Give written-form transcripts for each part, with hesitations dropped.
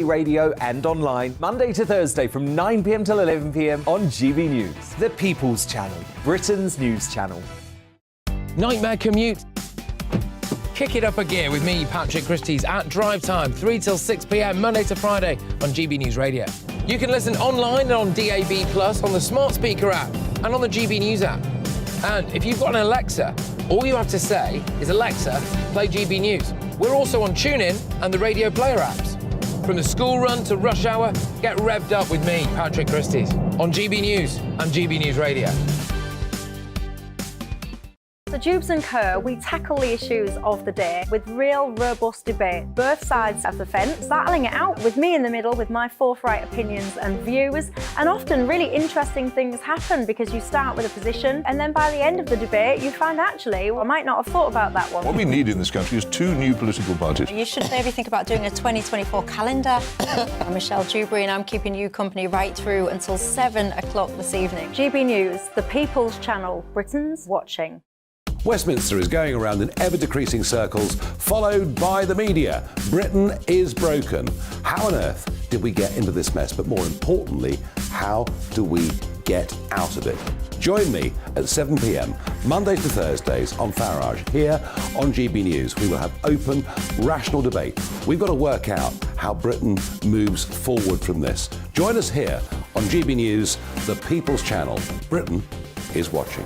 Radio and online, Monday to Thursday from 9 p.m. till 11 p.m. on GB News, the People's Channel, Britain's news channel. Nightmare commute? Kick it up a gear with me, Patrick Christie's, at drive time, 3 till 6 p.m, Monday to Friday on GB News Radio. You can listen online and on DAB+, on the smart speaker app, and on the GB News app. And if you've got an Alexa, all you have to say is, Alexa, play GB News. We're also on TuneIn and the Radio Player apps. From the school run to rush hour, get revved up with me, Patrick Christie's, on GB News and GB News Radio. So Jubes and Kerr, we tackle the issues of the day with real robust debate, both sides of the fence, battling it out with me in the middle with my forthright opinions and views. And often really interesting things happen because you start with a position and then by the end of the debate you find actually, well, I might not have thought about that one. What we need in this country is 2 new political parties. You should maybe think about doing a 2024 calendar. I'm Michelle Dewberry and I'm keeping you company right through until 7 o'clock this evening. GB News, the People's Channel, Britain's watching. Westminster is going around in ever-decreasing circles, followed by the media. Britain is broken. How on earth did we get into this mess? But more importantly, how do we get out of it? Join me at 7 p.m, Mondays to Thursdays on Farage, here on GB News. We will have open, rational debate. We've got to work out how Britain moves forward from this. Join us here on GB News, the People's Channel. Britain is watching.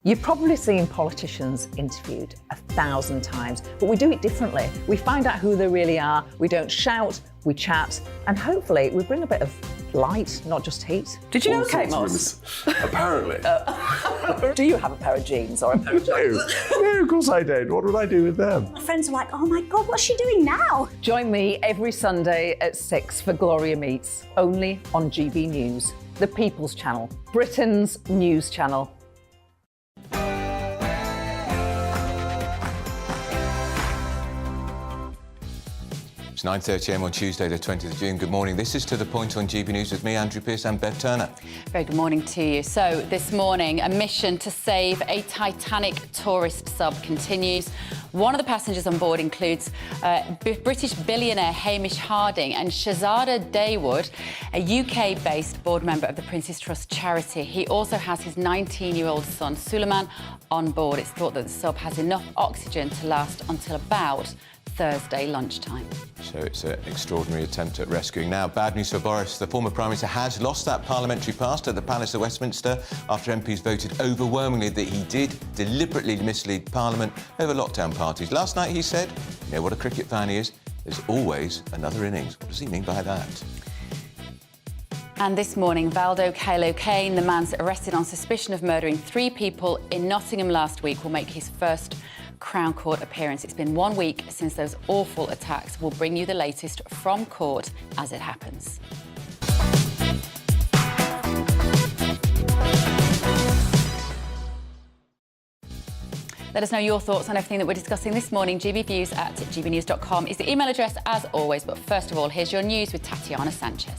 You've probably seen politicians interviewed 1,000 times, but we do it differently. We find out who they really are, we don't shout, we chat, and hopefully we bring a bit of light, not just heat. Did you know Kate Moss? Apparently. Do you have a pair of jeans or a pair of jeans? No, of course I don't. What would I do with them? My friends are like, oh my God, what's she doing now? Join me every Sunday at 6 for Gloria Meets, only on GB News, the People's Channel, Britain's news channel. It's 9:30am on Tuesday, the 20th of June. Good morning. This is To The Point on GB News with me, Andrew Pearce, and Bev Turner. Very good morning to you. So this morning, a mission to save a Titanic tourist sub continues. One of the passengers on board includes British billionaire Hamish Harding and Shahzada Dawood, a UK-based board member of the Prince's Trust charity. He also has his 19-year-old son, Suleiman, on board. It's thought that the sub has enough oxygen to last until about Thursday lunchtime. So it's an extraordinary attempt at rescuing. Now, bad news for Boris. The former Prime Minister has lost that parliamentary pass at the Palace of Westminster after MPs voted overwhelmingly that he did deliberately mislead Parliament over lockdown parties. Last night he said, you know what a cricket fan he is, there's always another innings. What does he mean by that? And this morning, Valdo Kalo Kane, the man arrested on suspicion of murdering 3 people in Nottingham last week, will make his first Crown Court appearance. It's been 1 week since those awful attacks. We'll bring you the latest from court as it happens. Let us know your thoughts on everything that we're discussing this morning. gbviews@gbnews.com is the email address as always. But first of all, here's your news with Tatiana Sanchez.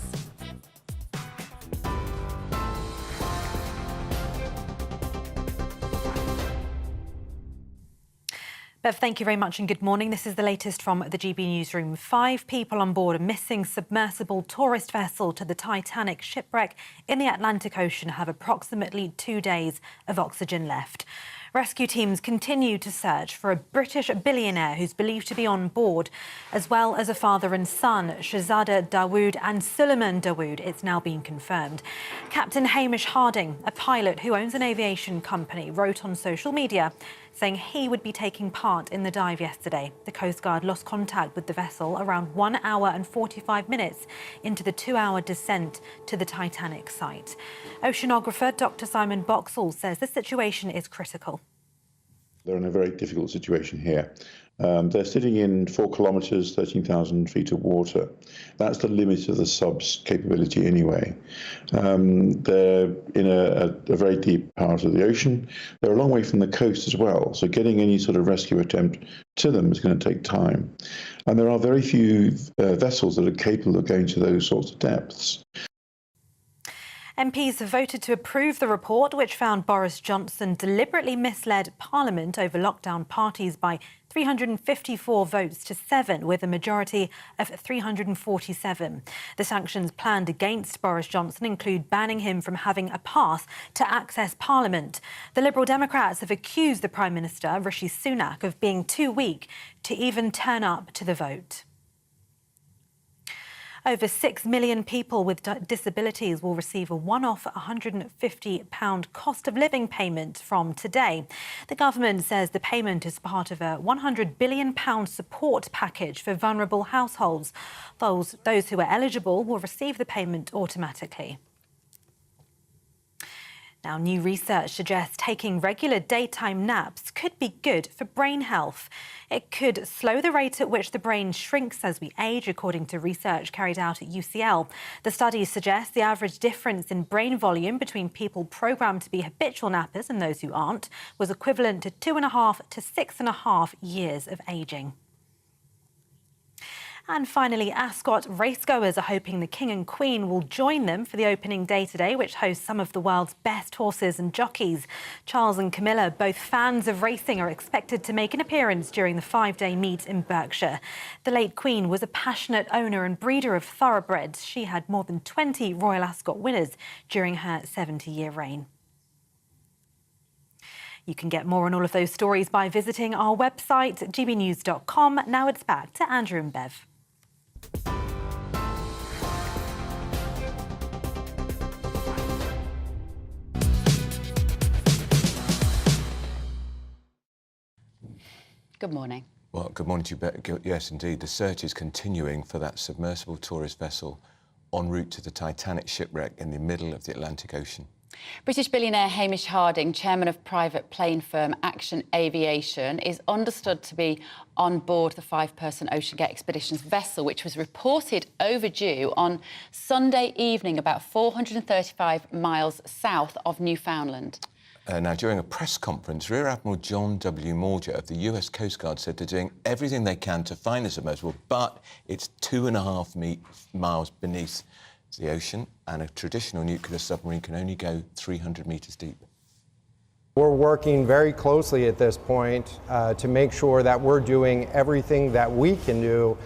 Bev, thank you very much and good morning. This is the latest from the GB newsroom. 5 people on board a missing submersible tourist vessel to the Titanic shipwreck in the Atlantic Ocean have approximately 2 days of oxygen left. Rescue teams continue to search for a British billionaire who's believed to be on board, as well as a father and son, Shahzada Dawood and Suleiman Dawood. It's now been confirmed. Captain Hamish Harding, a pilot who owns an aviation company, wrote on social media saying he would be taking part in the dive yesterday. The Coast Guard lost contact with the vessel around 1 hour and 45 minutes into the 2-hour descent to the Titanic site. Oceanographer Dr. Simon Boxall says the situation is critical. They're in a very difficult situation here. They're sitting in 4 kilometres, 13,000 feet of water. That's the limit of the sub's capability anyway. They're in a very deep part of the ocean. They're a long way from the coast as well, so getting any sort of rescue attempt to them is going to take time. And there are very few vessels that are capable of going to those sorts of depths. MPs have voted to approve the report, which found Boris Johnson deliberately misled Parliament over lockdown parties by 354 votes to 7, with a majority of 347. The sanctions planned against Boris Johnson include banning him from having a pass to access Parliament. The Liberal Democrats have accused the Prime Minister, Rishi Sunak, of being too weak to even turn up to the vote. Over 6 million people with disabilities will receive a one-off £150 cost of living payment from today. The government says the payment is part of a £100 billion support package for vulnerable households. Those who are eligible will receive the payment automatically. Now, new research suggests taking regular daytime naps could be good for brain health. It could slow the rate at which the brain shrinks as we age, according to research carried out at UCL. The study suggests the average difference in brain volume between people programmed to be habitual nappers and those who aren't was equivalent to 2.5 to 6.5 years of ageing. And finally, Ascot racegoers are hoping the King and Queen will join them for the opening day today, which hosts some of the world's best horses and jockeys. Charles and Camilla, both fans of racing, are expected to make an appearance during the 5-day meet in Berkshire. The late Queen was a passionate owner and breeder of thoroughbreds. She had more than 20 Royal Ascot winners during her 70-year reign. You can get more on all of those stories by visiting our website, gbnews.com. Now it's back to Andrew and Bev. Good morning. Well, good morning to you. Yes, indeed. The search is continuing for that submersible tourist vessel en route to the Titanic shipwreck in the middle of the Atlantic Ocean. British billionaire Hamish Harding, chairman of private plane firm Action Aviation, is understood to be on board the 5-person OceanGate Expeditions vessel, which was reported overdue on Sunday evening about 435 miles south of Newfoundland. Now, during a press conference, Rear Admiral John W. Morger of the US Coast Guard said they're doing everything they can to find the submersible, but it's 2.5 miles beneath the ocean, and a traditional nuclear submarine can only go 300 metres deep. We're working very closely at this point to make sure that we're doing everything that we can do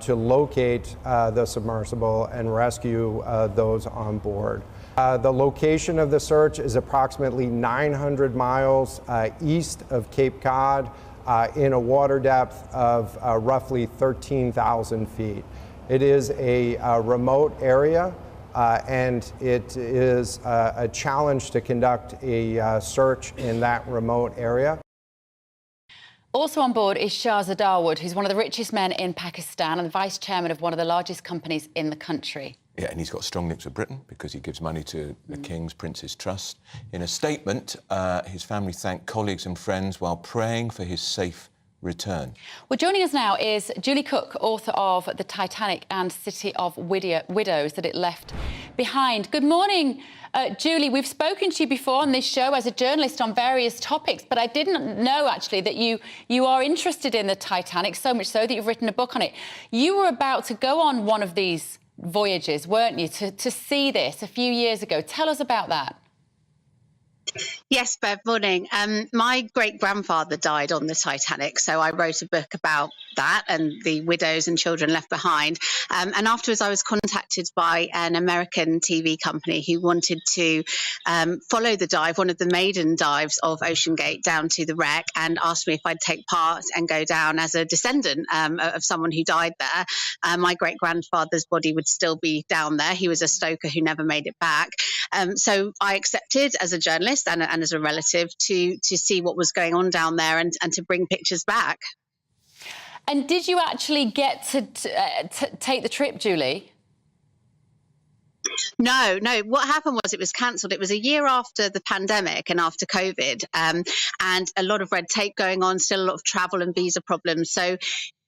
to locate the submersible and rescue those on board. The location of the search is approximately 900 miles east of Cape Cod in a water depth of roughly 13,000 feet. It is a remote area, and it is a challenge to conduct a search in that remote area. Also on board is Shahzad Dawood, who's one of the richest men in Pakistan and vice chairman of one of the largest companies in the country. Yeah, and he's got strong links with Britain because he gives money to the King's Prince's Trust. In a statement, his family thanked colleagues and friends while praying for his safe return. Well, joining us now is Julie Cook, author of The Titanic and City of Widows that it left behind. Good morning, Julie. We've spoken to you before on this show as a journalist on various topics, but I didn't know, actually, that you are interested in the Titanic, so much so that you've written a book on it. You were about to go on one of these voyages, weren't you, to see this a few years ago. Tell us about that. Yes, Bev, morning. My great-grandfather died on the Titanic, so I wrote a book about that and the widows and children left behind. And afterwards, I was contacted by an American TV company who wanted to follow the dive, one of the maiden dives of OceanGate, down to the wreck, and asked me if I'd take part and go down as a descendant of someone who died there. My great-grandfather's body would still be down there. He was a stoker who never made it back. So I accepted as a journalist and as a relative to see what was going on down there and to bring pictures back. And did you actually get to take the trip, Julie? No. What happened was it was cancelled. It was a year after the pandemic and after COVID, and a lot of red tape going on, still a lot of travel and visa problems. So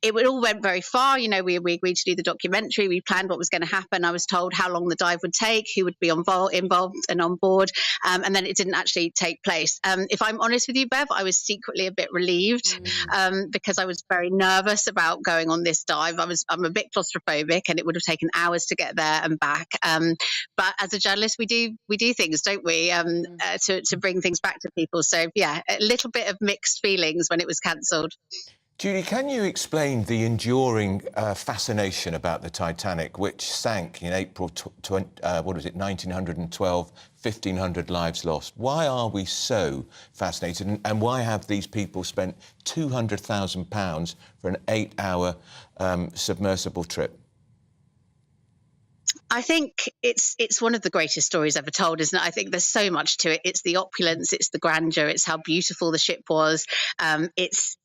it all went very far. You know, we agreed to do the documentary. We planned what was going to happen. I was told how long the dive would take, who would be involved and on board, and then it didn't actually take place. If I'm honest with you, Bev, I was secretly a bit relieved because I was very nervous about going on this dive. I'm a bit claustrophobic, and it would have taken hours to get there and back. But as a journalist, we do things, don't we, to bring things back to people. So yeah, a little bit of mixed feelings when it was cancelled. Julie, can you explain the enduring fascination about the Titanic, which sank in April 1912, 1,500 lives lost? Why are we so fascinated, and why have these people spent £200,000 for an 8-hour submersible trip? I think it's one of the greatest stories ever told, isn't it? I think there's so much to it. It's the opulence, it's the grandeur, it's how beautiful the ship was. It's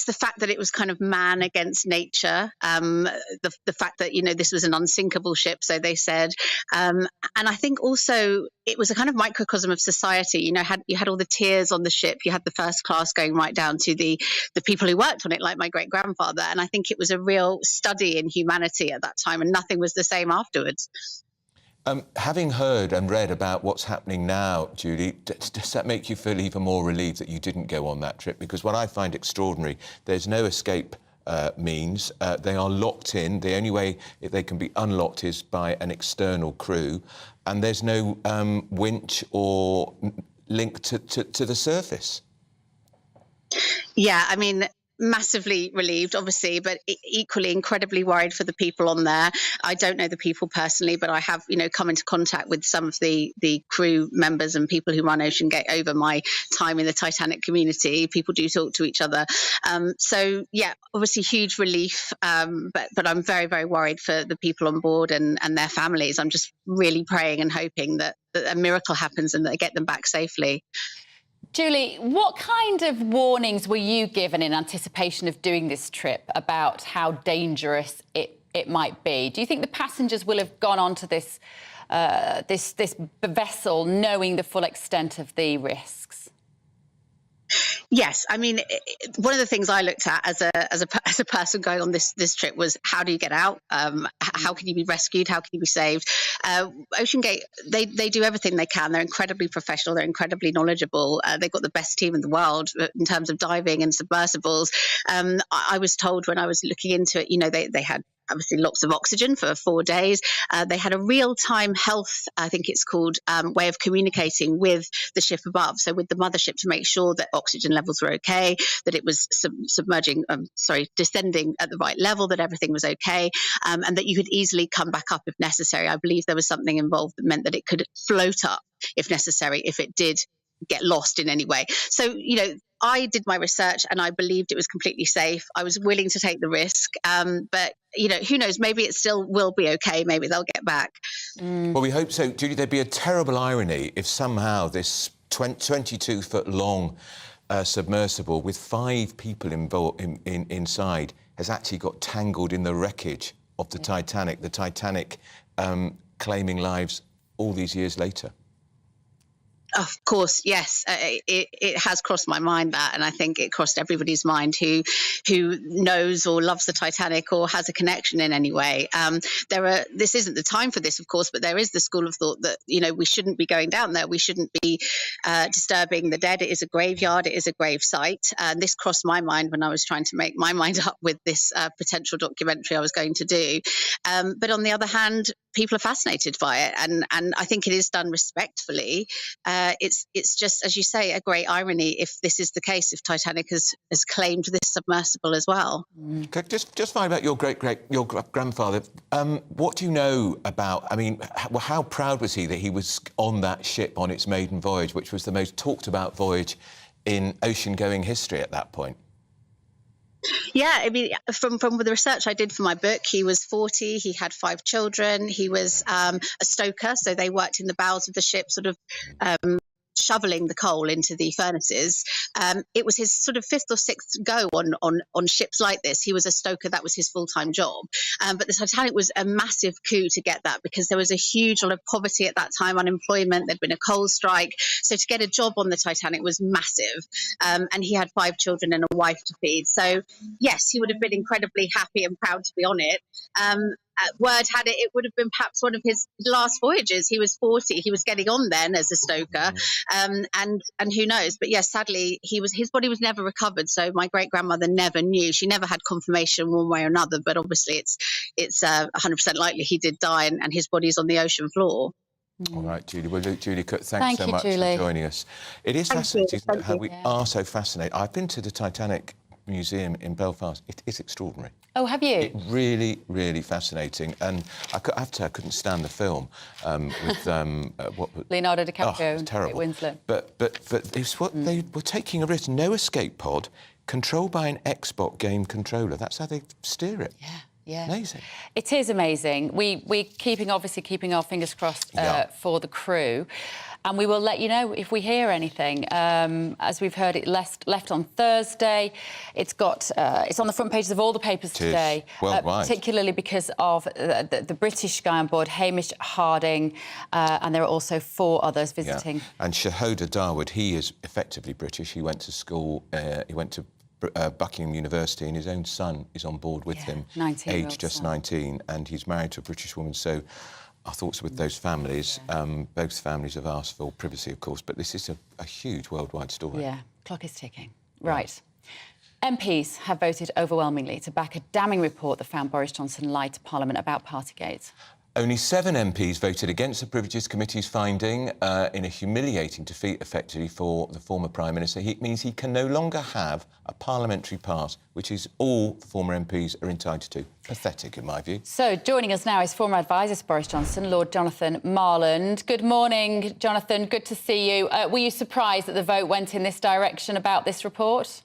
the fact that it was kind of man against nature. The fact that, you know, this was an unsinkable ship, so they said. And I think also it was a kind of microcosm of society. You know, you had all the tiers on the ship. You had the first class going right down to the people who worked on it, like my great grandfather. And I think it was a real study in humanity at that time, and nothing was the same afterwards. Having heard and read about what's happening now, Julie, does that make you feel even more relieved that you didn't go on that trip? Because what I find extraordinary, there's no escape means. They are locked in. The only way they can be unlocked is by an external crew, and there's no winch or link to the surface. Yeah, I mean, massively relieved, obviously, but equally incredibly worried for the people on there. I don't know the people personally, but I have, you know, come into contact with some of the crew members and people who run OceanGate over my time in the Titanic community. People do talk to each other. So yeah, obviously huge relief, but I'm very, very worried for the people on board and their families. I'm just really praying and hoping that a miracle happens and that they get them back safely. Julie, what kind of warnings were you given in anticipation of doing this trip about how dangerous it might be? Do you think the passengers will have gone onto this vessel knowing the full extent of the risks? Yes, I mean, one of the things I looked at as a person going on this trip was, how do you get out? How can you be rescued? How can you be saved? OceanGate, they do everything they can. They're incredibly professional. They're incredibly knowledgeable. They've got the best team in the world in terms of diving and submersibles. I was told when I was looking into it, you know, they had obviously lots of oxygen for 4 days. They had a real-time health, I think it's called, way of communicating with the ship above. So with the mothership, to make sure that oxygen levels were okay, that it was descending at the right level, that everything was okay, and that you could easily come back up if necessary. I believe there was something involved that meant that it could float up if necessary, if it did get lost in any way. So, you know, I did my research and I believed it was completely safe. I was willing to take the risk, but, you know, who knows, maybe it still will be okay. Maybe they'll get back. Well, we hope so. Julie, there'd be a terrible irony if somehow this 22-foot-long submersible with 5 people involved inside has actually got tangled in the wreckage of the Titanic, claiming lives all these years later. Of course, yes. It has crossed my mind, that, and I think it crossed everybody's mind who knows or loves the Titanic or has a connection in any way. This isn't the time for this, of course, but there is the school of thought that, you know, we shouldn't be going down there. We shouldn't be disturbing the dead. It is a graveyard. It is a grave site. And this crossed my mind when I was trying to make my mind up with this potential documentary I was going to do. But on the other hand, people are fascinated by it, and I think it is done respectfully. It's just, as you say, a great irony if this is the case, if Titanic has claimed this submersible as well. Just find out your grandfather. What do you know about? I mean, how proud was he that he was on that ship on its maiden voyage, which was the most talked about voyage in ocean-going history at that point? Yeah, I mean, from the research I did for my book, he was 40, he had 5 children, he was a stoker, so they worked in the bowels of the ship, sort of shoveling the coal into the furnaces. It was his sort of 5th or 6th go on ships like this. He was a stoker, that was his full-time job. But the Titanic was a massive coup to get that, because there was a huge lot of poverty at that time, unemployment, there'd been a coal strike. So to get a job on the Titanic was massive. And he had 5 children and a wife to feed. So yes, he would have been incredibly happy and proud to be on it. Word had it would have been perhaps one of his last voyages. He was 40. He was getting on then as a stoker, and who knows? But yes, sadly, his body was never recovered. So my great grandmother never knew. She never had confirmation one way or another. But obviously, it's 100% likely he did die, and his body's on the ocean floor. All right, Julie. Well, look, Julie Cook, thanks so much for joining us. It is fascinating, isn't it, how we are so fascinated. I've been to the Titanic Museum in Belfast. It is extraordinary. Oh, have you? Really, really fascinating. And I have to say, I couldn't stand the film with Leonardo DiCaprio and terrible. Kate Winslet. But it's what they were taking a risk. No escape pod, controlled by an Xbox game controller. That's how they steer it. Yeah. Amazing. It is amazing. We're obviously keeping our fingers crossed for the crew. And we will let you know if we hear anything. As we've heard, it left on Thursday. It's on the front pages of all the papers today, particularly because of the British guy on board, Hamish Harding, and there are also 4 others visiting. Yeah. And Shahoda Dawood, he is effectively British. He went to school. He went to Buckingham University, and his own son is on board with him, aged just 19, and he's married to a British woman. So our thoughts with those families. Both families have asked for privacy, of course, but this is a huge worldwide story. Yeah, clock is ticking. Right. MPs have voted overwhelmingly to back a damning report that found Boris Johnson lied to Parliament about Partygate. Only 7 MPs voted against the Privileges Committee's finding in a humiliating defeat, effectively, for the former Prime Minister. It means he can no longer have a parliamentary pass, which is all the former MPs are entitled to. Pathetic, in my view. So, joining us now is former advisor to Boris Johnson, Lord Jonathan Marland. Good morning, Jonathan. Good to see you. Were you surprised that the vote went in this direction about this report?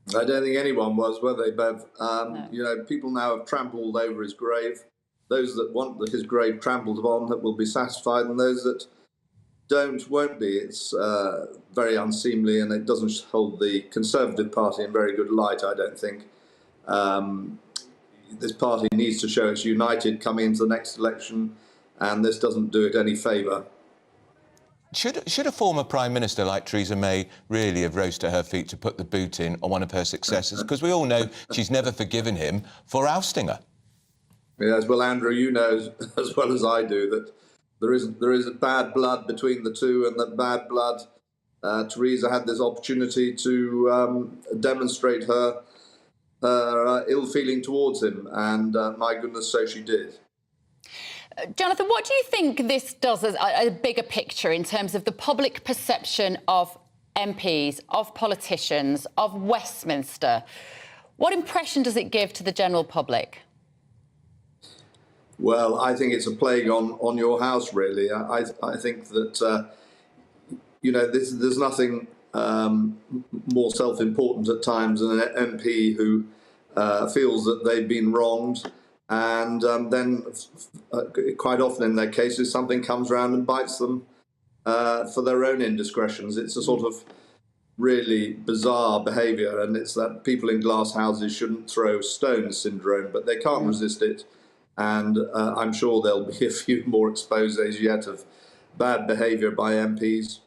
I don't think anyone was, were they, Bev? No. You know, people now have trampled over his grave. Those that want his grave trampled upon that will be satisfied, and those that don't won't be. It's very unseemly, and it doesn't hold the Conservative Party in very good light, I don't think. This party needs to show it's united coming into the next election, and this doesn't do it any favour. Should a former Prime Minister like Theresa May really have rose to her feet to put the boot in on one of her successors? Because we all know she's never forgiven him for ousting her. Yes, well, Andrew, you know as well as I do that there is bad blood between the two, and that bad blood, Theresa had this opportunity to demonstrate her ill feeling towards him, and my goodness, so she did. Jonathan, what do you think this does as a bigger picture in terms of the public perception of MPs, of politicians, of Westminster? What impression does it give to the general public? Well, I think it's a plague on your house, really. I think that, you know, there's nothing more self-important at times than an MP who feels that they've been wronged, and then quite often in their cases something comes around and bites them for their own indiscretions. It's a sort of really bizarre behaviour, and it's that people in glass houses shouldn't throw stones syndrome, but they can't resist it. And I'm sure there'll be a few more exposés yet of bad behaviour by MPs.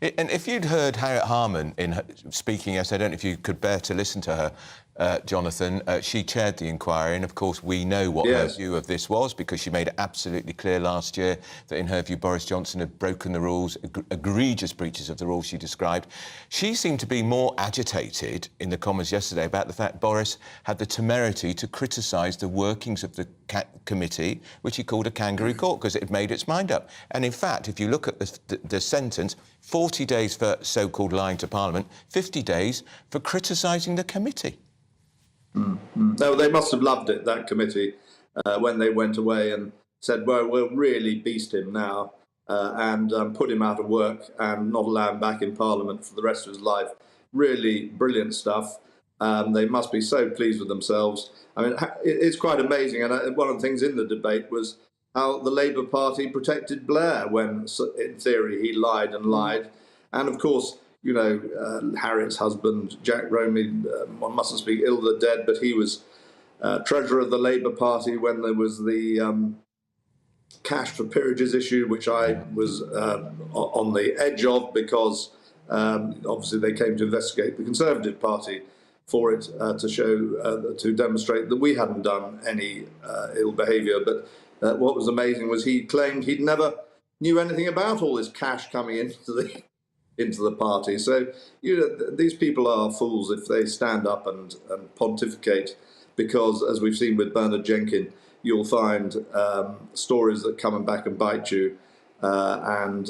And if you'd heard Harriet Harman speaking yesterday, I don't know if you could bear to listen to her, Jonathan. She chaired the inquiry, and of course we know what her view of this was, because she made it absolutely clear last year that in her view Boris Johnson had broken the rules, egregious breaches of the rules she described. She seemed to be more agitated in the Commons yesterday about the fact Boris had the temerity to criticise the workings of the committee, which he called a kangaroo court, because it had made its mind up. And in fact, if you look at the sentence, 40 days for so-called lying to Parliament, 50 days for criticising the committee. No, they must have loved it, that committee, when they went away and said, well, we'll really beast him now and put him out of work and not allow him back in Parliament for the rest of his life. Really brilliant stuff. They must be so pleased with themselves. I mean, it's quite amazing. And one of the things in the debate was how the Labour Party protected Blair when, in theory, he lied and lied. And of course, you know, Harriet's husband, Jack Romney, one mustn't speak ill of the dead, but he was treasurer of the Labour Party when there was the cash for peerages issue, which I was on the edge of because obviously they came to investigate the Conservative Party for it to show, to demonstrate that we hadn't done any ill behaviour. But what was amazing was he claimed he'd never knew anything about all this cash coming into the party. So, you know, these people are fools if they stand up and pontificate, because, as we've seen with Bernard Jenkin, you'll find stories that come back and bite you. And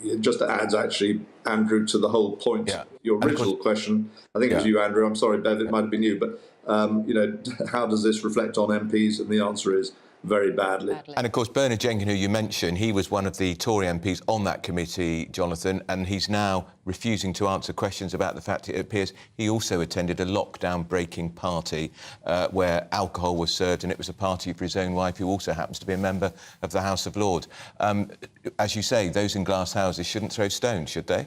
it just adds, actually, Andrew, to the whole point, your original question. I think it was you, Andrew. I'm sorry, Bev, it might have been you. But, you know, how does this reflect on MPs? And the answer is very badly. And, of course, Bernard Jenkin, who you mentioned, he was one of the Tory MPs on that committee, Jonathan, and he's now refusing to answer questions about the fact it appears he also attended a lockdown-breaking party where alcohol was served, and it was a party for his own wife, who also happens to be a member of the House of Lords. As you say, those in glass houses shouldn't throw stones, should they?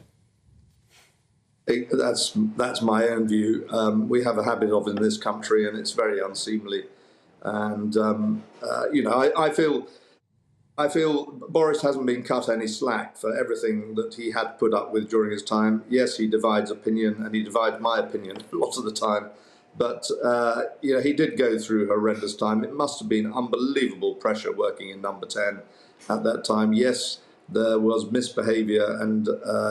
That's my own view. We have a habit of in this country, and it's very unseemly. And you know, I feel Boris hasn't been cut any slack for everything that he had put up with during his time. Yes, he divides opinion, and he divides my opinion a lot of the time. But you know, he did go through horrendous time. It must have been unbelievable pressure working in Number 10 at that time. Yes, there was misbehaviour, and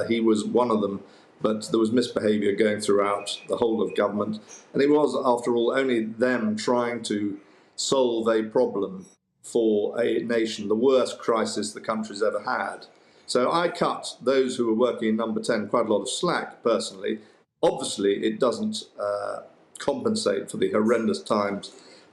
he was one of them. But there was misbehaviour going throughout the whole of government, and it was, after all, only them trying to solve a problem for a nation, the worst crisis the country's ever had. So I cut those who were working in Number 10 quite a lot of slack, personally. Obviously, it doesn't compensate for the horrendous times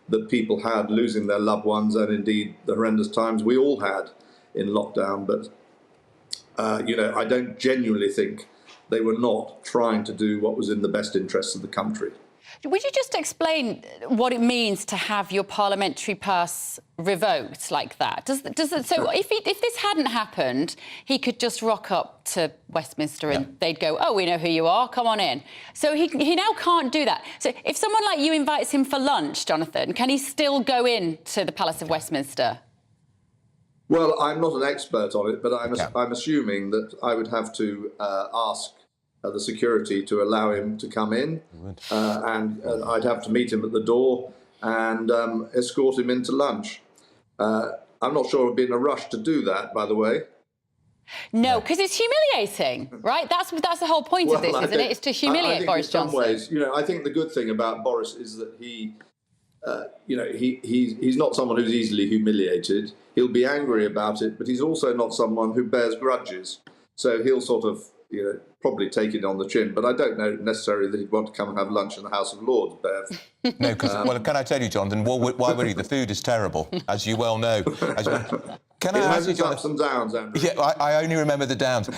that people had losing their loved ones, and indeed the horrendous times we all had in lockdown. But, you know, I don't genuinely think they were not trying to do what was in the best interests of the country. Would you just explain what it means to have your parliamentary pass revoked like that? So if this hadn't happened, he could just rock up to Westminster and they'd go, oh, we know who you are, come on in. So he now can't do that. So if someone like you invites him for lunch, Jonathan, can he still go in to the Palace of Westminster? Well, I'm not an expert on it, but I'm assuming that I would have to ask the security to allow him to come in, and I'd have to meet him at the door and escort him into lunch. I'm not sure I'd be in a rush to do that, by the way. No, because it's humiliating, right? That's the whole point of this, isn't it? It's to humiliate Boris Johnson. In some ways, you know, I think the good thing about Boris is that he, you know, he's not someone who's easily humiliated. He'll be angry about it, but he's also not someone who bears grudges. So he'll sort of, you know, probably take it on the chin, but I don't know necessarily that he'd want to come and have lunch in the House of Lords, Bev. No, because, well, can I tell you, Jonathan, why would he? The food is terrible, as you well know. Can I ask you, ups and downs, Andrew. Yeah, I only remember the downs.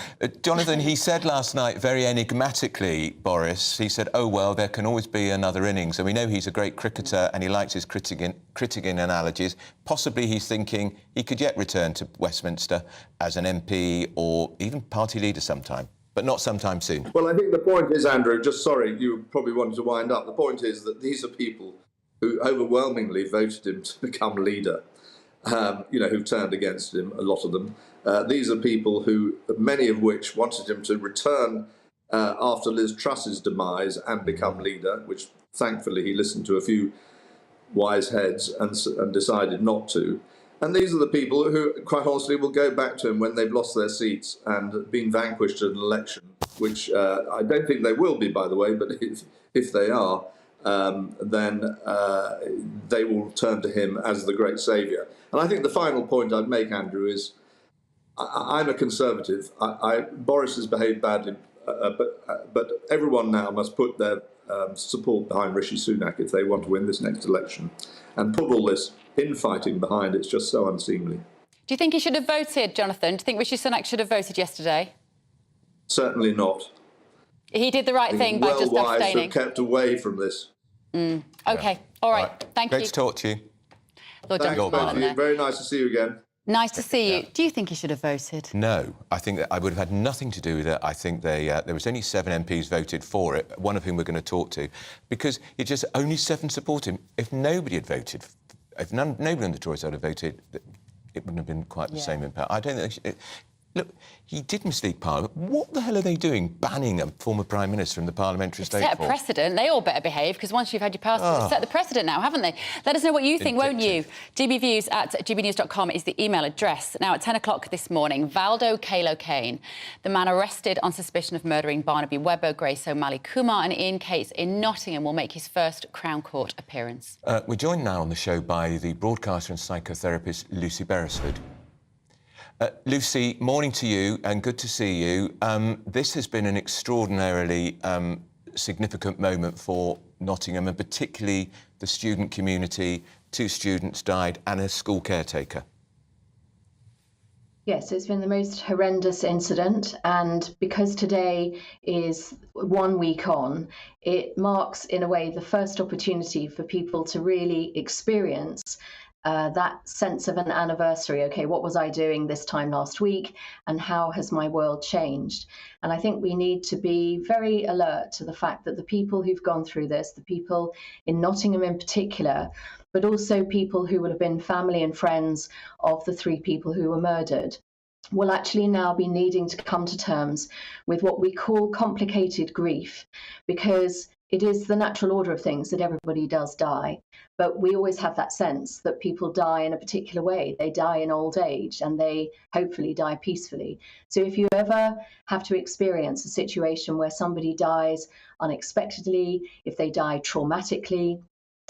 Jonathan, he said last night, very enigmatically, Boris, he said, oh, well, there can always be another innings. And we know he's a great cricketer and he likes his cricketing analogies. Possibly he's thinking he could yet return to Westminster as an MP or even party leader sometime, but not sometime soon. Well, I think the point is, Andrew, sorry, you probably wanted to wind up. The point is that these are people who overwhelmingly voted him to become leader. You know, who turned against him, a lot of them. These are people who, many of which wanted him to return after Liz Truss's demise and become leader, which thankfully he listened to a few wise heads and decided not to. And these are the people who, quite honestly, will go back to him when they've lost their seats and been vanquished in an election, which I don't think they will be, by the way, but if they are, then they will turn to him as the great saviour. And I think the final point I'd make, Andrew, is I'm a Conservative. Boris has behaved badly, but everyone now must put their support behind Rishi Sunak if they want to win this next election, and put all this infighting behind. It's just so unseemly. Do you think he should have voted, Jonathan? Do you think Rishi Sunak should have voted yesterday? Certainly not. He did the right thing by just abstaining. Well-wise to have kept away from this. OK, all right. Thank you. Great to talk to you. Lord Thanks, Johnson both of you. there. Very nice to see you again. Nice to see you. Do you think he should have voted? No, I think that I would have had nothing to do with it. I think there was only 7 MPs voted for it, one of whom we're going to talk to, because it just only 7 support him. If nobody had voted, nobody on the Tory side had voted, it wouldn't have been quite the same impact. I don't think... Look, he did mislead Parliament. What the hell are they doing, banning a former Prime Minister from the parliamentary state? Set a precedent. They all better behave, because once you've had your passport, you've set the precedent now, haven't they? Let us know what you think, won't you? gbviews@gbnews.com is the email address. Now, at 10 o'clock this morning, Valdo Kalo Kane, the man arrested on suspicion of murdering Barnaby Webber, Grace O'Malley Kumar and Ian Cates in Nottingham, will make his first Crown Court appearance. We're joined now on the show by the broadcaster and psychotherapist Lucy Beresford. Lucy, morning to you and good to see you. This has been an extraordinarily significant moment for Nottingham and particularly the student community. 2 students died and a school caretaker. Yes, it's been the most horrendous incident, and because today is 1 week on, it marks in a way the first opportunity for people to really experience that sense of an anniversary. OK, what was I doing this time last week and how has my world changed? And I think we need to be very alert to the fact that the people who've gone through this, the people in Nottingham in particular, but also people who will have been family and friends of the 3 people who were murdered, will actually now be needing to come to terms with what we call complicated grief, because it is the natural order of things that everybody does die. But we always have that sense that people die in a particular way. They die in old age and they hopefully die peacefully. So if you ever have to experience a situation where somebody dies unexpectedly, if they die traumatically,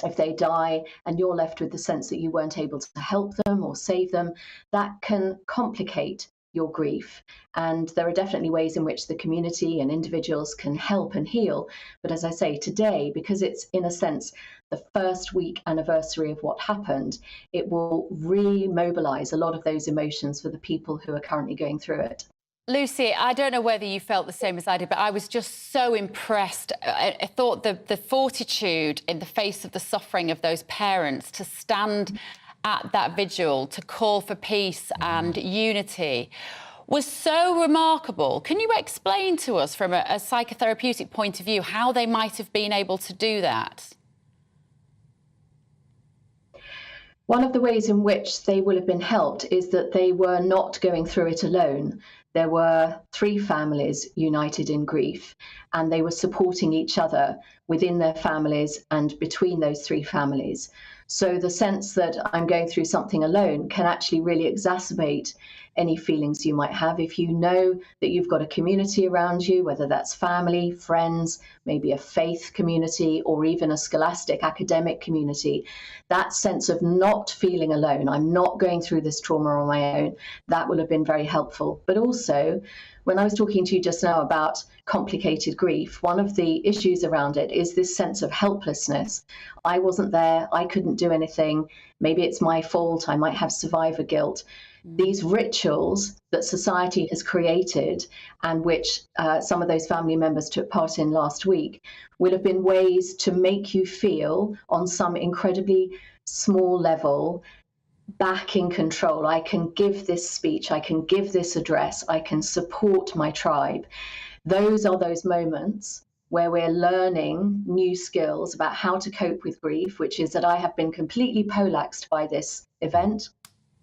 if they die and you're left with the sense that you weren't able to help them or save them, that can complicate your grief. And there are definitely ways in which the community and individuals can help and heal. But as I say, today, because it's in a sense the first week anniversary of what happened, it will re-mobilise a lot of those emotions for the people who are currently going through it. Lucy, I don't know whether you felt the same as I did, but I was just so impressed. I thought the fortitude in the face of the suffering of those parents to stand at that vigil, to call for peace and unity, was so remarkable. Can you explain to us from a psychotherapeutic point of view how they might have been able to do that? One of the ways in which they will have been helped is that they were not going through it alone. There were 3 families united in grief, and they were supporting each other within their families and between those 3 families. So the sense that I'm going through something alone can actually really exacerbate any feelings you might have. If you know that you've got a community around you, whether that's family, friends, maybe a faith community, or even a scholastic academic community, that sense of not feeling alone, I'm not going through this trauma on my own, that will have been very helpful. But also, when I was talking to you just now about complicated grief, one of the issues around it is this sense of helplessness. I wasn't there, I couldn't do anything, maybe it's my fault, I might have survivor guilt. These rituals that society has created and which some of those family members took part in last week will have been ways to make you feel on some incredibly small level back in control. I can give this speech, I can give this address, I can support my tribe. Those are those moments where we're learning new skills about how to cope with grief, which is that I have been completely poleaxed by this event,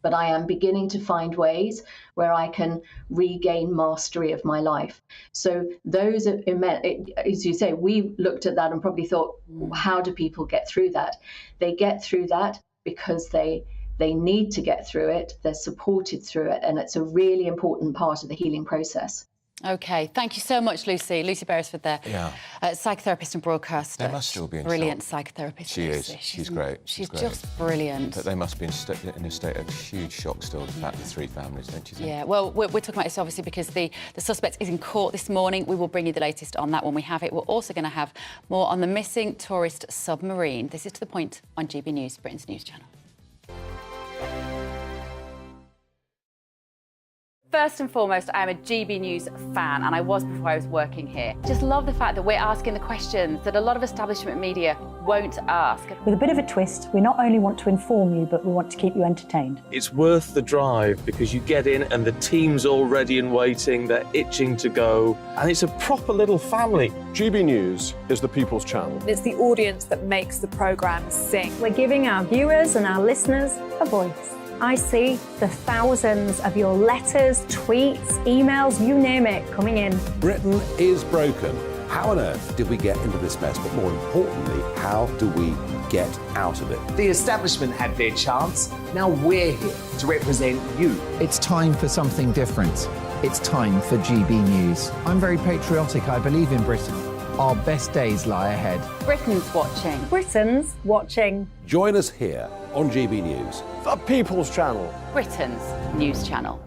but I am beginning to find ways where I can regain mastery of my life. So those, as you say, we looked at that and probably thought, how do people get through that? They get through that because they need to get through it, they're supported through it, and it's a really important part of the healing process. OK, thank you so much, Lucy. Lucy Beresford there. Yeah. Psychotherapist and broadcaster. They must still be in brilliant shock. psychotherapist. She is. She's great. She's great. just brilliant. But they must be in a state of huge shock still, the fact the 3 families, don't you think? Yeah, well, we're talking about this obviously because the suspect is in court this morning. We will bring you the latest on that when we have it. We're also going to have more on the missing tourist submarine. This is To The Point on GB News, Britain's news channel. First and foremost, I am a GB News fan, and I was before I was working here. Just love the fact that we're asking the questions that a lot of establishment media won't ask. With a bit of a twist, we not only want to inform you, but we want to keep you entertained. It's worth the drive because you get in and the team's all ready and waiting, they're itching to go, and it's a proper little family. GB News is the people's channel. It's the audience that makes the programme sing. We're giving our viewers and our listeners a voice. I see the thousands of your letters, tweets, emails, you name it, coming in. Britain is broken. How on earth did we get into this mess? But more importantly, how do we get out of it? The establishment had their chance. Now we're here to represent you. It's time for something different. It's time for GB News. I'm very patriotic. I believe in Britain. Our best days lie ahead. Britain's watching. Britain's watching. Join us here on GB News. The people's channel. Britain's news channel.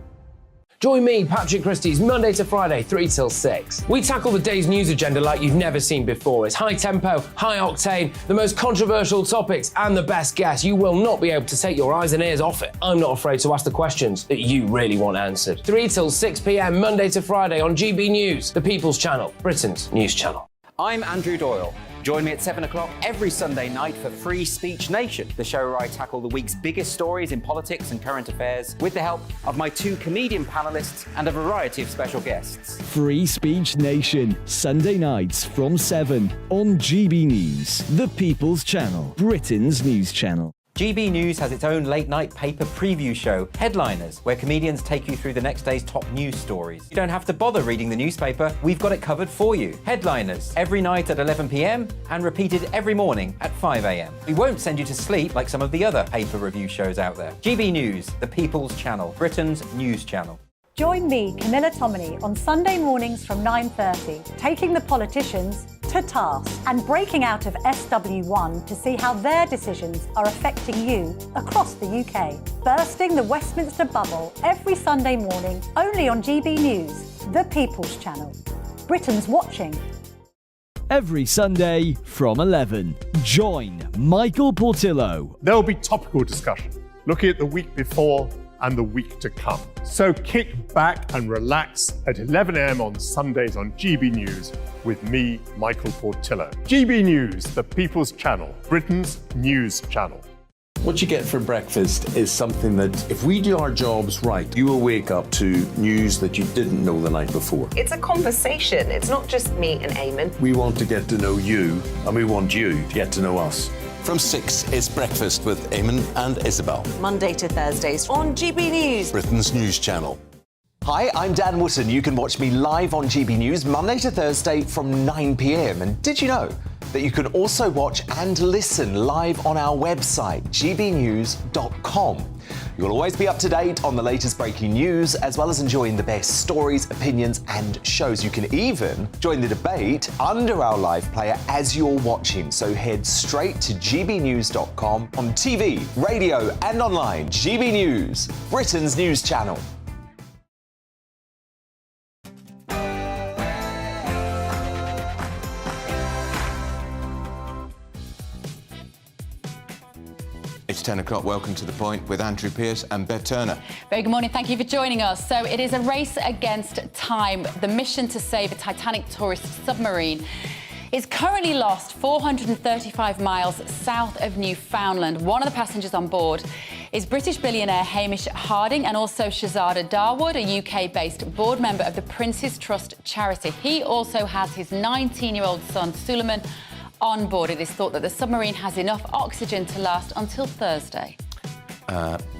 Join me, Patrick Christie's, Monday to Friday, 3 till 6. We tackle the day's news agenda like you've never seen before. It's high tempo, high octane, the most controversial topics, and the best guests. You will not be able to take your eyes and ears off it. I'm not afraid to ask the questions that you really want answered. 3 till 6 p.m, Monday to Friday on GB News, the People's Channel, Britain's news channel. I'm Andrew Doyle. Join me at 7 o'clock every Sunday night for Free Speech Nation, the show where I tackle the week's biggest stories in politics and current affairs with the help of my 2 comedian panellists and a variety of special guests. Free Speech Nation, Sunday nights from 7 on GB News, the People's Channel, Britain's news channel. GB News has its own late-night paper preview show, Headliners, where comedians take you through the next day's top news stories. You don't have to bother reading the newspaper, we've got it covered for you. Headliners, every night at 11 p.m, and repeated every morning at 5 a.m. We won't send you to sleep like some of the other paper review shows out there. GB News, the People's Channel, Britain's news channel. Join me, Camilla Tominey, on Sunday mornings from 9:30, taking the politicians to task and breaking out of SW1 to see how their decisions are affecting you across the UK. Bursting the Westminster bubble every Sunday morning, only on GB News, the People's Channel. Britain's watching. Every Sunday from 11, join Michael Portillo. There'll be topical discussion, looking at the week before and the week to come. So kick back and relax at 11 a.m. on Sundays on GB News with me, Michael Portillo. GB News, the People's Channel, Britain's news channel. What you get for breakfast is something that, if we do our jobs right, you will wake up to news that you didn't know the night before. It's a conversation. It's not just me and Eamon. We want to get to know you, and we want you to get to know us. From 6, it's Breakfast with Eamon and Isabel. Monday to Thursdays on GB News, Britain's news channel. Hi, I'm Dan Wootton. You can watch me live on GB News Monday to Thursday from 9 p.m. And did you know that you can also watch and listen live on our website, gbnews.com. You'll always be up to date on the latest breaking news, as well as enjoying the best stories, opinions and shows. You can even join the debate under our live player as you're watching. So head straight to gbnews.com on TV, radio and online. GB News, Britain's news channel. It's 10 o'clock. Welcome to The Point with Andrew Pearce and Bev Turner. Very good morning. Thank you for joining us. So it is a race against time. The mission to save a Titanic tourist submarine is currently lost 435 miles south of Newfoundland. One of the passengers on board is British billionaire Hamish Harding and also Shahzada Dawood, a UK-based board member of the Prince's Trust charity. He also has his 19-year-old son, Suleiman, on board. It is thought that the submarine has enough oxygen to last until Thursday.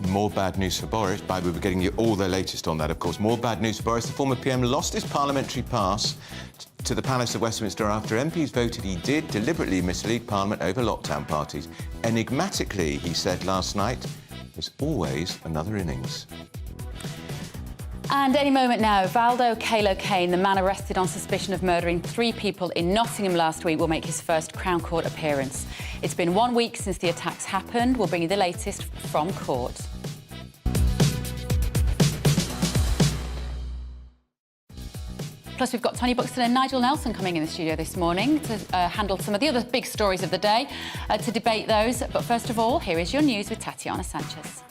More bad news for Boris. We'll be getting you all the latest on that, of course. More bad news for Boris. The former PM lost his parliamentary pass to the Palace of Westminster after MPs voted he did deliberately mislead Parliament over lockdown parties. Enigmatically, he said last night, there's always another innings. And any moment now, Valdo Kalo Kane, the man arrested on suspicion of murdering 3 people in Nottingham last week, will make his first Crown Court appearance. It's been 1 week since the attacks happened. We'll bring you the latest from court. Plus, we've got Tony Buxton and Nigel Nelson coming in the studio this morning to handle some of the other big stories of the day, to debate those. But first of all, here is your news with Tatiana Sanchez.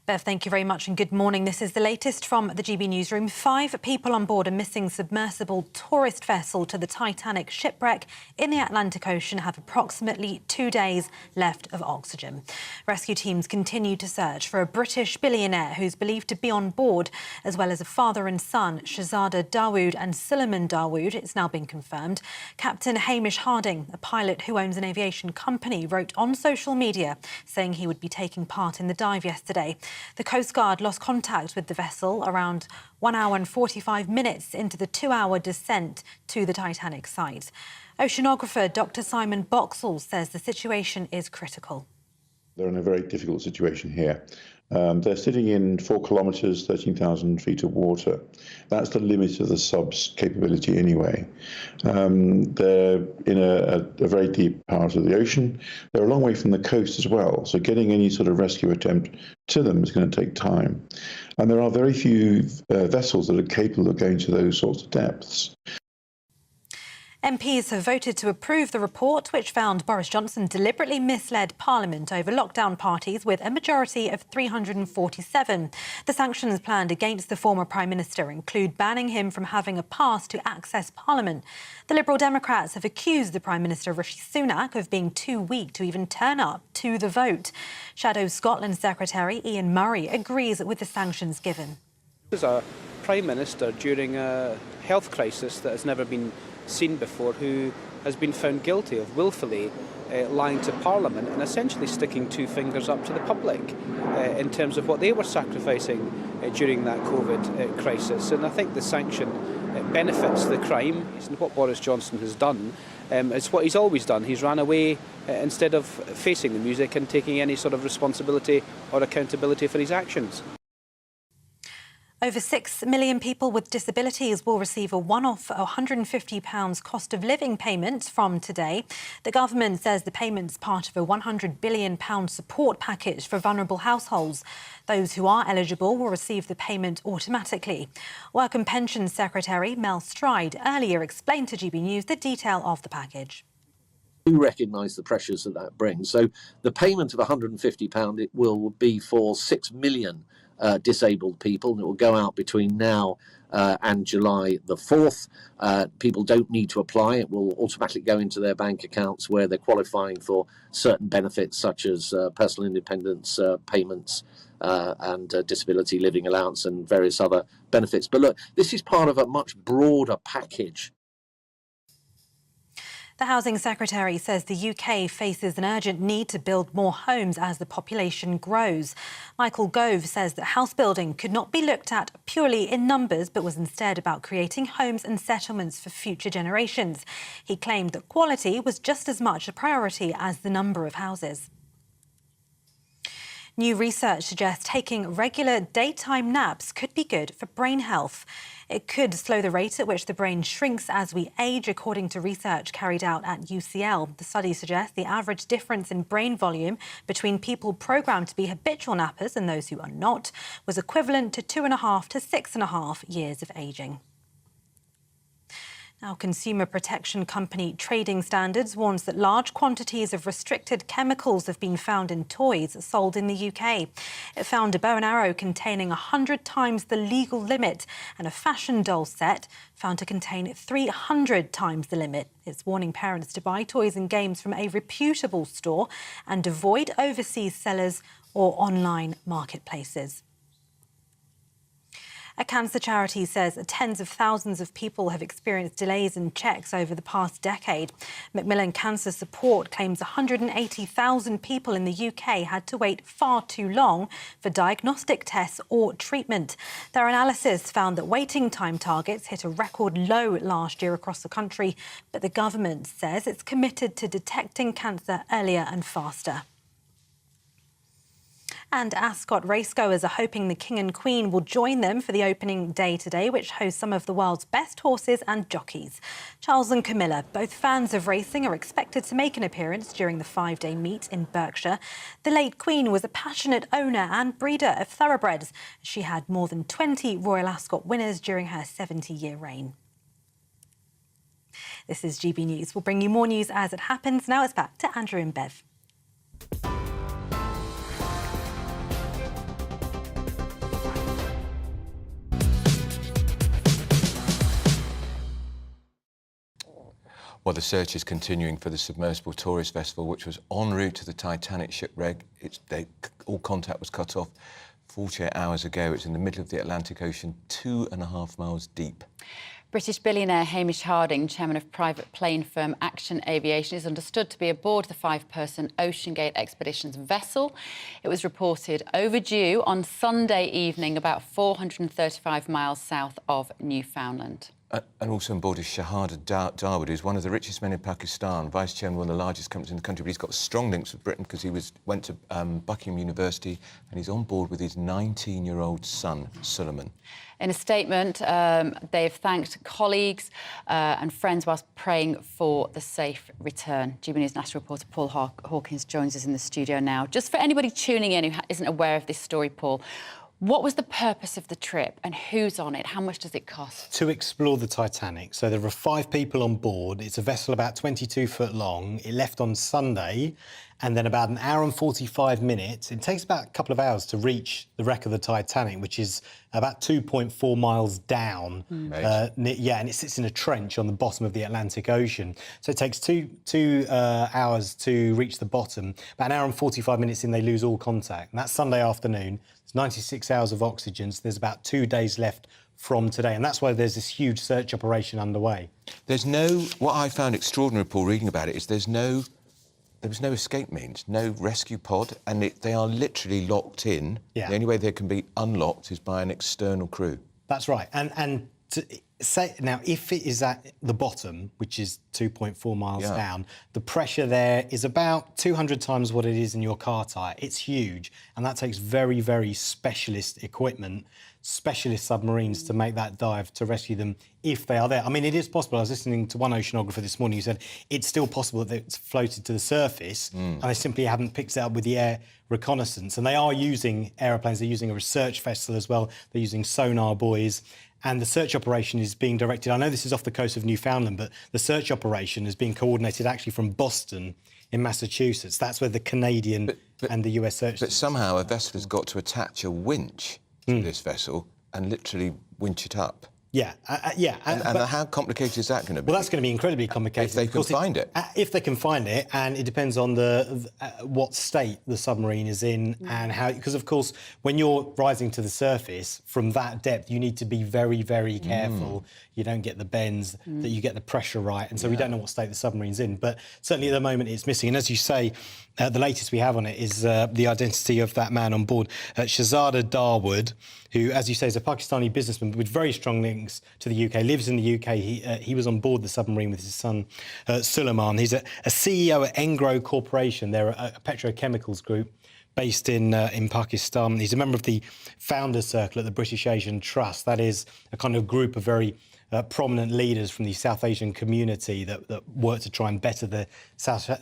Bev, thank you very much and good morning. This is the latest from the GB newsroom. 5 people on board a missing submersible tourist vessel to the Titanic shipwreck in the Atlantic Ocean have approximately 2 days left of oxygen. Rescue teams continue to search for a British billionaire who's believed to be on board, as well as a father and son, Shahzada Dawood and Suleiman Dawood. It's now been confirmed. Captain Hamish Harding, a pilot who owns an aviation company, wrote on social media saying he would be taking part in the dive yesterday. The Coast Guard lost contact with the vessel around 1 hour and 45 minutes into the 2-hour descent to the Titanic site. Oceanographer Dr. Simon Boxall says the situation is critical. They're in a very difficult situation here. They're sitting in 4 kilometres, 13,000 feet of water. That's the limit of the sub's capability anyway. They're in a very deep part of the ocean. They're a long way from the coast as well, so getting any sort of rescue attempt to them is going to take time. And there are very few vessels that are capable of going to those sorts of depths. MPs have voted to approve the report, which found Boris Johnson deliberately misled Parliament over lockdown parties with a majority of 347. The sanctions planned against the former Prime Minister include banning him from having a pass to access Parliament. The Liberal Democrats have accused the Prime Minister, Rishi Sunak, of being too weak to even turn up to the vote. Shadow Scotland Secretary Ian Murray agrees with the sanctions given. There's a Prime Minister during a health crisis that has never been seen before, who has been found guilty of willfully lying to Parliament and essentially sticking 2 fingers up to the public in terms of what they were sacrificing during that COVID crisis. And I think the sanction benefits the crime. And what Boris Johnson has done is what he's always done. He's ran away instead of facing the music and taking any sort of responsibility or accountability for his actions. Over 6 million people with disabilities will receive a one-off £150 cost of living payment from today. The government says the payment's part of a £100 billion support package for vulnerable households. Those who are eligible will receive the payment automatically. Work and Pensions Secretary Mel Stride earlier explained to GB News the detail of the package. We recognise the pressures that brings. So the payment of £150 it will be for 6 million disabled people, and it will go out between now and July the 4th. People don't need to apply. It will automatically go into their bank accounts where they're qualifying for certain benefits such as personal independence payments and disability living allowance and various other benefits. But look, this is part of a much broader package. The Housing Secretary says the UK faces an urgent need to build more homes as the population grows. Michael Gove says that house building could not be looked at purely in numbers, but was instead about creating homes and settlements for future generations. He claimed that quality was just as much a priority as the number of houses. New research suggests taking regular daytime naps could be good for brain health. It could slow the rate at which the brain shrinks as we age, according to research carried out at UCL. The study suggests the average difference in brain volume between people programmed to be habitual nappers and those who are not was equivalent to 2.5 to 6.5 years of ageing. Now, consumer protection company Trading Standards warns that large quantities of restricted chemicals have been found in toys sold in the UK. It found a bow and arrow containing 100 times the legal limit and a fashion doll set found to contain 300 times the limit. It's warning parents to buy toys and games from a reputable store and avoid overseas sellers or online marketplaces. A cancer charity says tens of thousands of people have experienced delays in checks over the past decade. Macmillan Cancer Support claims 180,000 people in the UK had to wait far too long for diagnostic tests or treatment. Their analysis found that waiting time targets hit a record low last year across the country, but the government says it's committed to detecting cancer earlier and faster. And Ascot racegoers are hoping the King and Queen will join them for the opening day today, which hosts some of the world's best horses and jockeys. Charles and Camilla, both fans of racing, are expected to make an appearance during the 5-day meet in Berkshire. The late Queen was a passionate owner and breeder of thoroughbreds. She had more than 20 Royal Ascot winners during her 70-year reign. This is GB News. We'll bring you more news as it happens. Now it's back to Andrew and Bev. Well, the search is continuing for the Submersible tourist vessel, which was en route to the Titanic shipwreck. All contact was cut off 48 hours ago. It's in the middle of the Atlantic Ocean, 2.5 miles deep. British billionaire Hamish Harding, chairman of private plane firm Action Aviation, is understood to be aboard the 5-person OceanGate Expeditions vessel. It was reported overdue on Sunday evening, about 435 miles south of Newfoundland. And also on board is Shahada Dawood, who's one of the richest men in Pakistan, vice chairman of one of the largest companies in the country. But he's got strong links with Britain because he went to Buckingham University, and he's on board with his 19-year-old son, Suleiman. In a statement, they've thanked colleagues and friends whilst praying for the safe return. GBNews national reporter Paul Hawkins joins us in the studio now. Just for anybody tuning in who isn't aware of this story, Paul, what was the purpose of the trip and who's on it? How much does it cost? To explore the Titanic. So there are 5 people on board. It's a vessel about 22 foot long. It left on Sunday, and then about 1 hour and 45 minutes. It takes about a couple of hours to reach the wreck of the Titanic, which is about 2.4 miles down. And it sits in a trench on the bottom of the Atlantic Ocean. So it takes two hours to reach the bottom. About 1 hour and 45 minutes in, they lose all contact. And that's Sunday afternoon. It's 96 hours of oxygen. So there's about 2 days left from today. And that's why there's this huge search operation underway. What I found extraordinary, Paul, reading about it, is there was no escape means, no rescue pod, and they are literally locked in. Yeah. The only way they can be unlocked is by an external crew. That's right. And to say, now, if it is at the bottom, which is 2.4 miles down, the pressure there is about 200 times what it is in your car tyre. It's huge, and that takes very, very specialist equipment, specialist submarines to make that dive to rescue them if they are there. I mean, it is possible. I was listening to one oceanographer this morning who said it's still possible that it's floated to the surface and they simply haven't picked it up with the air reconnaissance. And they are using aeroplanes. They're using a research vessel as well. They're using sonar buoys. And the search operation is being directed. I know this is off the coast of Newfoundland, but the search operation is being coordinated actually from Boston in Massachusetts. That's where the Canadian and the US search... But somehow a vessel has got to attach a winch to this vessel and literally winch it up. Yeah, And how complicated is that going to be? Well, that's going to be incredibly complicated. If they can find it. If they can find it, and it depends on what state the submarine is in and how... Because, of course, when you're rising to the surface from that depth, you need to be very, very careful. You don't get the bends, that you get the pressure right. And so we don't know what state the submarine's in. But certainly at the moment it's missing. And as you say, the latest we have on it is the identity of that man on board, Shahzada Dawood, who, as you say, is a Pakistani businessman with very strong links to the UK, lives in the UK. He was on board the submarine with his son, Suleiman. He's a CEO at Engro Corporation. They're a petrochemicals group based in Pakistan. He's a member of the Founders Circle at the British Asian Trust. That is a kind of group of very prominent leaders from the South Asian community that work to try and better the standard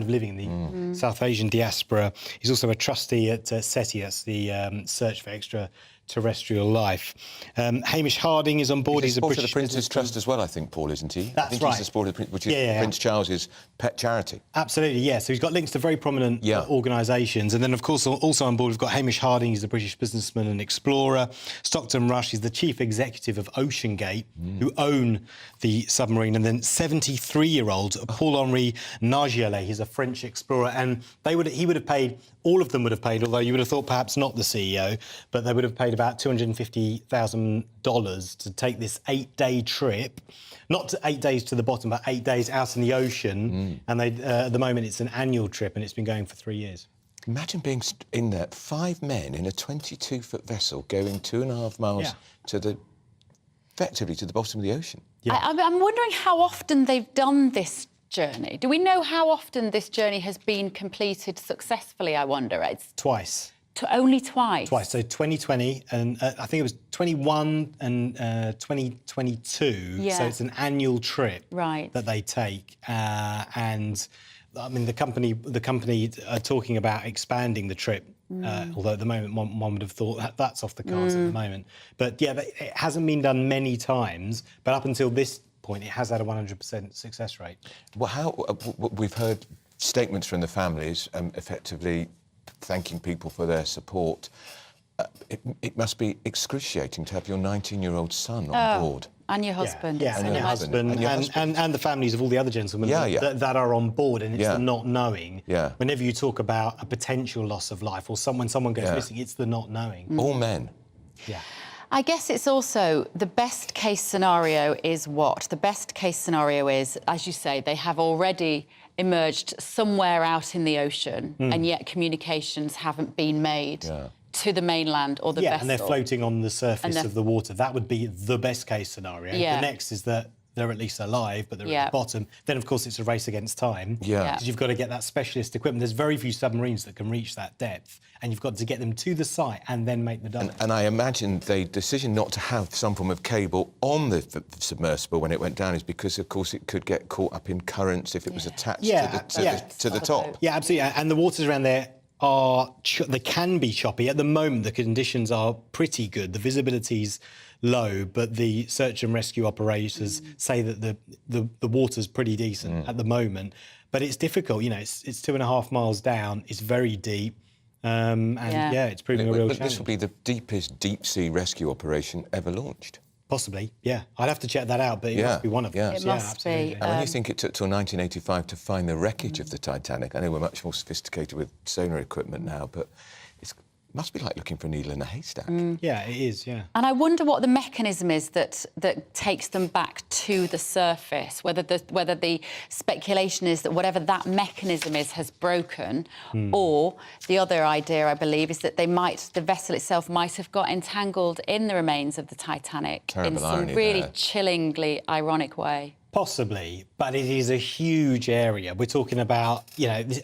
of living in the South Asian diaspora. He's also a trustee at SETI, that's the Search for Extraterrestrial Life. Hamish Harding is on board. He's a supporter of the Prince's Trust as well, I think, Paul, isn't he? That's right. He's a supporter of the which is Prince Charles's pet charity. Absolutely, yeah. So he's got links to very prominent organisations. And then, of course, also on board, we've got Hamish Harding. He's a British businessman and explorer. Stockton Rush is the chief executive of OceanGate, who own the submarine. And then 73-year-old Paul-Henri Nargeolet, he's a French explorer. And he would have paid, all of them would have paid, although you would have thought perhaps not the CEO, but they would have paid about $250,000 to take this 8-day trip, not to 8 days to the bottom, but 8 days out in the ocean. And at the moment, it's an annual trip, and it's been going for 3 years. Imagine being in there, 5 men in a 22-foot vessel going 2.5 miles effectively to the bottom of the ocean. I'm wondering how often they've done this journey. Do we know how often this journey has been completed successfully, I wonder? It's twice. Only twice? Twice. So 2020 and I think it was 21 and 2022. Yeah. So it's an annual trip that they take. And I mean, the company are talking about expanding the trip. Although at the moment, one would have thought that's off the cards at the moment. But yeah, it hasn't been done many times. But up until this point, it has had a 100% success rate. Well, we've heard statements from the families, effectively thanking people for their support. It must be excruciating to have your 19-year-old son on board. And your husband. Yeah, and your husband, and the families of all the other gentlemen that are on board, and it's the not knowing. Yeah. Whenever you talk about a potential loss of life or when someone goes missing, it's the not knowing. All men. Yeah. I guess it's also the best case scenario is what? The best case scenario is, as you say, they have already emerged somewhere out in the ocean, and yet communications haven't been made to the mainland or the vessel. Yeah, and they're floating on the surface of the water. That would be the best case scenario. Yeah. The next is that they're at least alive, but they're at the bottom. Then, of course, it's a race against time. Because you've got to get that specialist equipment. There's very few submarines that can reach that depth, and you've got to get them to the site and then make the dive. And I imagine the decision not to have some form of cable on the submersible when it went down is because, of course, it could get caught up in currents if it was attached to the top. Yeah, absolutely. And the waters around there they can be choppy. At the moment, the conditions are pretty good. The visibility's low, but the search and rescue operators say that the water's pretty decent at the moment. But it's difficult. You know, it's 2.5 miles down. It's very deep. It's proving a real challenge. But this will be the deepest deep-sea rescue operation ever launched. Possibly, yeah. I'd have to check that out, but it must be one of them. It must be. And when you think it took till 1985 to find the wreckage of the Titanic, I know we're much more sophisticated with sonar equipment now, but it must be like looking for a needle in a haystack. Yeah, it is, yeah. And I wonder what the mechanism is that takes them back to the surface, whether the speculation is that whatever that mechanism is has broken, or the other idea, I believe, is that the vessel itself might have got entangled in the remains of the Titanic in some really chillingly ironic way. Possibly, but it is a huge area. We're talking about,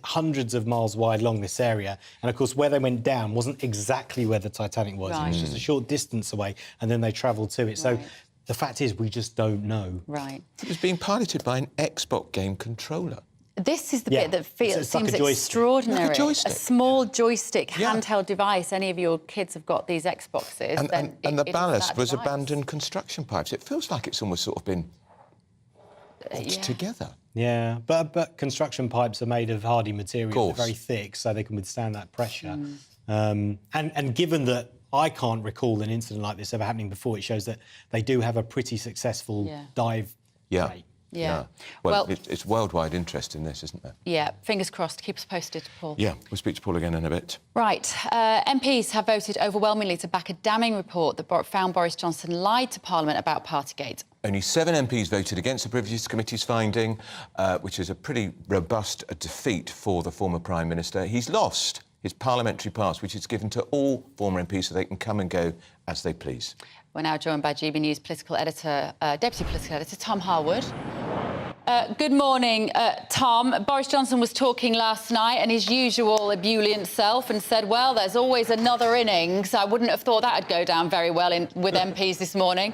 hundreds of miles wide along this area. And, of course, where they went down wasn't exactly where the Titanic was. It was just a short distance away, and then they travelled to it. So the fact is we just don't know. Right. It was being piloted by an Xbox game controller. This is the bit that seems like extraordinary. Like a joystick. A small joystick, handheld device. Any of your kids have got these Xboxes. And the ballast was abandoned construction pipes. It feels like it's almost sort of been together. Yeah, but construction pipes are made of hardy material. They're very thick, so they can withstand that pressure. And given that I can't recall an incident like this ever happening before, it shows that they do have a pretty successful dive rate. Yeah. Well, it's worldwide interest in this, isn't there? Yeah, fingers crossed. Keep us posted, Paul. Yeah, we'll speak to Paul again in a bit. Right. MPs have voted overwhelmingly to back a damning report that found Boris Johnson lied to Parliament about Partygate. Only 7 MPs voted against the Privileges Committee's finding, which is a pretty robust defeat for the former Prime Minister. He's lost his parliamentary pass, which is given to all former MPs so they can come and go as they please. We're now joined by GB News political editor, Deputy Political Editor, Tom Harwood. Good morning, Tom. Boris Johnson was talking last night in his usual ebullient self and said, well, there's always another innings. I wouldn't have thought that would go down very well with MPs this morning.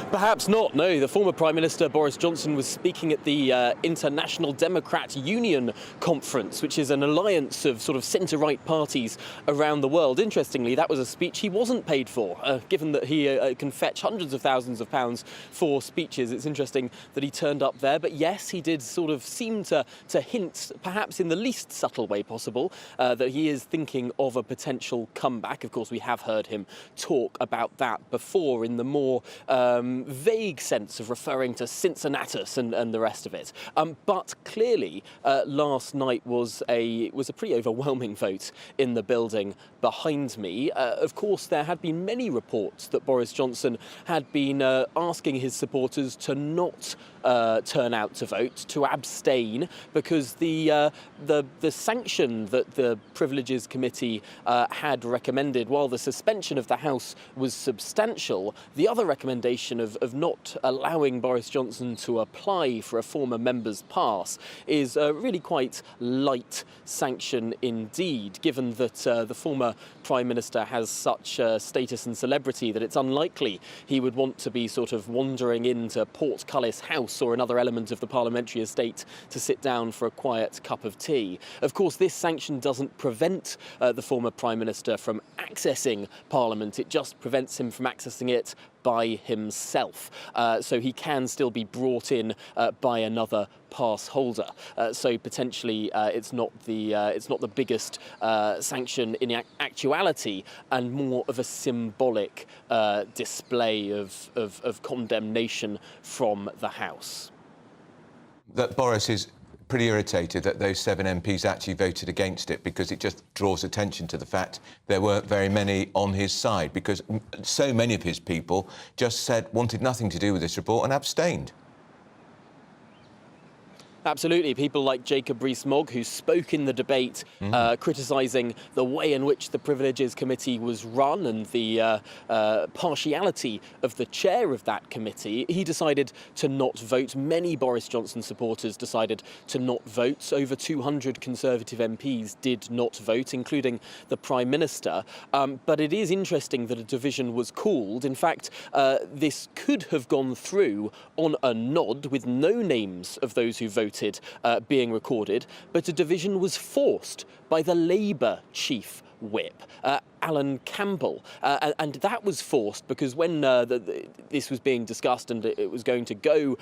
Perhaps not, no. The former Prime Minister, Boris Johnson, was speaking at the International Democrat Union Conference, which is an alliance of sort of centre-right parties around the world. Interestingly, that was a speech he wasn't paid for, given that he can fetch hundreds of thousands of pounds for speeches. It's interesting that he turned up there. But yes, he did sort of seem to hint, perhaps in the least subtle way possible, that he is thinking of a potential comeback. Of course, we have heard him talk about that before in the more vague sense of referring to Cincinnatus and the rest of it. But clearly, last night was a pretty overwhelming vote in the building behind me. Of course, there had been many reports that Boris Johnson had been asking his supporters to not turn out to vote, to abstain, because the sanction that the Privileges Committee had recommended, while the suspension of the House was substantial, the other recommendation of not allowing Boris Johnson to apply for a former member's pass is a really quite light sanction indeed, given that the former Prime Minister has such status and celebrity that it's unlikely he would want to be sort of wandering into Portcullis House or another element of the parliamentary estate to sit down for a quiet cup of tea. Of course, this sanction doesn't prevent the former Prime Minister from accessing Parliament. It just prevents him from accessing it by himself. So he can still be brought in by another pass holder. So potentially it's not the biggest sanction in actuality, and more of a symbolic display of condemnation from the House. That Boris is pretty irritated that those 7 MPs actually voted against it, because it just draws attention to the fact there weren't very many on his side, because so many of his people just wanted nothing to do with this report and abstained. Absolutely. People like Jacob Rees-Mogg, who spoke in the debate, criticising the way in which the Privileges Committee was run and the partiality of the chair of that committee. He decided to not vote. Many Boris Johnson supporters decided to not vote. Over 200 Conservative MPs did not vote, including the Prime Minister. But it is interesting that a division was called. In fact, this could have gone through on a nod with no names of those who voted being recorded, but a division was forced by the Labour chief whip, Alan Campbell, and that was forced because when this was being discussed and it was going to go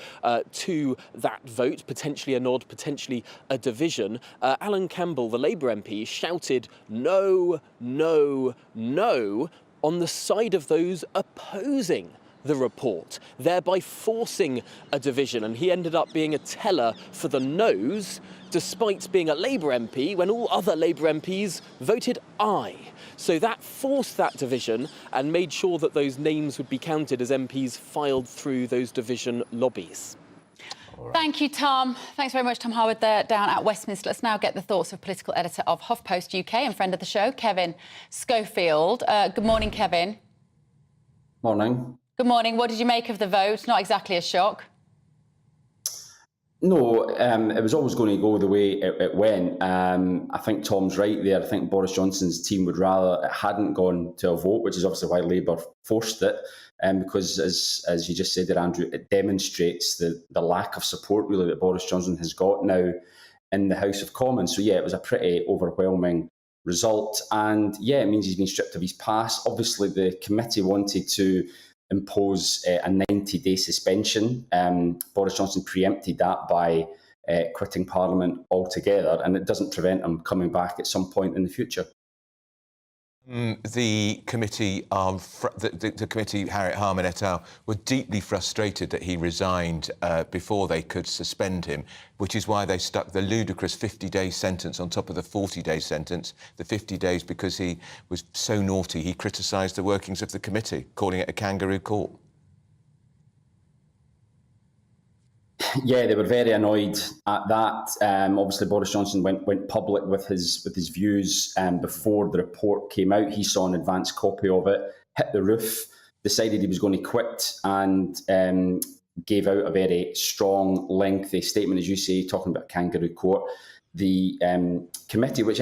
to that vote, potentially a nod, potentially a division, Alan Campbell, the Labour MP, shouted "No, no, no" on the side of those opposing the report, thereby forcing a division, and he ended up being a teller for the no's, despite being a Labour MP when all other Labour MPs voted aye. So that forced that division and made sure that those names would be counted as MPs filed through those division lobbies. Thank you, Tom. Thanks very much, Tom Howard, there down at Westminster. Let's now get the thoughts of political editor of HuffPost UK and friend of the show, Kevin Schofield. Good morning, Kevin. Morning. Good morning. What did you make of the vote? Not exactly a shock. No, it was always going to go the way it went. I think Tom's right there. I think Boris Johnson's team would rather it hadn't gone to a vote, which is obviously why Labour forced it, because, as you just said there, Andrew, it demonstrates the lack of support, really, that Boris Johnson has got now in the House of Commons. So, yeah, it was a pretty overwhelming result. And, yeah, it means he's been stripped of his pass. Obviously, the committee wanted to impose a 90-day suspension. Boris Johnson preempted that by quitting Parliament altogether, and it doesn't prevent him coming back at some point in the future. The committee, the committee, Harriet Harman et al., were deeply frustrated that he resigned before they could suspend him, which is why they stuck the ludicrous 50-day sentence on top of the 40-day sentence. The 50 days because he was so naughty, he criticised the workings of the committee, calling it a kangaroo court. Yeah, they were very annoyed at that. Obviously, Boris Johnson went public with his views before the report came out. He saw an advanced copy of it, hit the roof, decided he was going to quit, and gave out a very strong, lengthy statement, as you say, talking about kangaroo court. The committee, which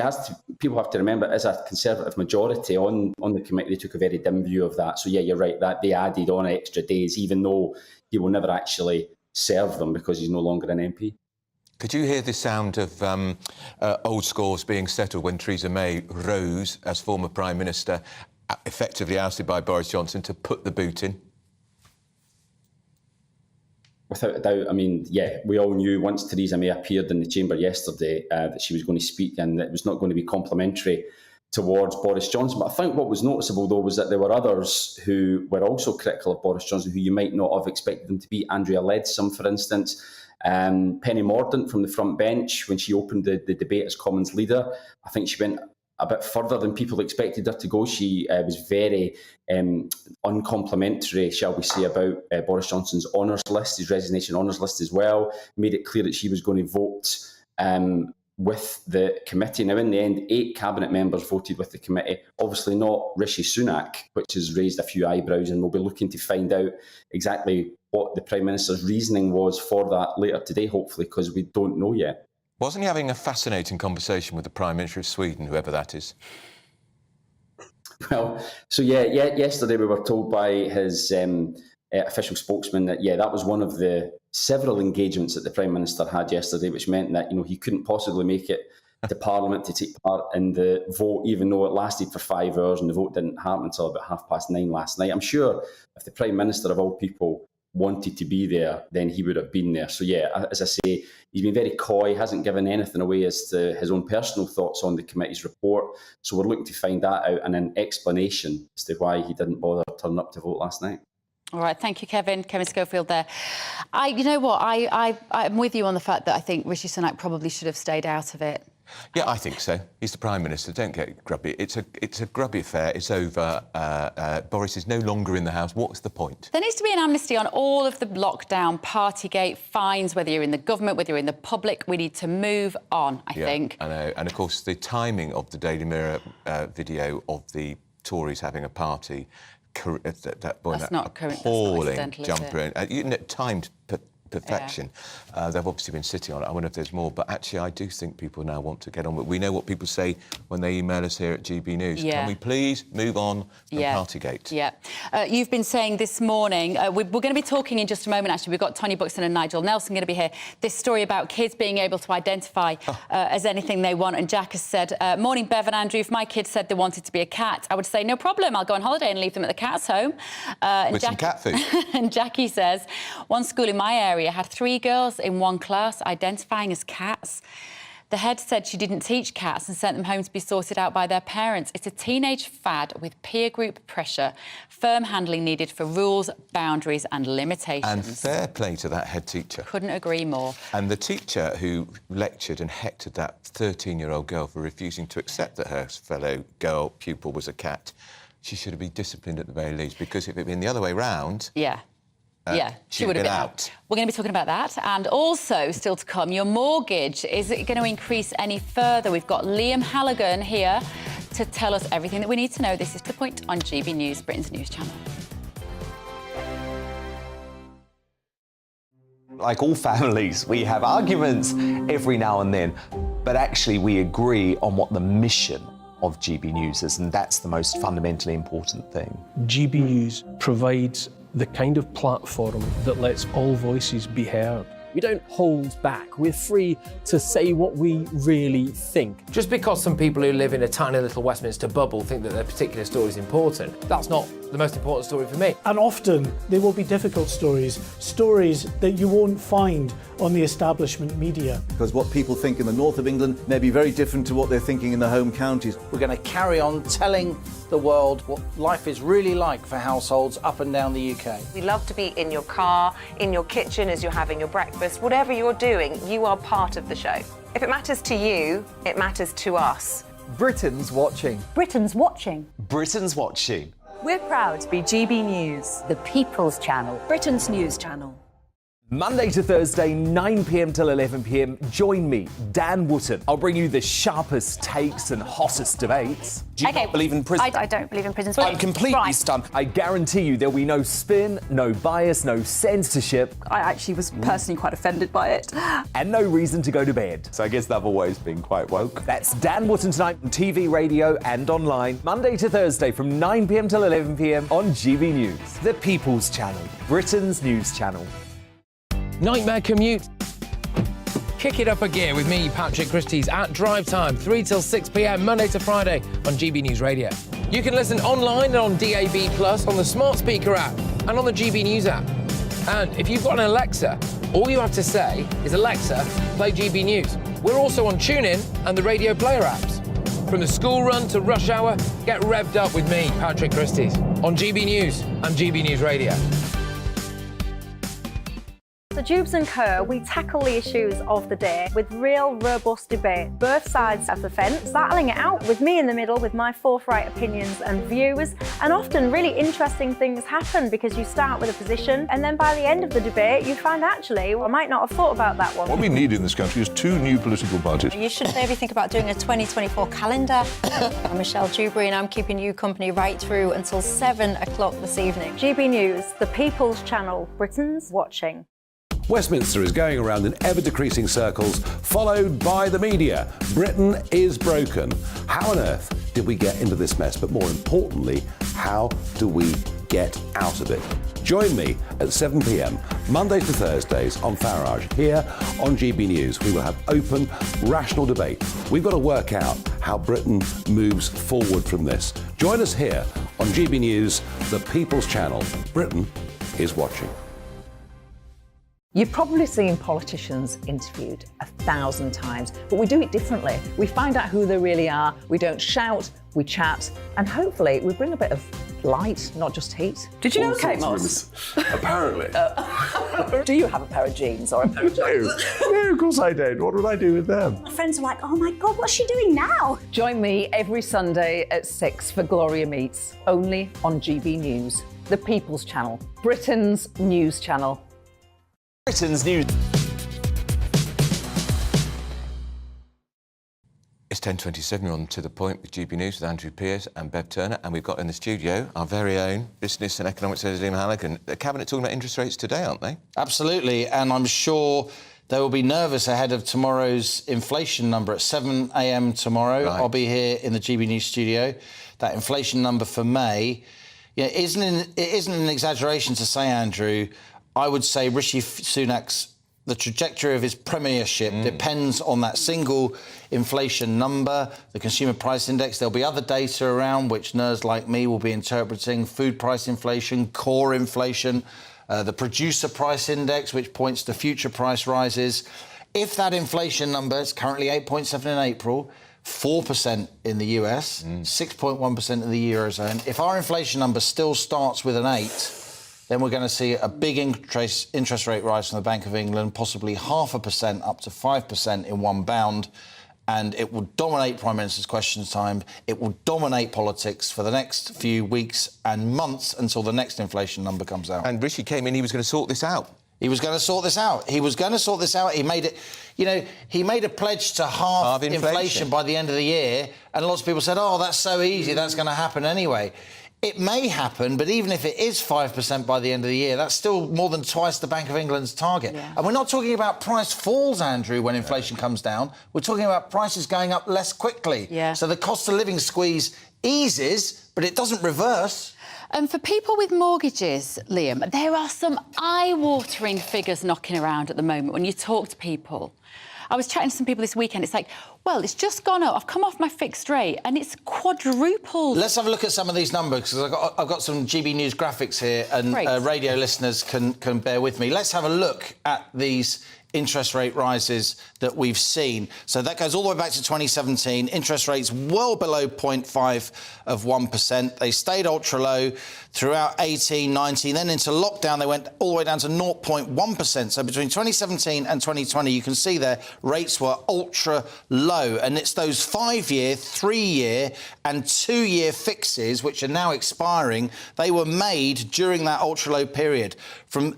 people have to remember, is a Conservative majority on the committee. They took a very dim view of that. So yeah, you're right, that they added on extra days, even though he will never actually serve them because he's no longer an MP. Could you hear the sound of old scores being settled when Theresa May rose as former Prime Minister, effectively ousted by Boris Johnson, to put the boot in? Without a doubt. I mean, yeah, we all knew once Theresa May appeared in the chamber yesterday that she was going to speak, and it was not going to be complimentary towards Boris Johnson. But I think what was noticeable, though, was that there were others who were also critical of Boris Johnson, who you might not have expected them to be. Andrea Leadsom, for instance. Penny Mordaunt from the front bench, when she opened the debate as Commons leader, I think she went a bit further than people expected her to go. She was very uncomplimentary, shall we say, about Boris Johnson's honours list, his resignation honours list as well, made it clear that she was going to vote with the committee. Now, in the end, 8 cabinet members voted with the committee. Obviously not Rishi Sunak, which has raised a few eyebrows, and we'll be looking to find out exactly what the Prime Minister's reasoning was for that later today, hopefully, because we don't know yet. Wasn't he having a fascinating conversation with the Prime Minister of Sweden, whoever that is? Well, so yesterday we were told by his official spokesman that, that was one of the several engagements that the Prime Minister had yesterday, which meant that, he couldn't possibly make it to Parliament to take part in the vote, even though it lasted for 5 hours and the vote didn't happen until about 9:30 last night. I'm sure if the Prime Minister of all people wanted to be there, then he would have been there. So yeah, as I say, he's been very coy, hasn't given anything away as to his own personal thoughts on the committee's report. So we're looking to find that out and an explanation as to why he didn't bother turning up to vote last night. All right, thank you, Kevin Schofield there. You know what, I'm with you on the fact that I think Rishi Sunak probably should have stayed out of it. Yeah, I think so. He's the Prime Minister. Don't get grubby. It's a grubby affair. It's over. Boris is no longer in the House. What's the point? There needs to be an amnesty on all of the lockdown, Partygate, fines, whether you're in the government, whether you're in the public. We need to move on, I think. I know. And, of course, the timing of the Daily Mirror video of the Tories having a party, That's not appalling jumper, timed perfection. They've obviously been sitting on it. I wonder if there's more, but actually I do think people now want to get on with it. We know what people say when they email us here at GB News. Yeah. Can we please move on from Partygate? Yeah. You've been saying this morning, we're going to be talking in just a moment, actually. We've got Tony Buxton and Nigel Nelson going to be here. This story about kids being able to identify as anything they want. And Jack has said, morning, Bev and Andrew, if my kids said they wanted to be a cat, I would say, no problem, I'll go on holiday and leave them at the cat's home. With some cat food. And Jackie says, one school in my area had 3 girls in one class identifying as cats. The head said she didn't teach cats and sent them home to be sorted out by their parents. It's a teenage fad with peer group pressure, firm handling needed for rules, boundaries and limitations. And fair play to that head teacher. Couldn't agree more. And the teacher who lectured and hectored that 13-year-old girl for refusing to accept that her fellow girl pupil was a cat, she should have been disciplined at the very least, because if it had been the other way round... she would have been out. We're going to be talking about that. And also, still to come, your mortgage. Is it going to increase any further? We've got Liam Halligan here to tell us everything that we need to know. This is The Point on GB News, Britain's news channel. Like all families, we have arguments every now and then, but actually we agree on what the mission of GB News is, and that's the most fundamentally important thing. GB News provides the kind of platform that lets all voices be heard. We don't hold back. We're free to say what we really think. Just because some people who live in a tiny little Westminster bubble think that their particular story is important, that's not the most important story for me. And often there will be difficult stories that you won't find on the establishment media. Because what people think in the north of England may be very different to what they're thinking in the home counties. We're going to carry on telling the world what life is really like for households up and down the UK. We love to be in your car, in your kitchen as you're having your breakfast. Whatever you're doing, you are part of the show. If it matters to you, it matters to us. Britain's watching. Britain's watching. Britain's watching. We're proud to be GB News, the People's Channel. Britain's news channel. Monday to Thursday, 9 p.m. till 11 p.m. Join me, Dan Wootton. I'll bring you the sharpest takes and hottest debates. Do you not believe in prison? I don't believe in prison. I'm completely stunned. I guarantee you there'll be no spin, no bias, no censorship. I actually was personally quite offended by it. And no reason to go to bed. So I guess they've always been quite woke. That's Dan Wootton tonight on TV, radio and online. Monday to Thursday from 9 p.m. till 11 p.m. on GB News. The People's Channel. Britain's news channel. Nightmare commute. Kick it up a gear with me, Patrick Christie's, at drive time, 3 till 6 p.m, Monday to Friday on GB News Radio. You can listen online and on DAB+, on the smart speaker app and on the GB News app. And if you've got an Alexa, all you have to say is, Alexa, play GB News. We're also on TuneIn and the Radio Player apps. From the school run to rush hour, get revved up with me, Patrick Christie's, on GB News and GB News Radio. The Jubes and Kerr, we tackle the issues of the day with real, robust debate, both sides of the fence, battling it out with me in the middle with my forthright opinions and views. And often really interesting things happen because you start with a position and then by the end of the debate you find actually, well, I might not have thought about that one. What we need in this country is 2 new political parties. You should maybe think about doing a 2024 calendar. I'm Michelle Dewberry and I'm keeping you company right through until 7 o'clock this evening. GB News, the People's Channel, Britain's watching. Westminster is going around in ever-decreasing circles, followed by the media. Britain is broken. How on earth did we get into this mess? But more importantly, how do we get out of it? Join me at 7 p.m, Mondays to Thursdays on Farage, here on GB News. We will have open, rational debate. We've got to work out how Britain moves forward from this. Join us here on GB News, the People's Channel. Britain is watching. You've probably seen politicians interviewed 1,000 times, but we do it differently. We find out who they really are, we don't shout, we chat, and hopefully we bring a bit of light, not just heat. Did you know Kate Moss? Apparently. Do you have a pair of jeans or a pair of jeans? No, of course I don't. What would I do with them? My friends are like, oh my God, what's she doing now? Join me every Sunday at 6 for Gloria Meets, only on GB News, the People's Channel, Britain's news channel. Britain's news. It's 10:27. We're on To The Point with GB News with Andrew Pearce and Bev Turner, and we've got in the studio our very own business and economics editor Liam Halligan. The Cabinet talking about interest rates today, aren't they? Absolutely, and I'm sure they will be nervous ahead of tomorrow's inflation number at 7 a.m. tomorrow. Right. I'll be here in the GB News studio. That inflation number for May, it isn't an exaggeration to say, Andrew. I would say Rishi Sunak's, the trajectory of his premiership depends on that single inflation number, the consumer price index. There'll be other data around which nerds like me will be interpreting: food price inflation, core inflation, the producer price index, which points to future price rises. If that inflation number is currently 8.7 in April, 4% in the US, 6.1% in the Eurozone, if our inflation number still starts with an 8, then we're going to see a big interest rate rise from the Bank of England, possibly 0.5% up to 5% in one bound, and it will dominate Prime Minister's Questions Time. It will dominate politics for the next few weeks and months until the next inflation number comes out. And Rishi came in, he was going to sort this out. He was going to sort this out. He was going to sort this out. He made it, he made a pledge to halve inflation by the end of the year, and lots of people said, oh, that's so easy, that's going to happen anyway. It may happen, but even if it is 5% by the end of the year, that's still more than twice the Bank of England's target. Yeah. And we're not talking about price falls, Andrew, when inflation comes down. We're talking about prices going up less quickly. Yeah. So the cost of living squeeze eases, but it doesn't reverse. And for people with mortgages, Liam, there are some eye-watering figures knocking around at the moment when you talk to people. I was chatting to some people this weekend. It's like, well, it's just gone up. I've come off my fixed rate and it's quadrupled. Let's have a look at some of these numbers, because I've got some GB News graphics here, and radio listeners can bear with me. Let's have a look at these interest rate rises that we've seen. So that goes all the way back to 2017. Interest rates well below 0.5%. They stayed ultra low throughout 18, 19. Then into lockdown, they went all the way down to 0.1%. So between 2017 and 2020, you can see there rates were ultra low. And it's those 5-year, 3-year and 2-year fixes, which are now expiring. They were made during that ultra low period. From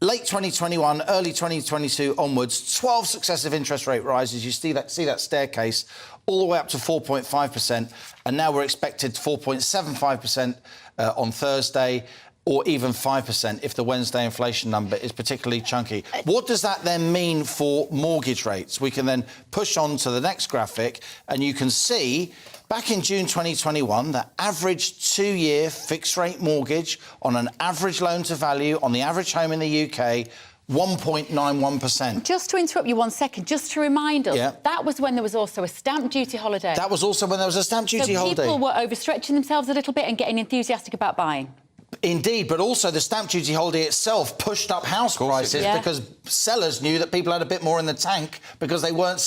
late 2021, early 2022 onwards, 12 successive interest rate rises. You see that staircase all the way up to 4.5%, and now we're expected 4.75% on Thursday, or even 5% if the Wednesday inflation number is particularly chunky. What does that then mean for mortgage rates? We can then push on to the next graphic, and you can see back in June 2021, the average 2-year fixed-rate mortgage on an average loan-to-value on the average home in the UK, 1.91%. Just to interrupt you 1 second, just to remind us, that was when there was also a stamp duty holiday. That was also when there was a stamp duty holiday. So people were overstretching themselves a little bit and getting enthusiastic about buying. Indeed, but also the stamp duty holiday itself pushed up house prices because sellers knew that people had a bit more in the tank because they weren't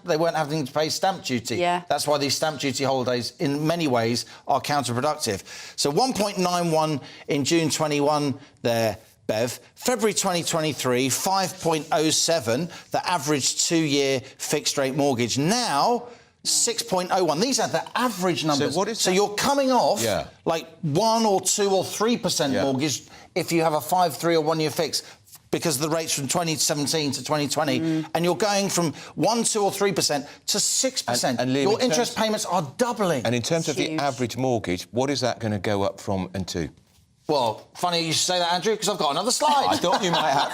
they weren't having to pay stamp duty. Yeah. That's why these stamp duty holidays, in many ways, are counterproductive. So 1.91 in June 21 there, Bev. February 2023, 5.07, the average 2-year fixed-rate mortgage. Now 6.01. These are the average numbers. So what is so you're coming off like 1 or 2 or 3% mortgage if you have a 5, 3 or 1-year fix, because the rates from 2017 to 2020, and you're going from 1, 2 or 3% to 6%. And your interest payments are doubling. And in terms of the average mortgage, what is that going to go up from and to? Well, funny you should say that, Andrew, because I've got another slide. I thought you might have.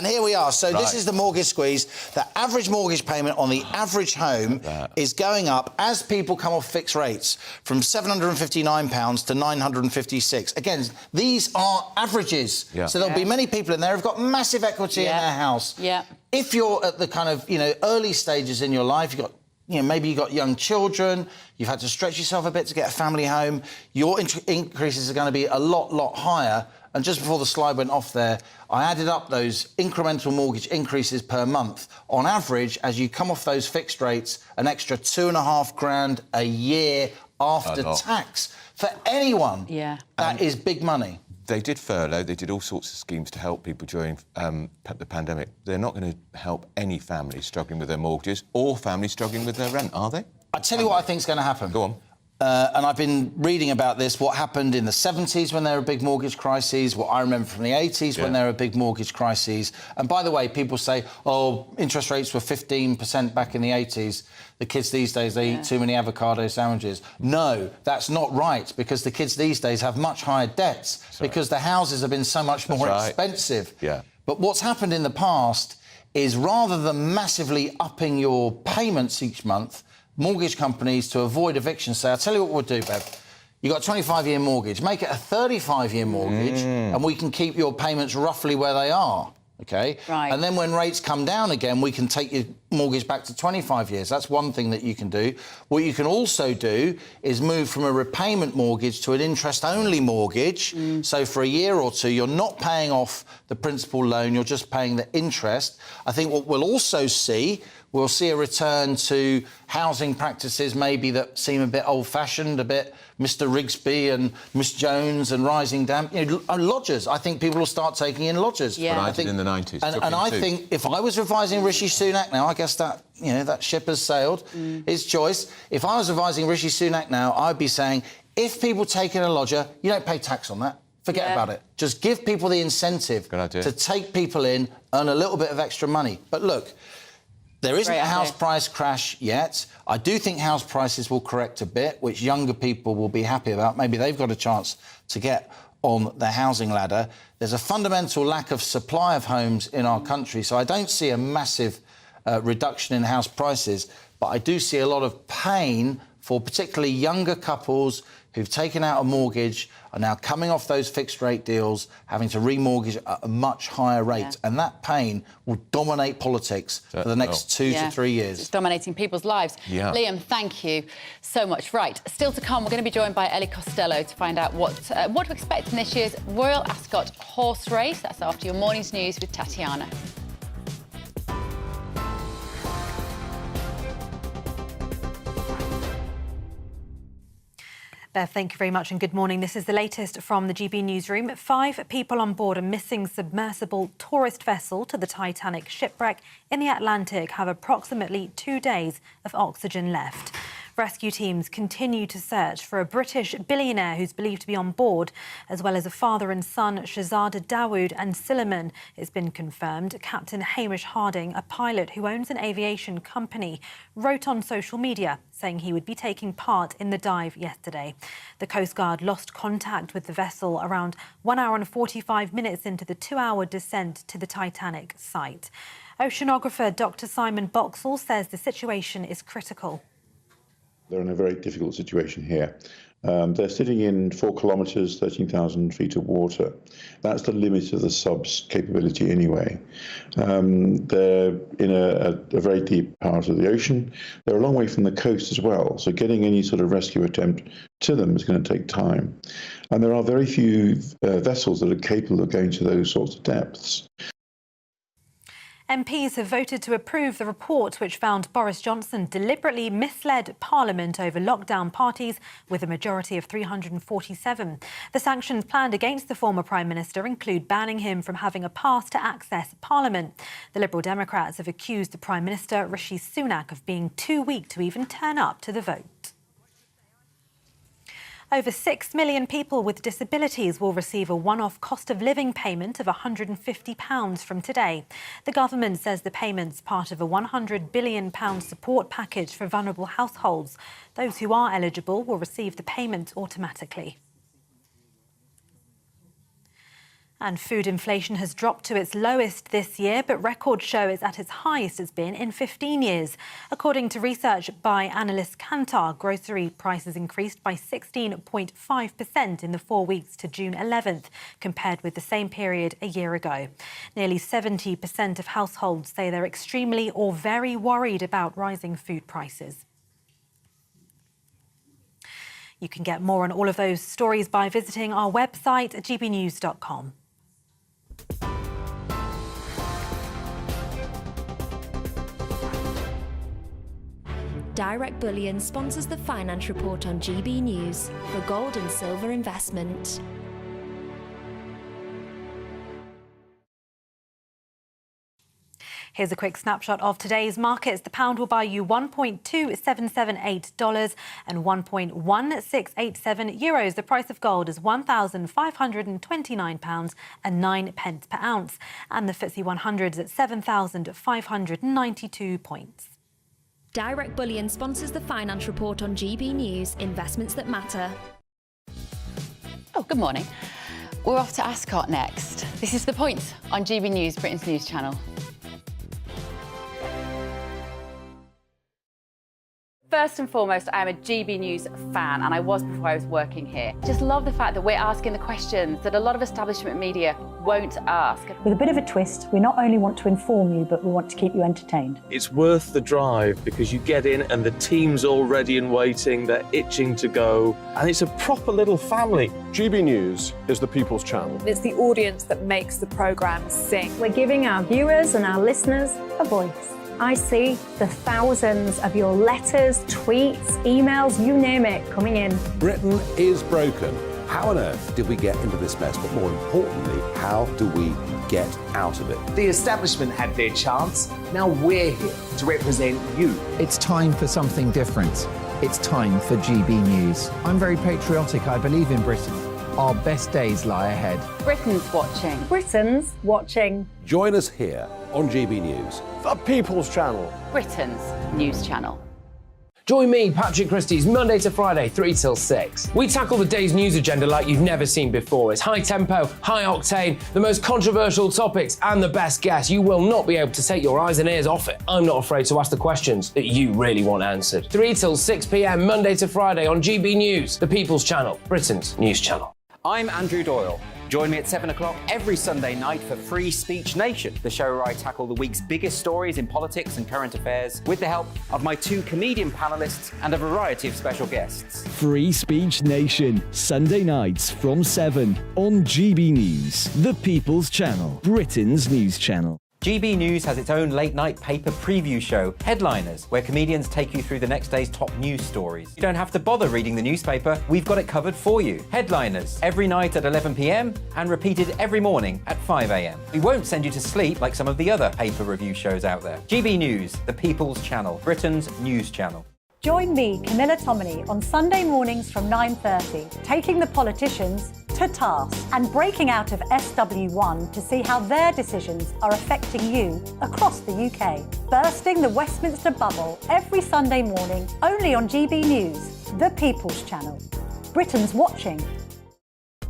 And here we are. So this is the mortgage squeeze. The average mortgage payment on the average home is going up as people come off fixed rates from £759 to £956. Again, these are averages. So there'll be many people in there who've got massive equity in their house. If you're at the kind of, early stages in your life, you've got maybe you've got young children, you've had to stretch yourself a bit to get a family home, your increases are going to be a lot higher. And just before the slide went off there, I added up those incremental mortgage increases per month. On average, as you come off those fixed rates, an extra £2,500 a year after tax. For anyone, that is big money. They did furlough, they did all sorts of schemes to help people during the pandemic. They're not going to help any families struggling with their mortgages or families struggling with their rent, are they? I tell you what I think is going to happen. Go on. And I've been reading about this, what happened in the 70s when there were big mortgage crises, what I remember from the 80s when there were big mortgage crises. And by the way, people say, oh, interest rates were 15% back in the 80s. The kids these days, they eat too many avocado sandwiches. No, that's not right, because the kids these days have much higher debts because the houses have been so much more expensive. But what's happened in the past is rather than massively upping your payments each month, mortgage companies, to avoid eviction, say, I'll tell you what we'll do, Bev. You've got a 25-year mortgage. Make it a 35-year mortgage and we can keep your payments roughly where they are, OK? And then when rates come down again, we can take your mortgage back to 25 years. That's one thing that you can do. What you can also do is move from a repayment mortgage to an interest-only mortgage. So for a year or two, you're not paying off the principal loan, you're just paying the interest. I think what we'll also see, we'll see a return to housing practices maybe that seem a bit old-fashioned, a bit Mr Rigsby and Miss Jones and Rising Damp. Lodgers. I think people will start taking in lodgers. What I did in the 90s. And I think if I was advising Rishi Sunak now, I guess that, that ship has sailed, his choice. If I was advising Rishi Sunak now, I'd be saying, if people take in a lodger, you don't pay tax on that. Forget about it. Just give people the incentive to take people in, earn a little bit of extra money. But look, there isn't a house price crash yet. I do think house prices will correct a bit, which younger people will be happy about. Maybe they've got a chance to get on the housing ladder. There's a fundamental lack of supply of homes in our country, so I don't see a massive reduction in house prices, but I do see a lot of pain for particularly younger couples who've taken out a mortgage, are now coming off those fixed-rate deals, having to remortgage at a much higher rate. And that pain will dominate politics for the next 2 to 3 years. It's dominating people's lives. Liam, thank you so much. Right, still to come, we're going to be joined by Ellie Costello to find out what to expect in this year's Royal Ascot horse race. That's after your morning's news with Tatiana. Bev, thank you very much and good morning. This is the latest from the GB newsroom. 5 people on board a missing submersible tourist vessel to the Titanic shipwreck in the Atlantic have approximately 2 days of oxygen left. Rescue teams continue to search for a British billionaire who's believed to be on board, as well as a father and son, Shahzada Dawood and Silliman. It's been confirmed. Captain Hamish Harding, a pilot who owns an aviation company, wrote on social media saying he would be taking part in the dive yesterday. The Coast Guard lost contact with the vessel around 1 hour and 45 minutes into the 2-hour descent to the Titanic site. Oceanographer Dr. Simon Boxall says the situation is critical. They're in a very difficult situation here. They're sitting in 4 kilometres, 13,000 feet of water. That's the limit of the sub's capability anyway. They're in a very deep part of the ocean. They're a long way from the coast as well, so getting any sort of rescue attempt to them is going to take time. And there are very few vessels that are capable of going to those sorts of depths. MPs have voted to approve the report which found Boris Johnson deliberately misled Parliament over lockdown parties with a majority of 347. The sanctions planned against the former Prime Minister include banning him from having a pass to access Parliament. The Liberal Democrats have accused the Prime Minister, Rishi Sunak, of being too weak to even turn up to the vote. Over 6 million people with disabilities will receive a one-off cost of living payment of £150 from today. The government says the payment's part of a £100 billion support package for vulnerable households. Those who are eligible will receive the payment automatically. And food inflation has dropped to its lowest this year, but records show it's at its highest it's been in 15 years. According to research by analyst Kantar, grocery prices increased by 16.5% in the 4 weeks to June 11th, compared with the same period a year ago. Nearly 70% of households say they're extremely or very worried about rising food prices. You can get more on all of those stories by visiting our website at gbnews.com. Direct Bullion sponsors the finance report on GB News for gold and silver investment. Here's a quick snapshot of today's markets. The pound will buy you $1.2778 and €1.1687. The price of gold is £1,529 and 9 pence per ounce. And the FTSE 100 is at 7,592 points. Direct Bullion sponsors the finance report on GB News, investments that matter. Oh, good morning. We're off to Ascot next. This is The Point on GB News, Britain's news channel. First and foremost, I am a GB News fan, and I was before I was working here. Just love the fact that we're asking the questions that a lot of establishment media won't ask. With a bit of a twist, we not only want to inform you, but we want to keep you entertained. It's worth the drive because you get in and the team's all ready and waiting, they're itching to go, and it's a proper little family. GB News is the people's channel. It's the audience that makes the programme sing. We're giving our viewers and our listeners a voice. I see the thousands of your letters, tweets, emails, you name it, coming in. Britain is broken. How on earth did we get into this mess? But more importantly, how do we get out of it? The establishment had their chance. Now we're here to represent you. It's time for something different. It's time for GB News. I'm very patriotic. I believe in Britain. Our best days lie ahead. Britain's watching. Britain's watching. Join us here on GB News. The People's Channel. Britain's news channel. Join me, Patrick Christie's, Monday to Friday, 3 till 6. We tackle the day's news agenda like you've never seen before. It's high tempo, high octane, the most controversial topics and the best guests. You will not be able to take your eyes and ears off it. I'm not afraid to ask the questions that you really want answered. 3 till 6 p.m, Monday to Friday on GB News, the People's Channel, Britain's news channel. I'm Andrew Doyle. Join me at 7 o'clock every Sunday night for Free Speech Nation, the show where I tackle the week's biggest stories in politics and current affairs with the help of my 2 comedian panellists and a variety of special guests. Free Speech Nation, Sunday nights from 7 on GB News, the People's Channel, Britain's news channel. GB News has its own late-night paper preview show, Headliners, where comedians take you through the next day's top news stories. You don't have to bother reading the newspaper, we've got it covered for you. Headliners, every night at 11 p.m, and repeated every morning at 5 a.m. We won't send you to sleep like some of the other paper review shows out there. GB News, the People's Channel, Britain's news channel. Join me, Camilla Tominey, on Sunday mornings from 9:30, taking the politicians to task and breaking out of SW1 to see how their decisions are affecting you across the UK. Bursting the Westminster bubble every Sunday morning, only on GB News, the People's Channel. Britain's watching.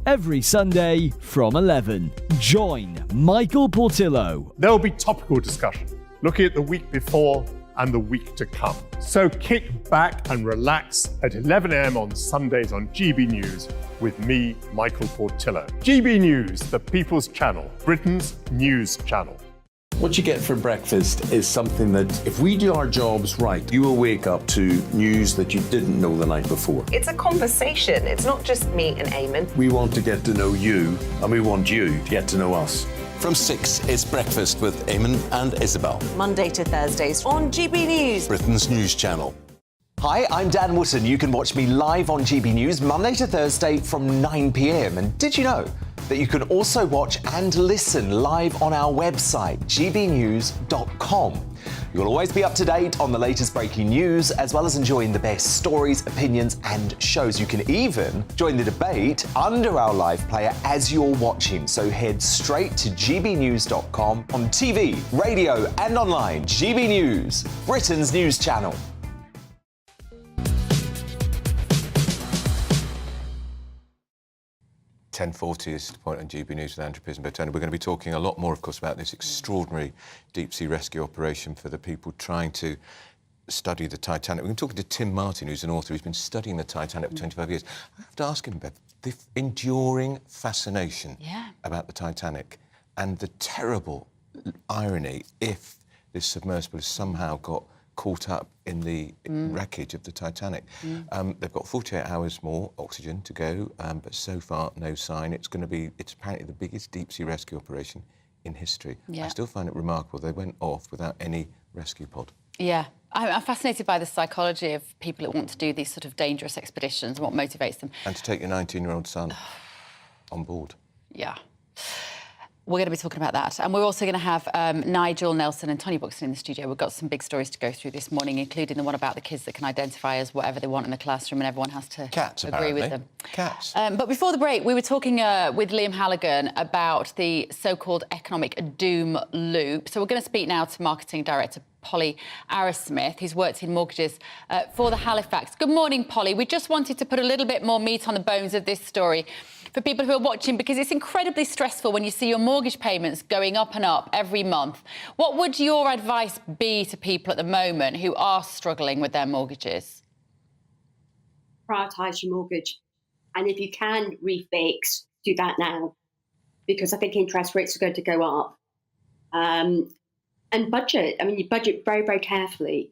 Every Sunday from 11, join Michael Portillo. There will be topical discussion, looking at the week before and the week to come. So kick back and relax at 11 a.m. on Sundays on GB News with me, Michael Portillo. GB News, the People's Channel, Britain's news channel. What you get for breakfast is something that, if we do our jobs right, you will wake up to news that you didn't know the night before. It's a conversation. It's not just me and Eamon. We want to get to know you, and we want you to get to know us. From 6, it's Breakfast with Eamon and Isabel. Monday to Thursdays on GB News, Britain's news channel. Hi, I'm Dan Wootton. You can watch me live on GB News Monday to Thursday from 9 p.m. And did you know that you can also watch and listen live on our website, gbnews.com? You'll always be up to date on the latest breaking news, as well as enjoying the best stories, opinions and shows. You can even join the debate under our live player as you're watching. So head straight to gbnews.com on TV, radio and online. GB News, Britain's news channel. 10:40 is the point on GB News with Andrew Pisson-Bertoni. We're going to be talking a lot more, of course, about this extraordinary deep-sea rescue operation for the people trying to study the Titanic. We're going to talk to Tim Martin, who's an author who's been studying the Titanic for 25 years. I have to ask him, Bev, the enduring fascination about the Titanic and the terrible irony if this submersible has somehow got caught up in the wreckage of the Titanic. They've got 48 hours more oxygen to go, but so far no sign. It's apparently the biggest deep-sea rescue operation in history. I still find it remarkable they went off without any rescue pod. Yeah. I'm fascinated by the psychology of people that want to do these sort of dangerous expeditions and what motivates them. And to take your 19-year-old son on board. Yeah. We're going to be talking about that. And we're also going to have Nigel Nelson and Tony Buxton in the studio. We've got some big stories to go through this morning, including the one about the kids that can identify as whatever they want in the classroom and everyone has to agree with them. Cats. But before the break, we were talking with Liam Halligan about the so-called economic doom loop. So we're going to speak now to Marketing Director Polly Arrowsmith, who's worked in mortgages for the Halifax. Good morning, Polly. We just wanted to put a little bit more meat on the bones of this story for people who are watching, because it's incredibly stressful when you see your mortgage payments going up and up every month. What would your advice be to people at the moment who are struggling with their mortgages? Prioritise your mortgage. And if you can refix, do that now, because I think interest rates are going to go up. And budget. I mean, you budget very, very carefully.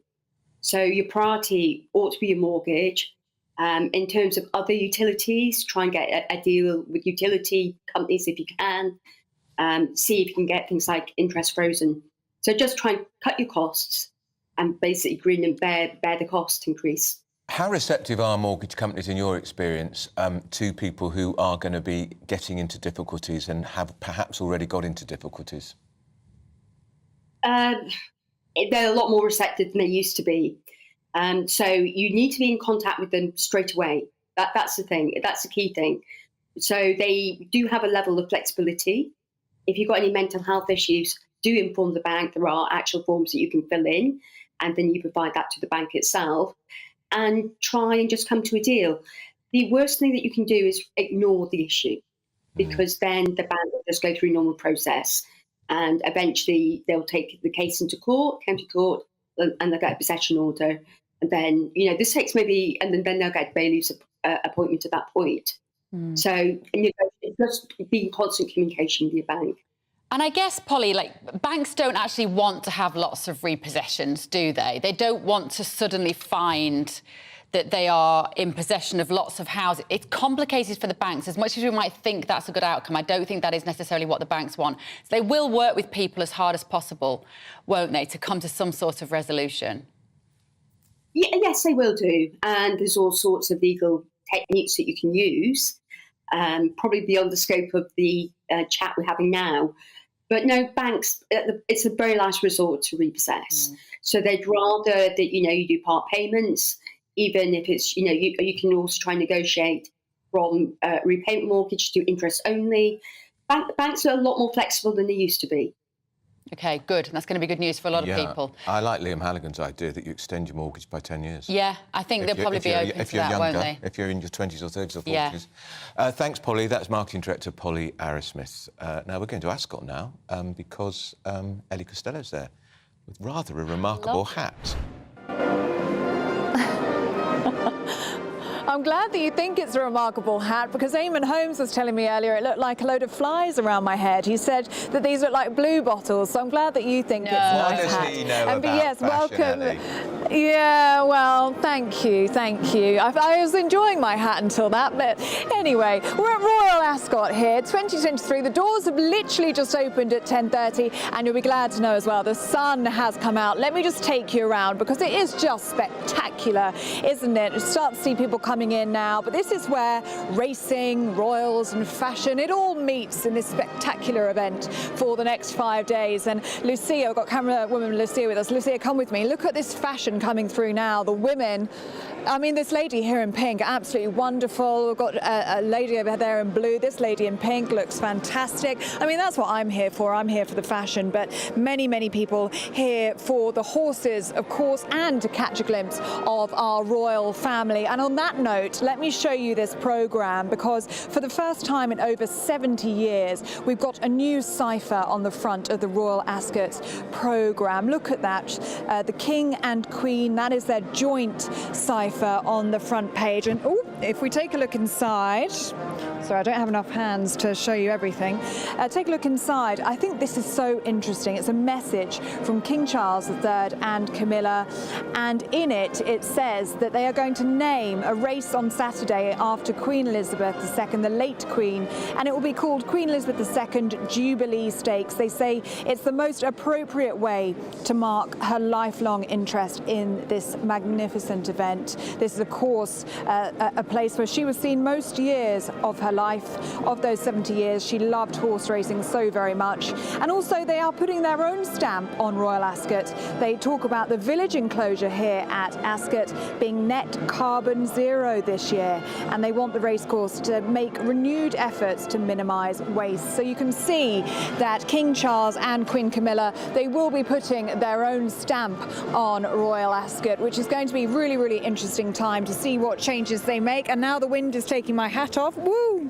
So your priority ought to be your mortgage. In terms of other utilities, try and get a deal with utility companies if you can. See if you can get things like interest frozen. So just try and cut your costs and basically grin and bear the cost increase. How receptive are mortgage companies, in your experience, to people who are going to be getting into difficulties and have perhaps already got into difficulties? They're a lot more receptive than they used to be. So you need to be in contact with them straight away. That's the thing. That's the key thing. So they do have a level of flexibility. If you've got any mental health issues, do inform the bank. There are actual forms that you can fill in, and then you provide that to the bank itself, and try and just come to a deal. The worst thing that you can do is ignore the issue, because then the bank will just go through a normal process, and eventually they'll take the case into court, county court, and they'll get a possession order. And then, this takes maybe, and then they'll get bailiff's appointment at that point. So just be in constant communication with your bank. And I guess, Polly, banks don't actually want to have lots of repossessions, do they? They don't want to suddenly find that they are in possession of lots of houses. It's complicated for the banks. As much as we might think that's a good outcome, I don't think that is necessarily what the banks want. So they will work with people as hard as possible, won't they, to come to some sort of resolution? Yeah, yes, they will do. And there's all sorts of legal techniques that you can use, probably beyond the scope of the chat we're having now. But no, banks, it's a very last resort to repossess. So they'd rather that, you do part payments, even if it's, you can also try and negotiate from repayment mortgage to interest only. Banks are a lot more flexible than they used to be. OK, good. And that's going to be good news for a lot of people. I like Liam Halligan's idea that you extend your mortgage by 10 years. Yeah, I think they'll probably be open to that, won't they? If you're in your 20s or 30s or 40s. Yeah. Thanks, Polly. That's Marketing Director Polly Arrowsmith. Now we're going to Ascot now, because Ellie Costello's there with rather a remarkable hat. I'm glad that you think it's a remarkable hat, because Eamon Holmes was telling me earlier it looked like a load of flies around my head. He said that these look like blue bottles, so I'm glad that you think it's a nice hat. What does he know about yes, fashion, welcome. Ellie? Yeah, well, thank you. I was enjoying my hat until that, but anyway, we're at Royal Ascot here, 2023. The doors have literally just opened at 10:30, and you'll be glad to know as well the sun has come out. Let me just take you around, because it is just spectacular, isn't it? You start to see people coming in now, but this is where racing, royals and fashion, it all meets in this spectacular event for the next 5 days. And Lucia, I've got camera woman Lucia with us. Lucia, come with me. Look at this fashion procession coming through now. The women, I mean, this lady here in pink, absolutely wonderful. We've got a lady over there in blue. This lady in pink looks fantastic. I mean, that's what I'm here for. I'm here for the fashion, but many, many people here for the horses, of course, and to catch a glimpse of our royal family. And on that note, let me show you this programme, because for the first time in over 70 years, we've got a new cipher on the front of the Royal Ascot programme. Look at that. The King and Queen, that is their joint cipher on the front page. And if we take a look inside, sorry, I don't have enough hands to show you everything. Take a look inside. I think this is so interesting. It's a message from King Charles III and Camilla, and in it, it says that they are going to name a race on Saturday after Queen Elizabeth II, the late Queen, and it will be called Queen Elizabeth II Jubilee Stakes. They say it's the most appropriate way to mark her lifelong interest in this magnificent event. This is, of course, a place where she was seen most years of her life. Of those 70 years, she loved horse racing so very much. And also, they are putting their own stamp on Royal Ascot. They talk about the village enclosure here at Ascot being net carbon zero this year, and they want the racecourse to make renewed efforts to minimise waste. So you can see that King Charles and Queen Camilla, they will be putting their own stamp on Royal Ascot, which is going to be really, really interesting time to see what changes they make. And now the wind is taking my hat off. Woo!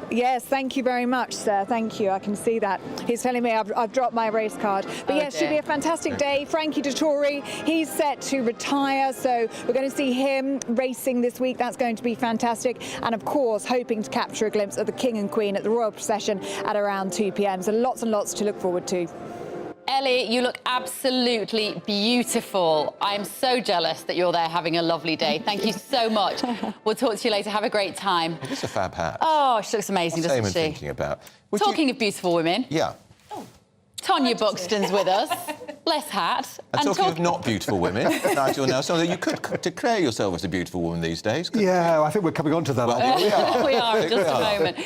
Yes, thank you very much, sir. Thank you. I can see that. He's telling me I've dropped my race card. But yes, should be a fantastic day. Frankie Dettori, he's set to retire, so we're going to see him racing this week. That's going to be fantastic. And of course, hoping to capture a glimpse of the King and Queen at the Royal Procession at around 2 p.m. So lots and lots to look forward to. Ellie, you look absolutely beautiful. I'm so jealous that you're there having a lovely day. Thank you so much. We'll talk to you later. Have a great time. It's a fab hat. Oh, she looks amazing, doesn't she? Thinking about. Talking of beautiful women. Yeah. Tonya Buxton's with us. Bless hat. And talking of not beautiful women, Nigel Nelson, you could declare yourself as a beautiful woman these days. Yeah, I think we're coming on to that. We are in just a moment.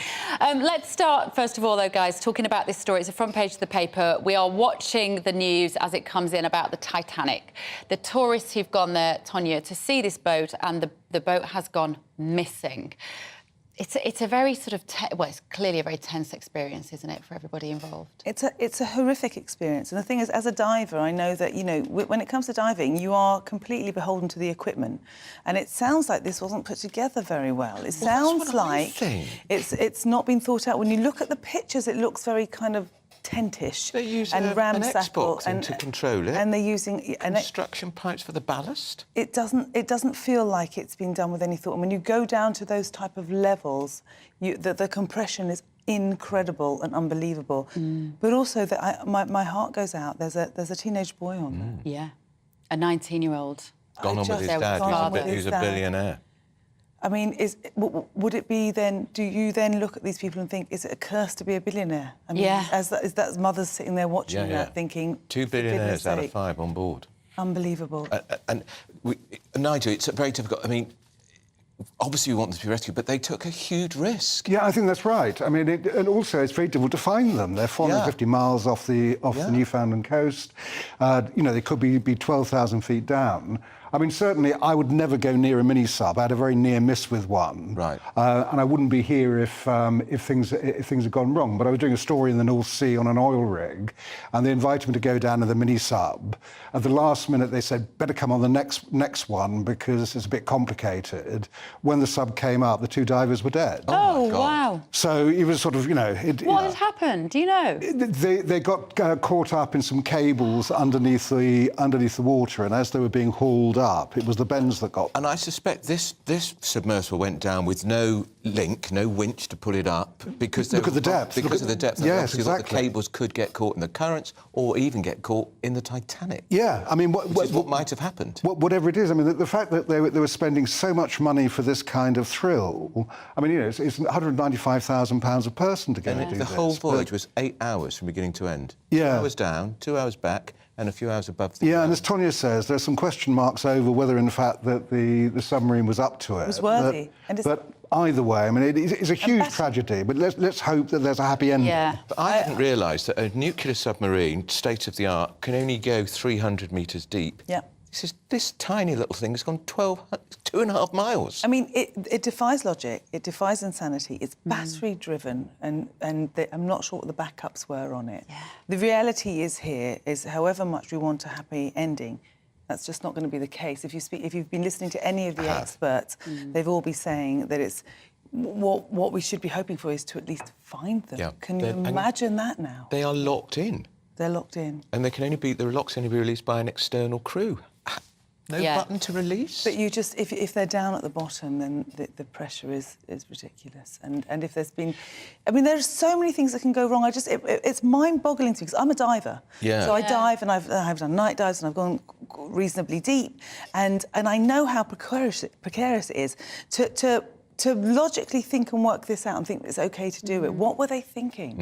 Let's start, first of all, though, guys, talking about this story. It's the front page of the paper. We are watching the news as it comes in about the Titanic. The tourists who've gone there, Tonya, to see this boat, and the boat has gone missing. It's a very sort of it's clearly a very tense experience, isn't it, for everybody involved? It's a horrific experience, and the thing is, as a diver, I know that when it comes to diving, you are completely beholden to the equipment, and it sounds like this wasn't put together very well. It sounds like it's not been thought out. When you look at the pictures, it looks very kind of tentish and ramshackle, and to control it. And they're using construction pipes for the ballast. It doesn't feel like it's been done with any thought. And when you go down to those type of levels, the compression is incredible and unbelievable. But also, my heart goes out. There's a teenage boy on there. Yeah, a 19-year-old. Gone on with his dad, who's a billionaire. I mean, would it be then? Do you then look at these people and think, is it a curse to be a billionaire? I mean, is that mothers sitting there watching that, thinking, 2 billionaires out of 5 on board. Unbelievable. Nigel, it's very difficult. I mean, obviously we want them to be rescued, but they took a huge risk. Yeah, I think that's right. I mean, and also it's very difficult to find them. They're 450 miles off the Newfoundland coast. They could be 12,000 feet down. I mean, certainly I would never go near a mini-sub. I had a very near miss with one. Right. And I wouldn't be here if things had gone wrong. But I was doing a story in the North Sea on an oil rig, and they invited me to go down to the mini-sub. At the last minute, they said, better come on the next one because it's a bit complicated. When the sub came up, the 2 divers were dead. Oh wow. So it was sort of, What had happened? Do you know? They got caught up in some cables underneath the water, and as they were being hauled up, it was the bends that got... And I suspect this submersible went down with no link, no winch to pull it up, because... Look at the depth. Because of the depth. Yes, exactly. The cables could get caught in the currents or even get caught in the Titanic. Yeah, I mean... What might have happened. Whatever it is, I mean, the fact that they were spending so much money for this kind of thrill, I mean, it's £195,000 a person to go and do the this. whole voyage was 8 hours from beginning to end. Yeah. 2 hours down, 2 hours back, and a few hours above the... Yeah, and as Tonya says, there's some question marks over whether, in fact, that the submarine was up to it. It was worthy. But either way, I mean, it's a huge tragedy, but let's hope that there's a happy ending. Yeah. But I didn't realise that a nuclear submarine, state-of-the-art, can only go 300 metres deep. Yeah. He says, this tiny little thing has gone 2.5 miles. I mean, it defies logic, it defies insanity, it's battery-driven, and I'm not sure what the backups were on it. Yeah. The reality is however much we want a happy ending, that's just not going to be the case. If you've been listening to any of the experts, they've all been saying that it's... What we should be hoping for is to at least find them. Yeah. Can you imagine that now? They are locked in. They're locked in. And the locks can only be released by an external crew. No button to release? But you just, if they're down at the bottom, then the pressure is ridiculous. And if there's been... I mean, there are so many things that can go wrong. It's mind-boggling to me, because I'm a diver. Yeah. So I dive, and I've done night dives, and I've gone reasonably deep. And I know how precarious it is to logically think and work this out and think it's OK to do it. What were they thinking?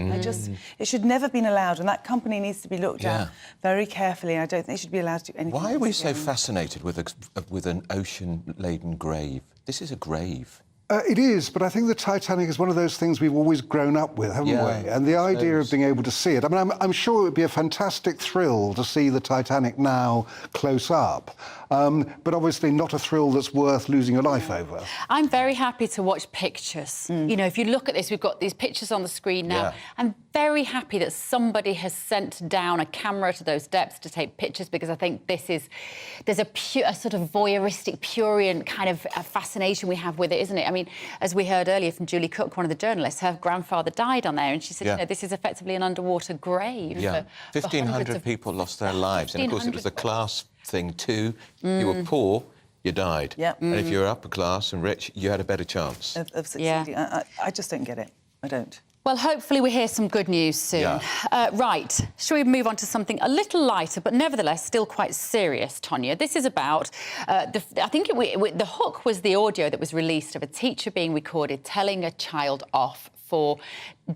It should never have been allowed, and that company needs to be looked at very carefully. I don't think they should be allowed to do anything. Why are we so fascinated with an ocean-laden grave? This is a grave. It is, but I think the Titanic is one of those things we've always grown up with, haven't we? And the idea of being able to see it. I mean, I'm sure it would be a fantastic thrill to see the Titanic now close up, but obviously not a thrill that's worth losing your life over. I'm very happy to watch pictures. You know, if you look at this, we've got these pictures on the screen now. Yeah. I'm very happy that somebody has sent down a camera to those depths to take pictures, because I think there's a sort of voyeuristic, prurient kind of fascination we have with it, isn't it? I mean, as we heard earlier from Julie Cook, one of the journalists, her grandfather died on there, and she said, you know, this is effectively an underwater grave. Yeah, 1,500 people lost their lives, and of course it was the class thing too. You were poor, you died. Yep. And if you were upper class and rich, you had a better chance. Of succeeding. Yeah. I just don't get it. I don't. Well, hopefully we hear some good news soon. Yeah. Right, shall we move on to something a little lighter, but nevertheless still quite serious, Tonya? This is about, I think the hook was the audio that was released of a teacher being recorded telling a child off for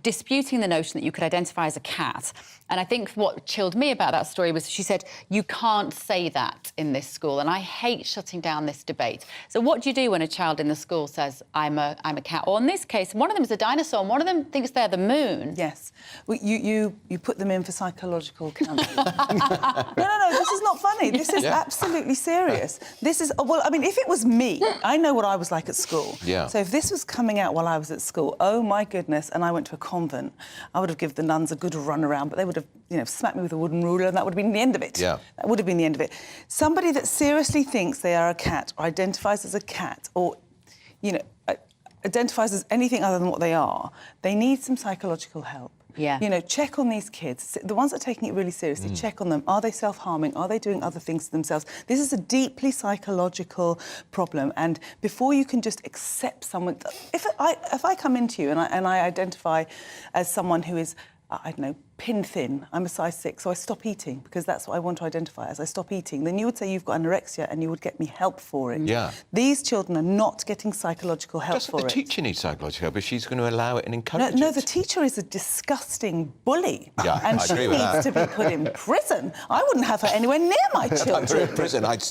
disputing the notion that you could identify as a cat. And I think what chilled me about that story was she said, you can't say that in this school, and I hate shutting down this debate. So what do you do when a child in the school says, I'm a cat? Or in this case, one of them is a dinosaur, and one of them thinks they're the moon. Yes. Well, you put them in for psychological counselling. No, this is not funny. This is absolutely serious. This is... Well, I mean, if it was me, I know what I was like at school. Yeah. So if this was coming out while I was at school, oh, my goodness, and I went to a convent, I would have given the nuns a good run around, but they would have, you know, smacked me with a wooden ruler, and that would have been the end of it. Yeah. That would have been the end of it. Somebody that seriously thinks they are a cat, or identifies as a cat, or, you know, identifies as anything other than what they are, they need some psychological help. Yeah. You know, check on these kids. The ones that are taking it really seriously, check on them. Are they self-harming? Are they doing other things to themselves? This is a deeply psychological problem, and before you can just accept someone... If I come into you and I identify as someone who is, I don't know, pin-thin, I'm a size 6, so I stop eating, because that's what I want to identify as. I stop eating. Then you would say you've got anorexia, and you would get me help for it. Yeah. These children are not getting psychological help for it. Doesn't the teacher need psychological help if she's going to allow it and encourage it? No, the teacher is a disgusting bully. Yeah, and I agree with that. she needs to be put in prison. I wouldn't have her anywhere near my children. If I were in prison, I'd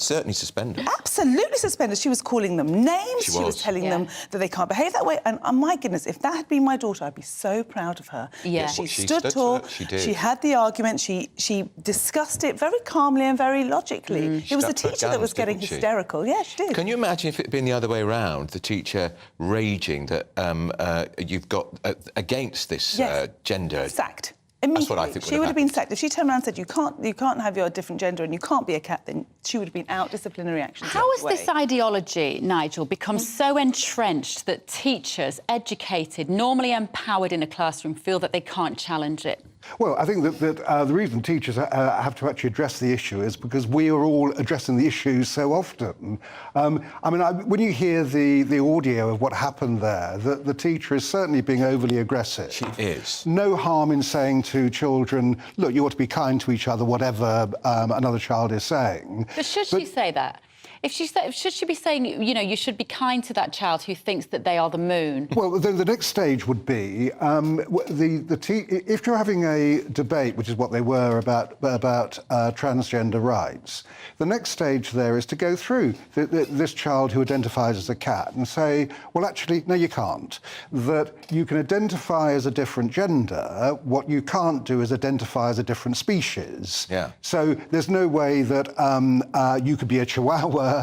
certainly suspend her. Absolutely suspend her. She was calling them names. She was telling them that they can't behave that way. And my goodness, if that had been my daughter, I'd be so proud of her. Yeah. She stood tall. She did. She had the argument. She discussed it very calmly and very logically. It was the teacher that was getting hysterical. Yeah, she did. Can you imagine if it had been the other way around, the teacher raging that you've got against this gender? Sacked. That's what I think. She would have been sacked. If she turned around and said, you can't have your different gender and you can't be a cat, then she would have been out, disciplinary action. How has this ideology, Nigel, become so entrenched that teachers, educated, normally empowered in a classroom, feel that they can't challenge it? Well, I think that the reason teachers have to actually address the issue is because we are all addressing the issues so often. I mean, when you hear the audio of what happened there, the teacher is certainly being overly aggressive. She is. No harm in saying to children, look, you ought to be kind to each other, whatever another child is saying. But should she say that? Should she be saying, you know, you should be kind to that child who thinks that they are the moon? Well, the next stage would be if you're having a debate, which is what they were about transgender rights. The next stage there is to go through this child who identifies as a cat and say, well, actually, no, you can't. That you can identify as a different gender. What you can't do is identify as a different species. Yeah. So there's no way that you could be a chihuahua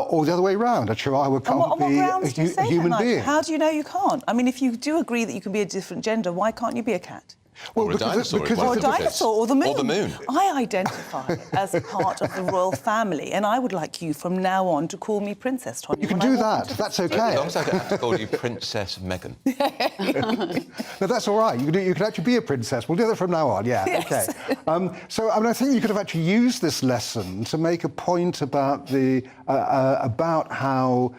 or the other way around. A chihuahua can't be a human being. How do you know you can't? I mean, if you do agree that you can be a different gender, why can't you be a cat? Well, or a dinosaur. Or a dinosaur, or the moon. Or the moon. I identify as part of the royal family, and I would like you from now on to call me Princess Tonya. You can do that. That's okay. As long as I don't have to call you Princess Meghan. No, that's all right. You can actually be a princess. We'll do that from now on. Yeah. Yes. Okay. So I mean, I think you could have actually used this lesson to make a point about how.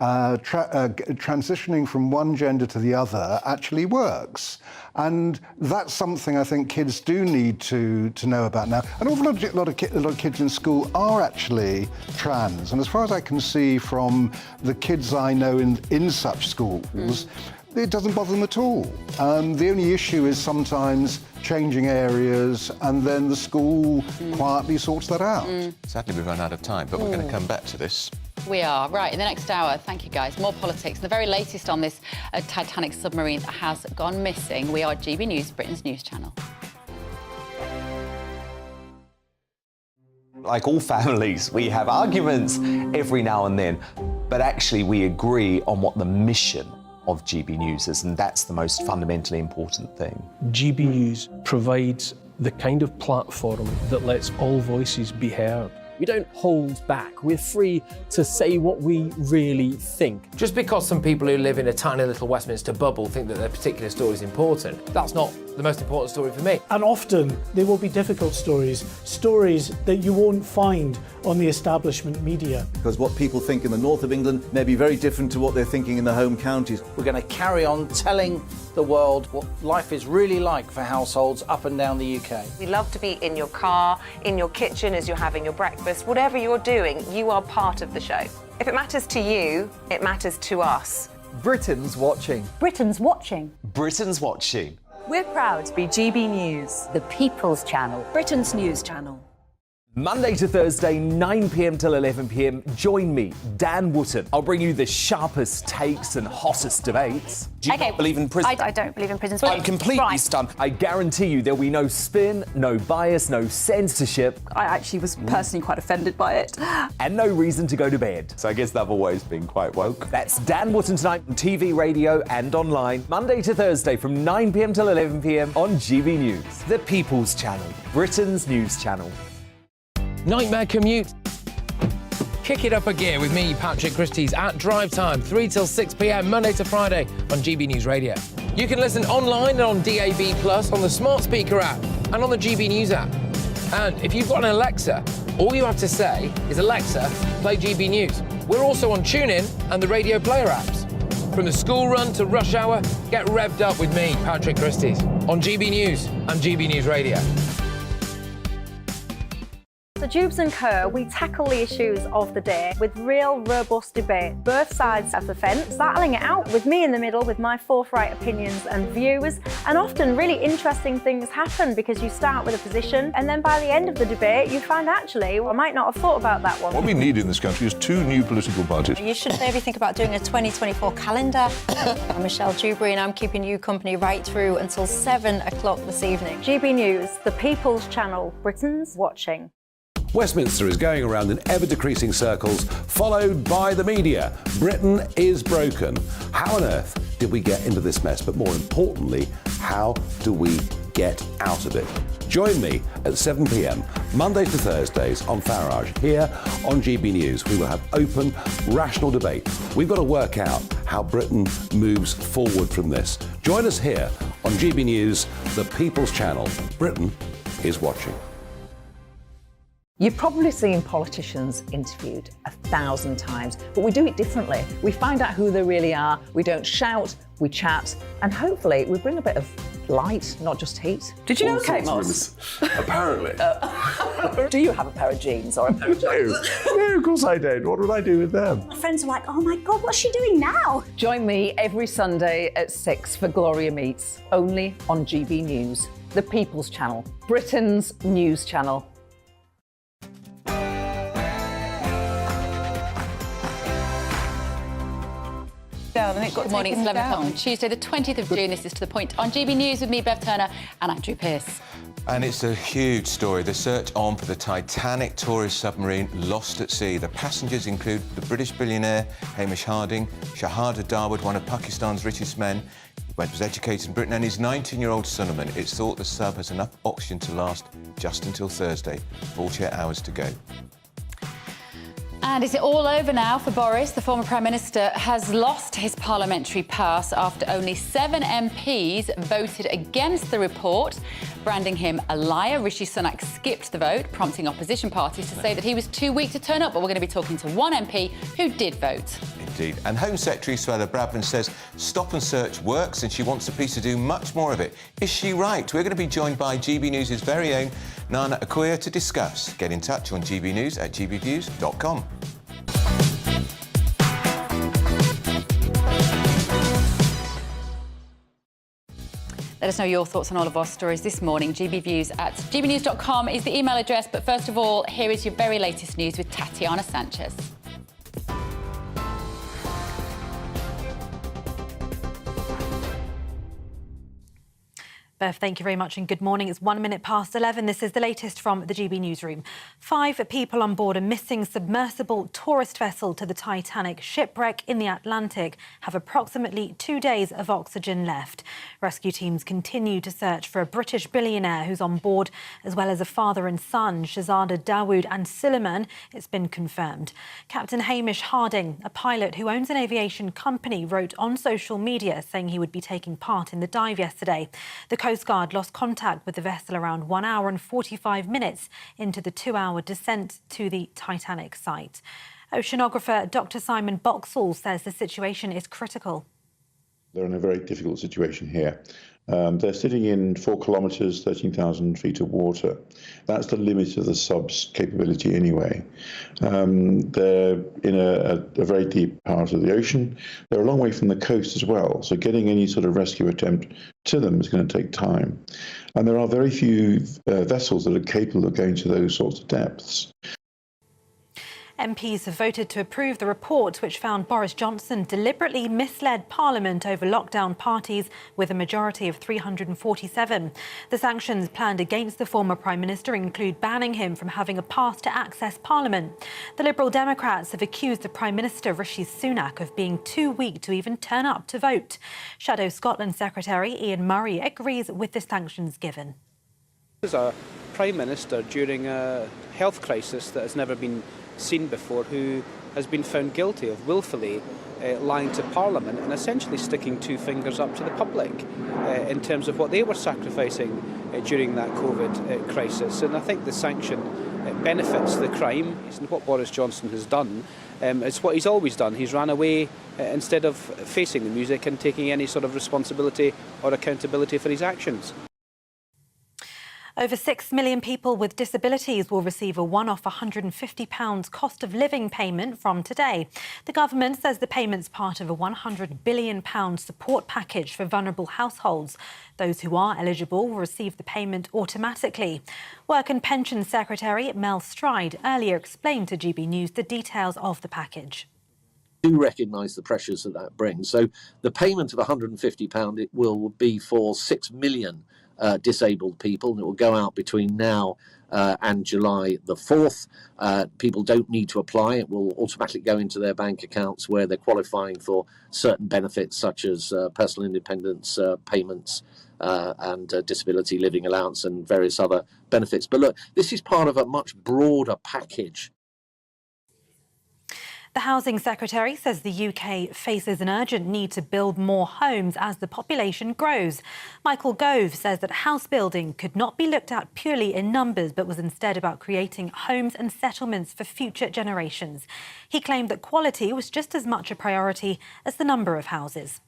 Transitioning from one gender to the other actually works. And that's something I think kids do need to know about now. An awful lot of kids in school are actually trans. And as far as I can see from the kids I know in such schools, it doesn't bother them at all. The only issue is sometimes changing areas, and then the school quietly sorts that out. Sadly, we've run out of time, but we're going to come back to this. We are. Right, in the next hour, thank you guys, more politics. The very latest on this Titanic submarine has gone missing. We are GB News, Britain's news channel. Like all families, we have arguments every now and then, but actually we agree on what the mission of GB News is, and that's the most fundamentally important thing. GB News provides the kind of platform that lets all voices be heard. We don't hold back. We're free to say what we really think. Just because some people who live in a tiny little Westminster bubble think that their particular story is important, that's not the most important story for me. And often there will be difficult stories that you won't find on the establishment media. Because what people think in the north of England may be very different to what they're thinking in the home counties. We're going to carry on telling the world what life is really like for households up and down the UK. We love to be in your car, in your kitchen as you're having your breakfast. Whatever you're doing, you are part of the show. If it matters to you, it matters to us. Britain's watching. Britain's watching. Britain's watching. We're proud to be GB News, The People's Channel. Britain's news channel. Monday to Thursday, 9 p.m. till 11 p.m. Join me, Dan Wootton. I'll bring you the sharpest takes and hottest debates. Do you not believe in prison? I don't believe in prison. I'm completely stunned. I guarantee you there'll be no spin, no bias, no censorship. I actually was personally quite offended by it. And no reason to go to bed. So I guess they've always been quite woke. That's Dan Wootton tonight on TV, radio and online. Monday to Thursday from 9 p.m. till 11 p.m. on GB News. The People's Channel. Britain's news channel. Nightmare commute. Kick it up a gear with me, Patrick Christie's, at drive time, 3 till 6 p.m, Monday to Friday on GB News Radio. You can listen online and on DAB+, on the smart speaker app and on the GB News app. And if you've got an Alexa, all you have to say is, Alexa, play GB News. We're also on TuneIn and the Radio Player apps. From the school run to rush hour, get revved up with me, Patrick Christie's, on GB News and GB News Radio. So Jubes and Kerr, we tackle the issues of the day with real robust debate, both sides of the fence, battling it out with me in the middle with my forthright opinions and views. And often really interesting things happen because you start with a position and then by the end of the debate you find actually, I might not have thought about that one. What we need in this country is 2 new political parties. You should maybe think about doing a 2024 calendar. I'm Michelle Dewberry and I'm keeping you company right through until 7 o'clock this evening. GB News, the People's Channel, Britain's watching. Westminster is going around in ever-decreasing circles, followed by the media. Britain is broken. How on earth did we get into this mess? But more importantly, how do we get out of it? Join me at 7 p.m, Mondays to Thursdays on Farage, here on GB News. We will have open, rational debate. We've got to work out how Britain moves forward from this. Join us here on GB News, the People's Channel. Britain is watching. You've probably seen politicians interviewed 1,000 times, but we do it differently. We find out who they really are, we don't shout, we chat, and hopefully we bring a bit of light, not just heat. Did you know, All Kate sorts Moss? of Apparently. Do you have a pair of jeans or a pair of jeans? No, of course I don't. What would I do with them? My friends are like, oh my God, what's she doing now? Join me every Sunday at 6 for Gloria Meets, only on GB News, the People's Channel, Britain's news channel. Good morning, it's 11 o'clock on Tuesday, the 20th of June. This is To The Point on GB News with me, Bev Turner, and Andrew Pearce. And it's a huge story. The search on for the Titanic tourist submarine lost at sea. The passengers include the British billionaire Hamish Harding, Shahada Dawood, one of Pakistan's richest men. He was educated in Britain, and his 19-year-old Solomon. It's thought the sub has enough oxygen to last just until Thursday. 48 hours to go. And is it all over now for Boris? The former Prime Minister has lost his parliamentary pass after only 7 MPs voted against the report, branding him a liar. Rishi Sunak skipped the vote, prompting opposition parties to say that he was too weak to turn up. But we're going to be talking to one MP who did vote. Indeed. And Home Secretary Suella Braverman says stop and search works and she wants the police to do much more of it. Is she right? We're going to be joined by GB News' very own Nana Akoya to discuss. Get in touch on gbnews at gbviews.com. Let us know your thoughts on all of our stories this morning. gbviews at gbnews.com is the email address. But first of all, here is your very latest news with Tatiana Sanchez. Bev, thank you very much and good morning. It's 1 minute past 11. This is the latest from the GB newsroom. 5 people on board a missing submersible tourist vessel to the Titanic shipwreck in the Atlantic have approximately 2 days of oxygen left. Rescue teams continue to search for a British billionaire who's on board, as well as a father and son, Shahzada Dawood and Suleiman. It's been confirmed. Captain Hamish Harding, a pilot who owns an aviation company, wrote on social media saying he would be taking part in the dive yesterday. The Coast Guard lost contact with the vessel around 1 hour and 45 minutes into the 2-hour descent to the Titanic site. Oceanographer Dr. Simon Boxall says the situation is critical. They're in a very difficult situation here. They're sitting in 4 kilometres, 13,000 feet of water. That's the limit of the sub's capability anyway. They're in a very deep part of the ocean. They're a long way from the coast as well, so getting any sort of rescue attempt to them is going to take time. And there are very few vessels that are capable of going to those sorts of depths. MPs have voted to approve the report which found Boris Johnson deliberately misled Parliament over lockdown parties with a majority of 347. The sanctions planned against the former Prime Minister include banning him from having a pass to access Parliament. The Liberal Democrats have accused the Prime Minister, Rishi Sunak, of being too weak to even turn up to vote. Shadow Scotland Secretary Ian Murray agrees with the sanctions given. As a Prime Minister during a health crisis that has never been seen before, who has been found guilty of willfully lying to Parliament and essentially sticking 2 fingers up to the public in terms of what they were sacrificing during that COVID crisis. And I think the sanction benefits the crime. And what Boris Johnson has done is what he's always done. He's ran away instead of facing the music and taking any sort of responsibility or accountability for his actions. Over 6 million people with disabilities will receive a one-off £150 cost of living payment from today. The government says the payment's part of a £100 billion support package for vulnerable households. Those who are eligible will receive the payment automatically. Work and Pensions Secretary Mel Stride earlier explained to GB News the details of the package. Do recognise the pressures that brings. So the payment of £150 it will be for 6 million disabled people, and it will go out between now and July the 4th. People don't need to apply. It will automatically go into their bank accounts where they're qualifying for certain benefits such as personal independence payments and disability living allowance and various other benefits. But look, this is part of a much broader package. The Housing Secretary says the UK faces an urgent need to build more homes as the population grows. Michael Gove says that house building could not be looked at purely in numbers, but was instead about creating homes and settlements for future generations. He claimed that quality was just as much a priority as the number of houses.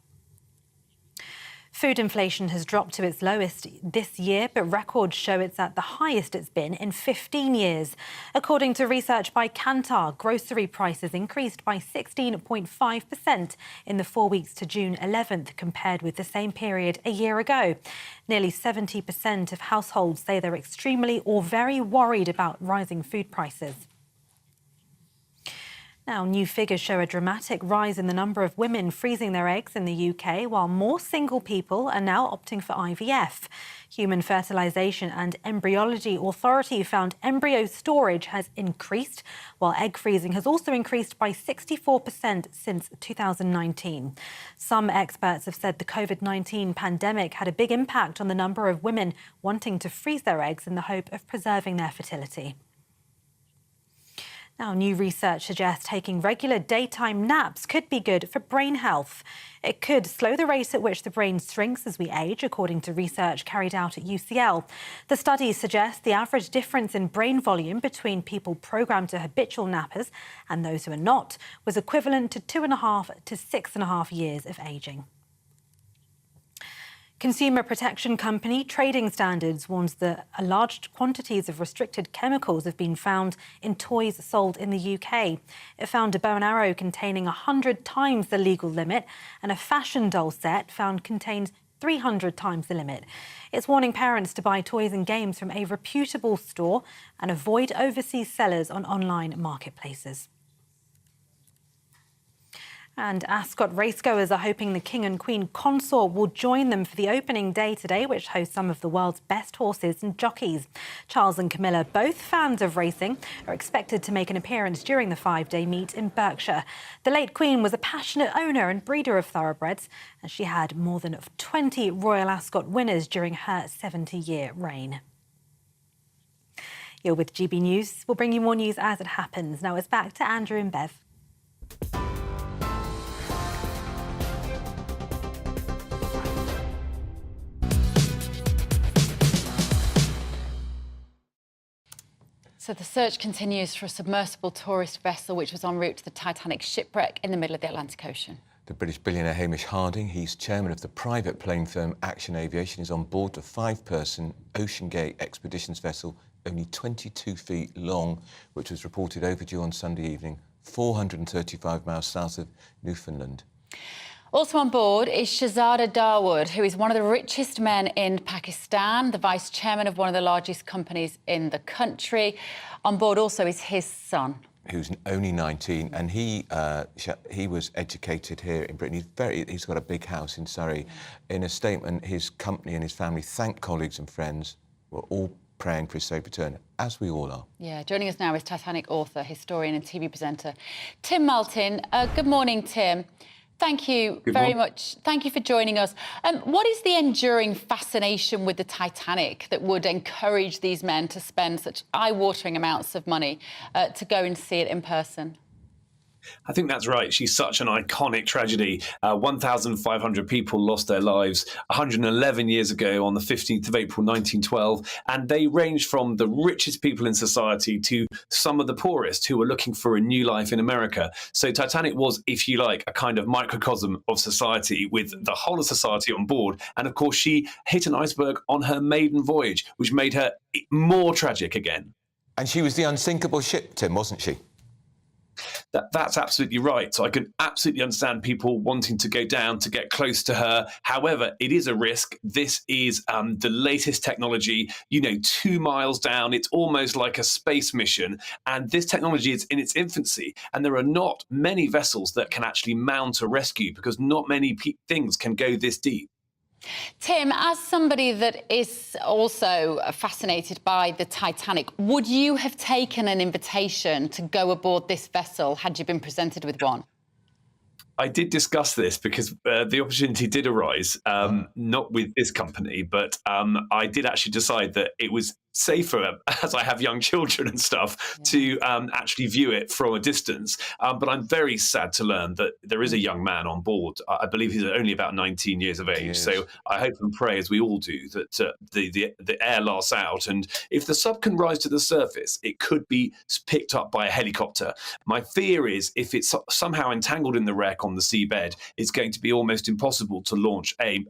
Food inflation has dropped to its lowest this year, but records show it's at the highest it's been in 15 years. According to research by Kantar, grocery prices increased by 16.5% in the 4 weeks to June 11th compared with the same period a year ago. Nearly 70% of households say they're extremely or very worried about rising food prices. Now, new figures show a dramatic rise in the number of women freezing their eggs in the UK, while more single people are now opting for IVF. Human Fertilisation and Embryology Authority found embryo storage has increased, while egg freezing has also increased by 64% since 2019. Some experts have said the COVID-19 pandemic had a big impact on the number of women wanting to freeze their eggs in the hope of preserving their fertility. Now, new research suggests taking regular daytime naps could be good for brain health. It could slow the rate at which the brain shrinks as we age, according to research carried out at UCL. The study suggests the average difference in brain volume between people programmed to habitual nappers and those who are not was equivalent to 2.5 to 6.5 years of ageing. Consumer protection company Trading Standards warns that large quantities of restricted chemicals have been found in toys sold in the UK. It found a bow and arrow containing 100 times the legal limit and a fashion doll set found contains 300 times the limit. It's warning parents to buy toys and games from a reputable store and avoid overseas sellers on online marketplaces. And Ascot racegoers are hoping the King and Queen consort will join them for the opening day today, which hosts some of the world's best horses and jockeys. Charles and Camilla, both fans of racing, are expected to make an appearance during the 5-day meet in Berkshire. The late Queen was a passionate owner and breeder of thoroughbreds, and she had more than 20 Royal Ascot winners during her 70-year reign. You're with GB News. We'll bring you more news as it happens. Now it's back to Andrew and Bev. So the search continues for a submersible tourist vessel which was en route to the Titanic shipwreck in the middle of the Atlantic Ocean. The British billionaire Hamish Harding, he's chairman of the private plane firm Action Aviation, is on board the 5-person OceanGate expeditions vessel, only 22 feet long, which was reported overdue on Sunday evening, 435 miles south of Newfoundland. Also on board is Shahzada Dawood, who is one of the richest men in Pakistan, the vice chairman of one of the largest companies in the country. On board also is his son, who's only 19, and he was educated here in Britain. He's got a big house in Surrey. In a statement, his company and his family thanked colleagues and friends. We're all praying for his safe return, as we all are. Yeah, joining us now is Titanic author, historian and TV presenter Tim Maltin. Good morning, Tim. Thank you very much. Thank you for joining us. What is the enduring fascination with the Titanic that would encourage these men to spend such eye-watering amounts of money to go and see it in person? I think that's right. She's such an iconic tragedy. 1,500 people lost their lives 111 years ago on the 15th of April 1912, and they ranged from the richest people in society to some of the poorest who were looking for a new life in America. So Titanic was, if you like, a kind of microcosm of society with the whole of society on board. And of course, she hit an iceberg on her maiden voyage, which made her more tragic again. And she was the unsinkable ship, Tim, wasn't she? That's absolutely right. So I can absolutely understand people wanting to go down to get close to her. However, it is a risk. This is the latest technology, 2 miles down. It's almost like a space mission. And this technology is in its infancy. And there are not many vessels that can actually mount a rescue because not many things can go this deep. Tim, as somebody that is also fascinated by the Titanic, would you have taken an invitation to go aboard this vessel had you been presented with one? I did discuss this because the opportunity did arise, not with this company, but I did actually decide that it was safer, as I have young children and stuff, to actually view it from a distance. But I'm very sad to learn that there is a young man on board. I believe he's only about 19 years of age. So I hope and pray, as we all do, that the air lasts out. And if the sub can rise to the surface, it could be picked up by a helicopter. My fear is if it's somehow entangled in the wreck on the seabed, it's going to be almost impossible to launch a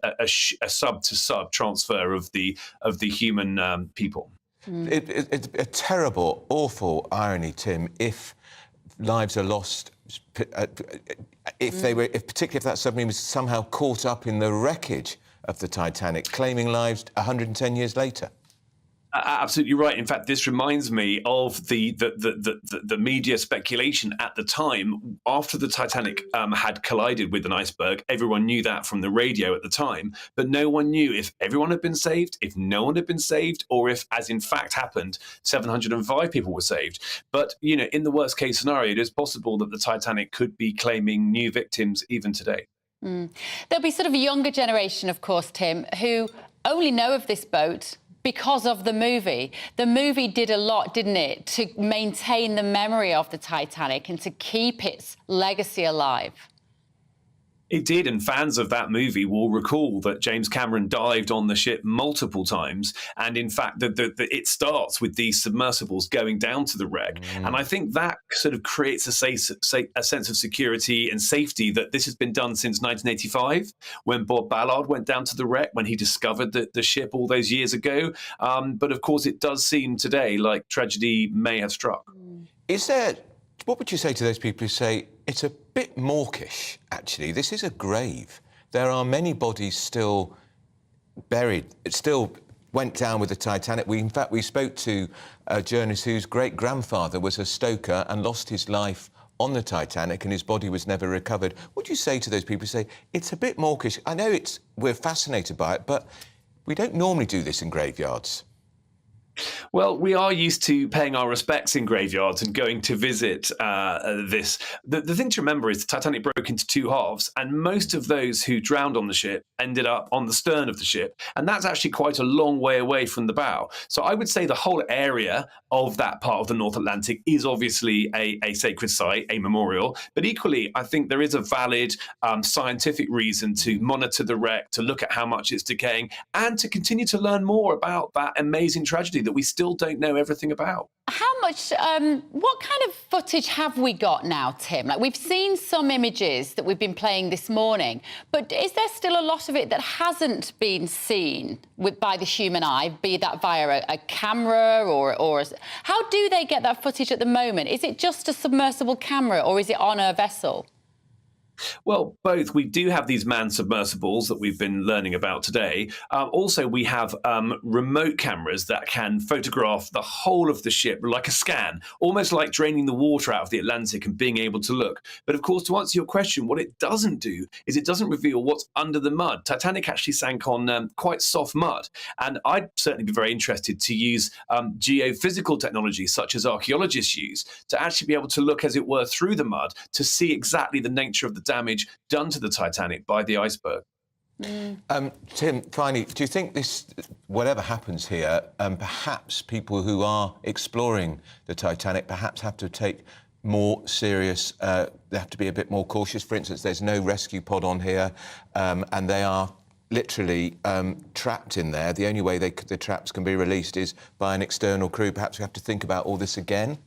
sub-to-sub transfer of the human people. It's a terrible, awful irony, Tim, if lives are lost, particularly if that submarine was somehow caught up in the wreckage of the Titanic, claiming lives 110 years later. Absolutely right. In fact, this reminds me of the media speculation at the time after the Titanic had collided with an iceberg. Everyone knew that from the radio at the time, but no one knew if everyone had been saved, if no one had been saved, or if, as in fact happened, 705 people were saved. But, you know, in the worst case scenario, it is possible that the Titanic could be claiming new victims even today. There'll be sort of a younger generation, of course, Tim, who only know of this boat because of the movie. The movie did a lot, didn't it, to maintain the memory of the Titanic and to keep its legacy alive. It did, and fans of that movie will recall that James Cameron dived on the ship multiple times, and in fact, it starts with these submersibles going down to the wreck, and I think that sort of creates a sense of security and safety that this has been done since 1985, when Bob Ballard went down to the wreck, when he discovered the ship all those years ago. But of course, it does seem today like tragedy may have struck. What would you say to those people who say it's a bit mawkish, actually? This is a grave. There are many bodies still buried. It still went down with the Titanic. In fact, we spoke to a journalist whose great-grandfather was a stoker and lost his life on the Titanic, and his body was never recovered. What do you say to those people who say it's a bit mawkish? I know we're fascinated by it, but we don't normally do this in graveyards. Well, we are used to paying our respects in graveyards and going to visit this. The thing to remember is the Titanic broke into two halves, and most of those who drowned on the ship ended up on the stern of the ship, and that's actually quite a long way away from the bow. So I would say the whole area of that part of the North Atlantic is obviously a sacred site, a memorial, but equally I think there is a valid scientific reason to monitor the wreck, to look at how much it's decaying, and to continue to learn more about that amazing tragedy that we still don't know everything about. How much, what kind of footage have we got now, Tim? Like, we've seen some images that we've been playing this morning, but is there still a lot of it that hasn't been seen by the human eye, be that via a camera or... How do they get that footage at the moment? Is it just a submersible camera or is it on a vessel? Well, both. We do have these manned submersibles that we've been learning about today. Also, we have remote cameras that can photograph the whole of the ship like a scan, almost like draining the water out of the Atlantic and being able to look. But of course, to answer your question, what it doesn't do is it doesn't reveal what's under the mud. Titanic actually sank on quite soft mud. And I'd certainly be very interested to use geophysical technology, such as archaeologists use, to actually be able to look, as it were, through the mud to see exactly the nature of the damage done to the Titanic by the iceberg. Tim, finally, do you think this, whatever happens here, perhaps people who are exploring the Titanic perhaps have to take more serious, they have to be a bit more cautious? For instance, there's no rescue pod on here, and they are literally trapped in there. The only way the traps can be released is by an external crew. Perhaps we have to think about all this again?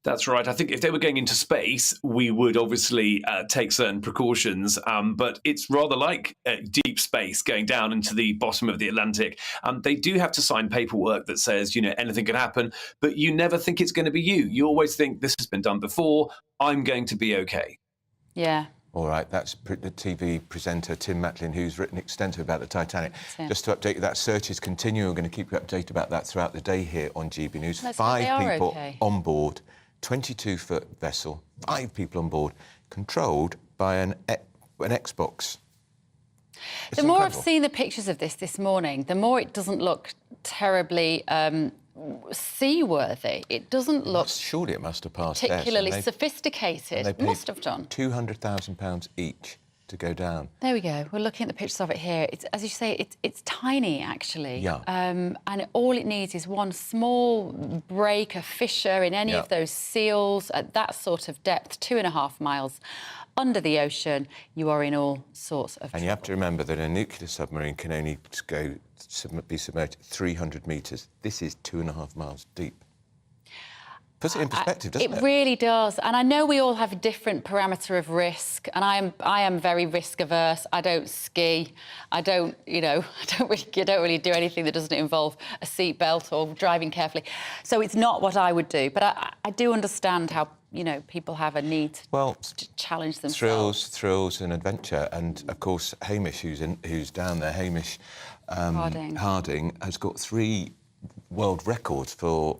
That's right. I think if they were going into space, we would obviously take certain precautions, but it's rather like deep space going down into the bottom of the Atlantic. They do have to sign paperwork that says, you know, anything can happen, but you never think it's going to be you. You always think this has been done before. I'm going to be okay. Yeah. All right, that's the TV presenter Tim Macklin, who's written extensively about the Titanic. Just to update you, that search is continuing. We're going to keep you updated about that throughout the day here on GB News. 5 people on board, 22-foot vessel, 5 people on board, controlled by an Xbox. The more I've seen the pictures of this morning, the more it doesn't look terribly seaworthy. It doesn't look... Surely it must have passed particularly sophisticated. It must have done. £200,000 each to go down. There we go. We're looking at the pictures of it here. It's, as you say, it's tiny, actually. Yeah. And all it needs is one small break, a fissure in any of those seals at that sort of depth, 2.5 miles under the ocean. You are in all sorts of trouble. And you have to remember that a nuclear submarine can only be submerged 300 metres. This is 2.5 miles deep. Puts it in perspective, doesn't it? It really does. And I know we all have a different parameter of risk, and I am very risk averse. I don't ski. I don't really do anything that doesn't involve a seatbelt or driving carefully. So it's not what I would do. But I do understand how, people have a need to challenge themselves. Thrills and adventure. And, of course, Hamish, who's down there, Hamish Harding, has got 3 world records for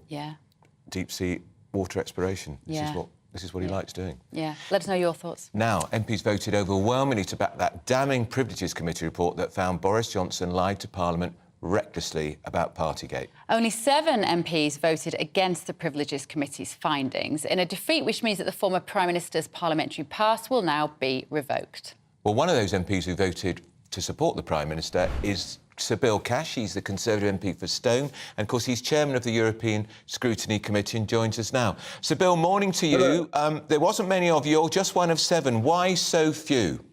deep-sea water exploration. This is what he likes doing. Yeah. Let us know your thoughts. Now, MPs voted overwhelmingly to back that damning Privileges Committee report that found Boris Johnson lied to Parliament recklessly about Partygate. Only 7 MPs voted against the Privileges Committee's findings in a defeat which means that the former Prime Minister's parliamentary pass will now be revoked. Well, one of those MPs who voted to support the Prime Minister is Sir Bill Cash. He's the Conservative MP for Stone, and of course he's chairman of the European Scrutiny Committee and joins us now. Sir Bill, morning to you. There wasn't many of you, you're just one of 7. Why so few?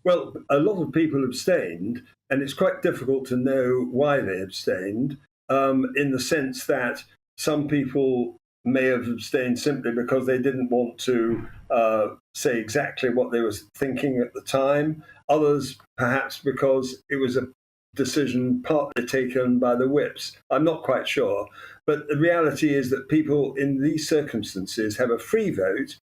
Well, a lot of people abstained, and it's quite difficult to know why they abstained, in the sense that some people may have abstained simply because they didn't want to say exactly what they were thinking at the time. Others, perhaps because it was a decision partly taken by the whips. I'm not quite sure. But the reality is that people in these circumstances have a free vote,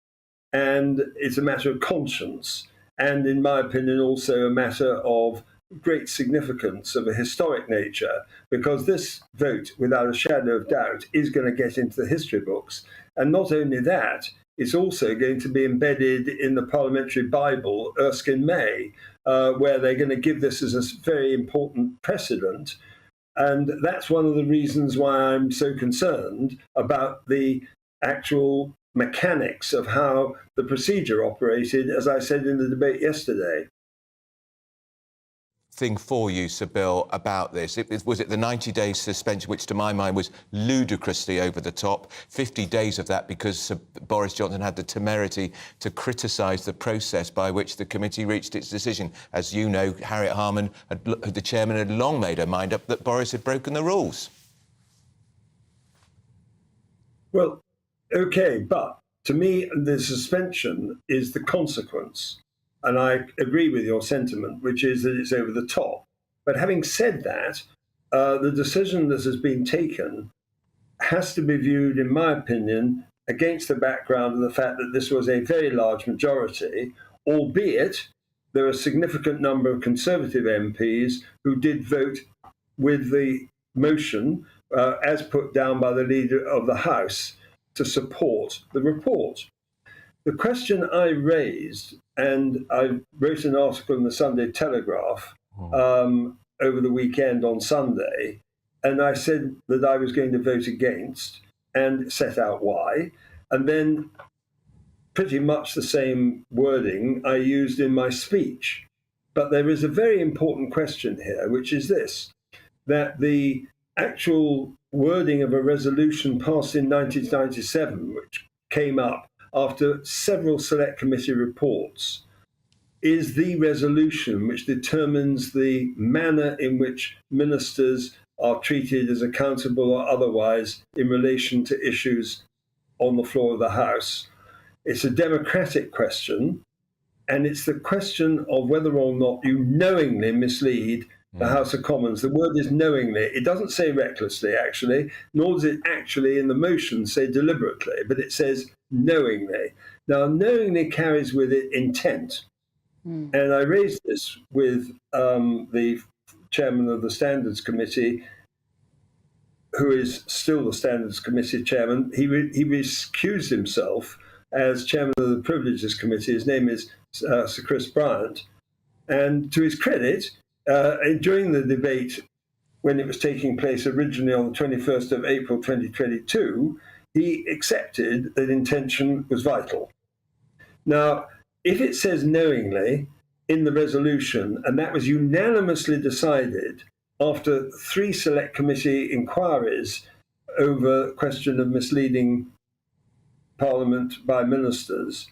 and it's a matter of conscience. And in my opinion, also a matter of great significance of a historic nature, because this vote, without a shadow of doubt, is going to get into the history books. And not only that, it's also going to be embedded in the parliamentary Bible, Erskine May, where they're going to give this as a very important precedent. And that's one of the reasons why I'm so concerned about the actual mechanics of how the procedure operated, as I said in the debate yesterday. Thing for you, Sir Bill, about this? Was it the 90-day suspension, which to my mind was ludicrously over the top? 50 days of that because Sir Boris Johnson had the temerity to criticise the process by which the committee reached its decision. As you know, Harriet Harman, the chairman, had long made her mind up that Boris had broken the rules. Well, OK, but to me, the suspension is the consequence. And I agree with your sentiment, which is that it's over the top. But having said that, the decision that has been taken has to be viewed, in my opinion, against the background of the fact that this was a very large majority, albeit there are a significant number of Conservative MPs who did vote with the motion, as put down by the Leader of the House, to support the report. The question I raised, and I wrote an article in the Sunday Telegraph over the weekend on Sunday, and I said that I was going to vote against and set out why. And then pretty much the same wording I used in my speech. But there is a very important question here, which is this, that the actual wording of a resolution passed in 1997, which came up after several select committee reports, is the resolution which determines the manner in which ministers are treated as accountable or otherwise in relation to issues on the floor of the House. It's a democratic question, and it's the question of whether or not you knowingly mislead the House of Commons. The word is knowingly. It doesn't say recklessly, actually, nor does it actually in the motion say deliberately, but it says knowingly. Now, knowingly carries with it intent. And I raised this with the chairman of the Standards Committee, who is still the Standards Committee chairman. He recused himself as chairman of the Privileges Committee. His name is Sir Chris Bryant. And to his credit, during the debate, when it was taking place originally on the 21st of April 2022, he accepted that intention was vital. Now, if it says knowingly in the resolution, and that was unanimously decided after 3 select committee inquiries over the question of misleading Parliament by ministers,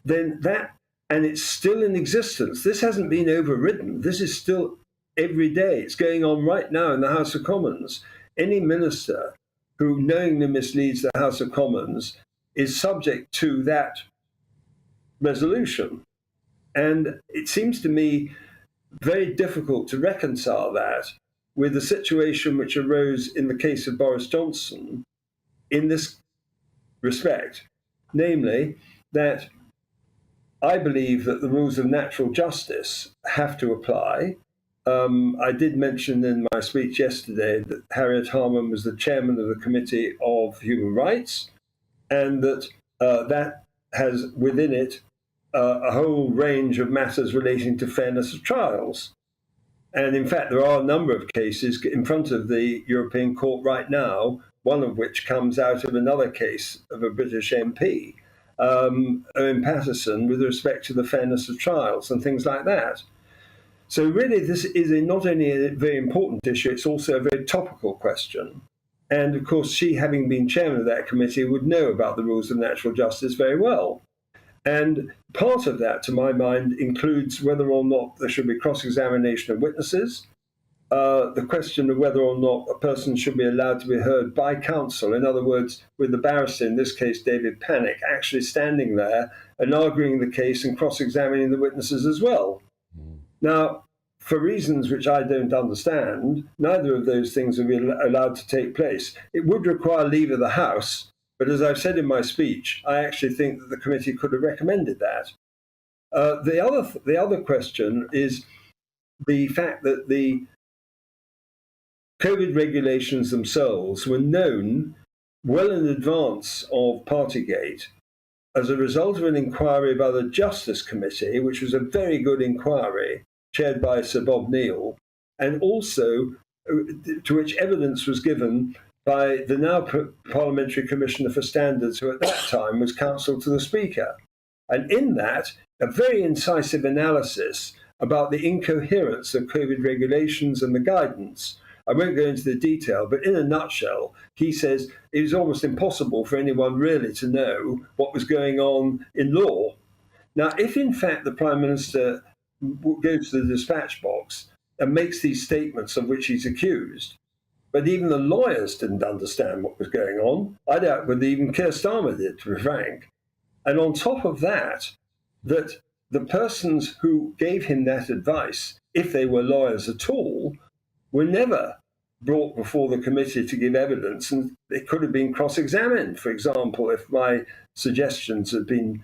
then that, and it's still in existence. This hasn't been overridden. This is still every day. It's going on right now in the House of Commons. Any minister who knowingly misleads the House of Commons is subject to that resolution. And it seems to me very difficult to reconcile that with the situation which arose in the case of Boris Johnson in this respect, namely that I believe that the rules of natural justice have to apply. I did mention in my speech yesterday that Harriet Harman was the chairman of the Committee of Human Rights, and that that has within it a whole range of matters relating to fairness of trials. And in fact, there are a number of cases in front of the European Court right now, one of which comes out of another case of a British MP, Owen Patterson, with respect to the fairness of trials and things like that. So really, this is not only a very important issue, it's also a very topical question. And of course, she, having been chairman of that committee, would know about the rules of natural justice very well. And part of that, to my mind, includes whether or not there should be cross-examination of witnesses, the question of whether or not a person should be allowed to be heard by counsel. In other words, with the barrister, in this case, David Pannick, actually standing there and arguing the case and cross-examining the witnesses as well. Now, for reasons which I don't understand, neither of those things are allowed to take place. It would require leave of the House, but as I've said in my speech, I actually think that the committee could have recommended that. The other question is the fact that the COVID regulations themselves were known well in advance of Partygate as a result of an inquiry by the Justice Committee, which was a very good inquiry, chaired by Sir Bob Neill, and also to which evidence was given by the now Parliamentary Commissioner for Standards, who at that time was counsel to the Speaker. And in that, a very incisive analysis about the incoherence of COVID regulations and the guidance. I won't go into the detail, but in a nutshell, he says it was almost impossible for anyone really to know what was going on in law. Now, if in fact the Prime Minister goes to the dispatch box and makes these statements of which he's accused, but even the lawyers didn't understand what was going on, I doubt whether even Keir Starmer did, to be frank. And on top of that, that the persons who gave him that advice, if they were lawyers at all, were never brought before the committee to give evidence, and they could have been cross-examined, for example, if my suggestions had been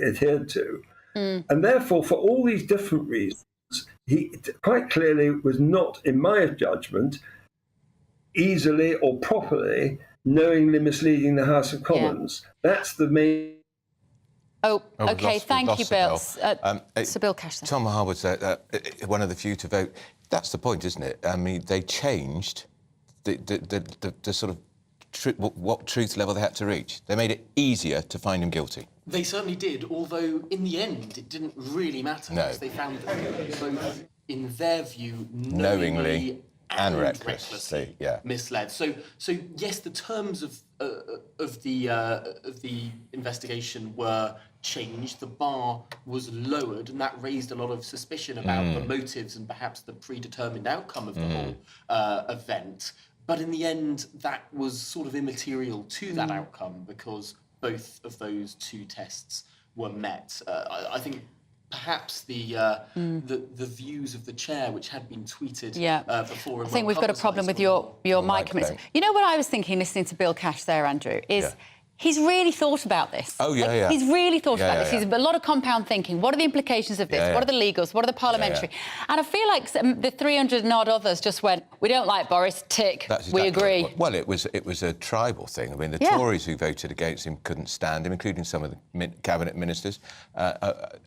adhered to. And therefore, for all these different reasons, he quite clearly was not, in my judgment, easily or properly knowingly misleading the House of Commons. That's the main... OK, thank you, Bill. Sir Bill Cash. Tom Harwood's one of the few to vote. That's the point, isn't it? I mean, they changed the sort of what truth level they had to reach. They made it easier to find him guilty. They certainly did, although in the end it didn't really matter. No. Because they found that both, in their view, knowingly and recklessly, misled. So yes, the terms of the investigation were changed. The bar was lowered, and that raised a lot of suspicion about the motives and perhaps the predetermined outcome of the whole event. But in the end, that was sort of immaterial to that outcome because both of those two tests were met. I think perhaps the views of the chair, which had been tweeted before. I think we've got a problem with your mic commitment. You know what I was thinking, listening to Bill Cash there, Andrew, is he's really thought about this. Oh, yeah, He's really thought about this. He's a lot of compound thinking. What are the implications of this? What are the legals? What are the parliamentary? And I feel like the 300 and odd others just went, we don't like Boris, tick, we agree. Well, it was a tribal thing. I mean, the Tories who voted against him couldn't stand him, including some of the cabinet ministers,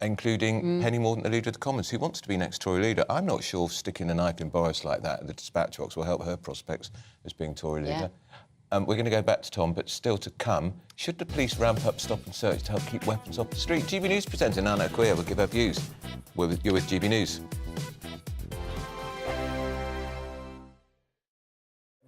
including Penny Mordaunt, the leader of the Commons, who wants to be next Tory leader. I'm not sure sticking a knife in Boris like that at the dispatch box will help her prospects as being Tory leader. We're going to go back to Tom, but still to come. Should the police ramp up stop and search to help keep weapons off the street? GB News presenter Nana Queer will give her views. You're with GB News.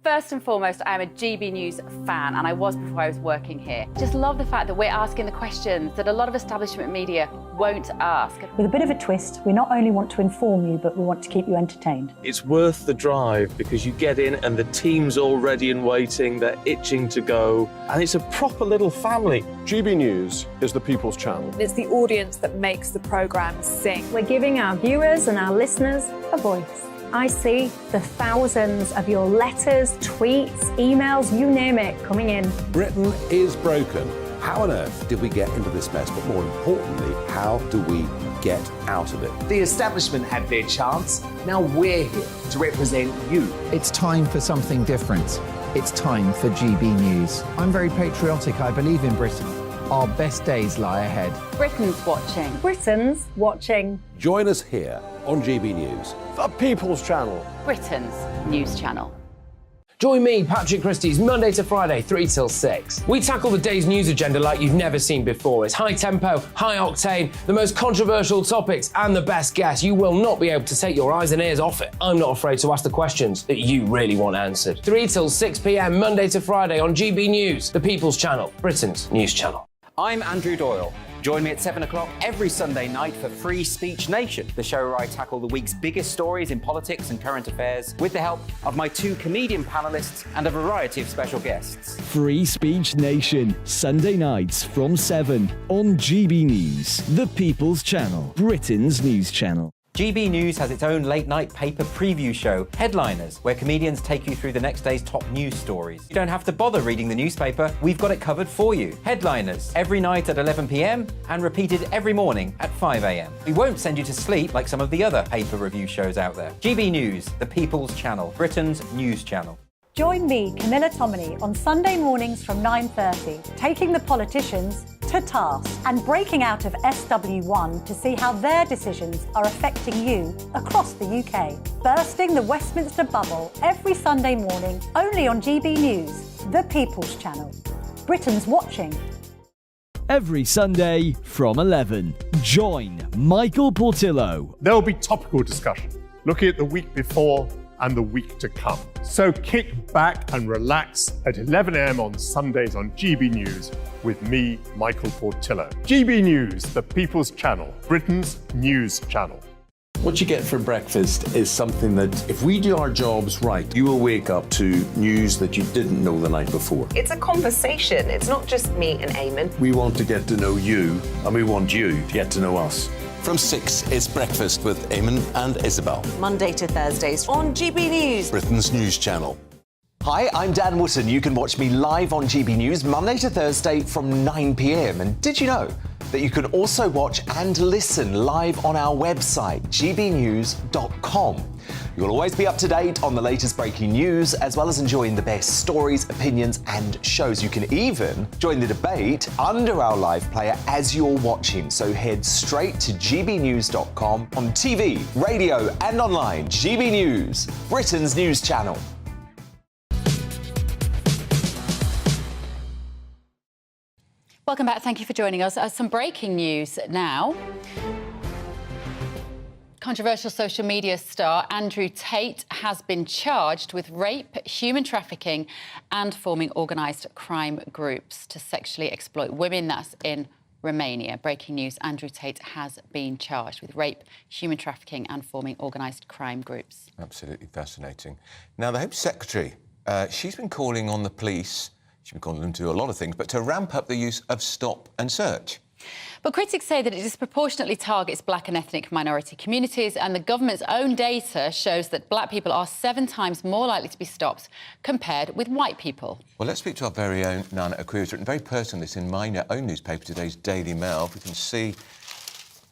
First and foremost, I am a GB News fan, and I was before I was working here. Just love the fact that we're asking the questions that a lot of establishment media won't ask. With a bit of a twist, we not only want to inform you, but we want to keep you entertained. It's worth the drive because you get in and the team's all ready and waiting, they're itching to go, and it's a proper little family. GB News is the People's Channel. It's the audience that makes the programme sing. We're giving our viewers and our listeners a voice. I see the thousands of your letters, tweets, emails, you name it, coming in. Britain is broken. How on earth did we get into this mess? But more importantly, how do we get out of it? The establishment had their chance. Now we're here to represent you. It's time for something different. It's time for GB News. I'm very patriotic. I believe in Britain. Our best days lie ahead. Britain's watching. Britain's watching. Join us here on GB News. The People's Channel. Britain's news channel. Join me, Patrick Christie's, Monday to Friday, 3 till 6. We tackle the day's news agenda like you've never seen before. It's high tempo, high octane, the most controversial topics, and the best guests. You will not be able to take your eyes and ears off it. I'm not afraid to ask the questions that you really want answered. 3 till 6 p.m, Monday to Friday on GB News, the People's Channel, Britain's news channel. I'm Andrew Doyle. Join me at 7 o'clock every Sunday night for Free Speech Nation, the show where I tackle the week's biggest stories in politics and current affairs with the help of my 2 comedian panellists and a variety of special guests. Free Speech Nation, Sunday nights from 7 on GB News, the People's Channel, Britain's news channel. GB News has its own late-night paper preview show, Headliners, where comedians take you through the next day's top news stories. You don't have to bother reading the newspaper, we've got it covered for you. Headliners, every night at 11 p.m, and repeated every morning at 5 a.m. We won't send you to sleep like some of the other paper review shows out there. GB News, the People's Channel, Britain's news channel. Join me, Camilla Tominey, on Sunday mornings from 9:30, taking the politicians to task and breaking out of SW1 to see how their decisions are affecting you across the UK. Bursting the Westminster bubble every Sunday morning, only on GB News, the People's Channel. Britain's watching. Every Sunday from 11, join Michael Portillo. There will be topical discussion, looking at the week before and the week to come. So kick back and relax at 11 a.m. on Sundays on GB News with me, Michael Portillo. GB News, the People's Channel, Britain's news channel. What you get for breakfast is something that, if we do our jobs right, you will wake up to news that you didn't know the night before. It's a conversation. It's not just me and Eamon. We want to get to know you, and we want you to get to know us. From 6, it's Breakfast with Eamon and Isabel. Monday to Thursdays on GB News, Britain's news channel. Hi, I'm Dan Wootton. You can watch me live on GB News Monday to Thursday from 9 p.m. And did you know that you can also watch and listen live on our website, gbnews.com? You'll always be up to date on the latest breaking news, as well as enjoying the best stories, opinions and shows. You can even join the debate under our live player as you're watching. So head straight to gbnews.com on TV, radio and online. GB News, Britain's news channel. Welcome back. Thank you for joining us. Some breaking news now. Controversial social media star Andrew Tate has been charged with rape, human trafficking and forming organised crime groups to sexually exploit women. That's in Romania. Breaking news, Andrew Tate has been charged with rape, human trafficking and forming organised crime groups. Absolutely fascinating. Now, the Home Secretary, she's been calling on the police, she's been calling them to do a lot of things, but to ramp up the use of stop and search. But critics say that it disproportionately targets black and ethnic minority communities, and the government's own data shows that black people are 7 times more likely to be stopped compared with white people. Well, let's speak to our very own Nana Aquia, who's written very personally this in my own newspaper, today's Daily Mail. If we can see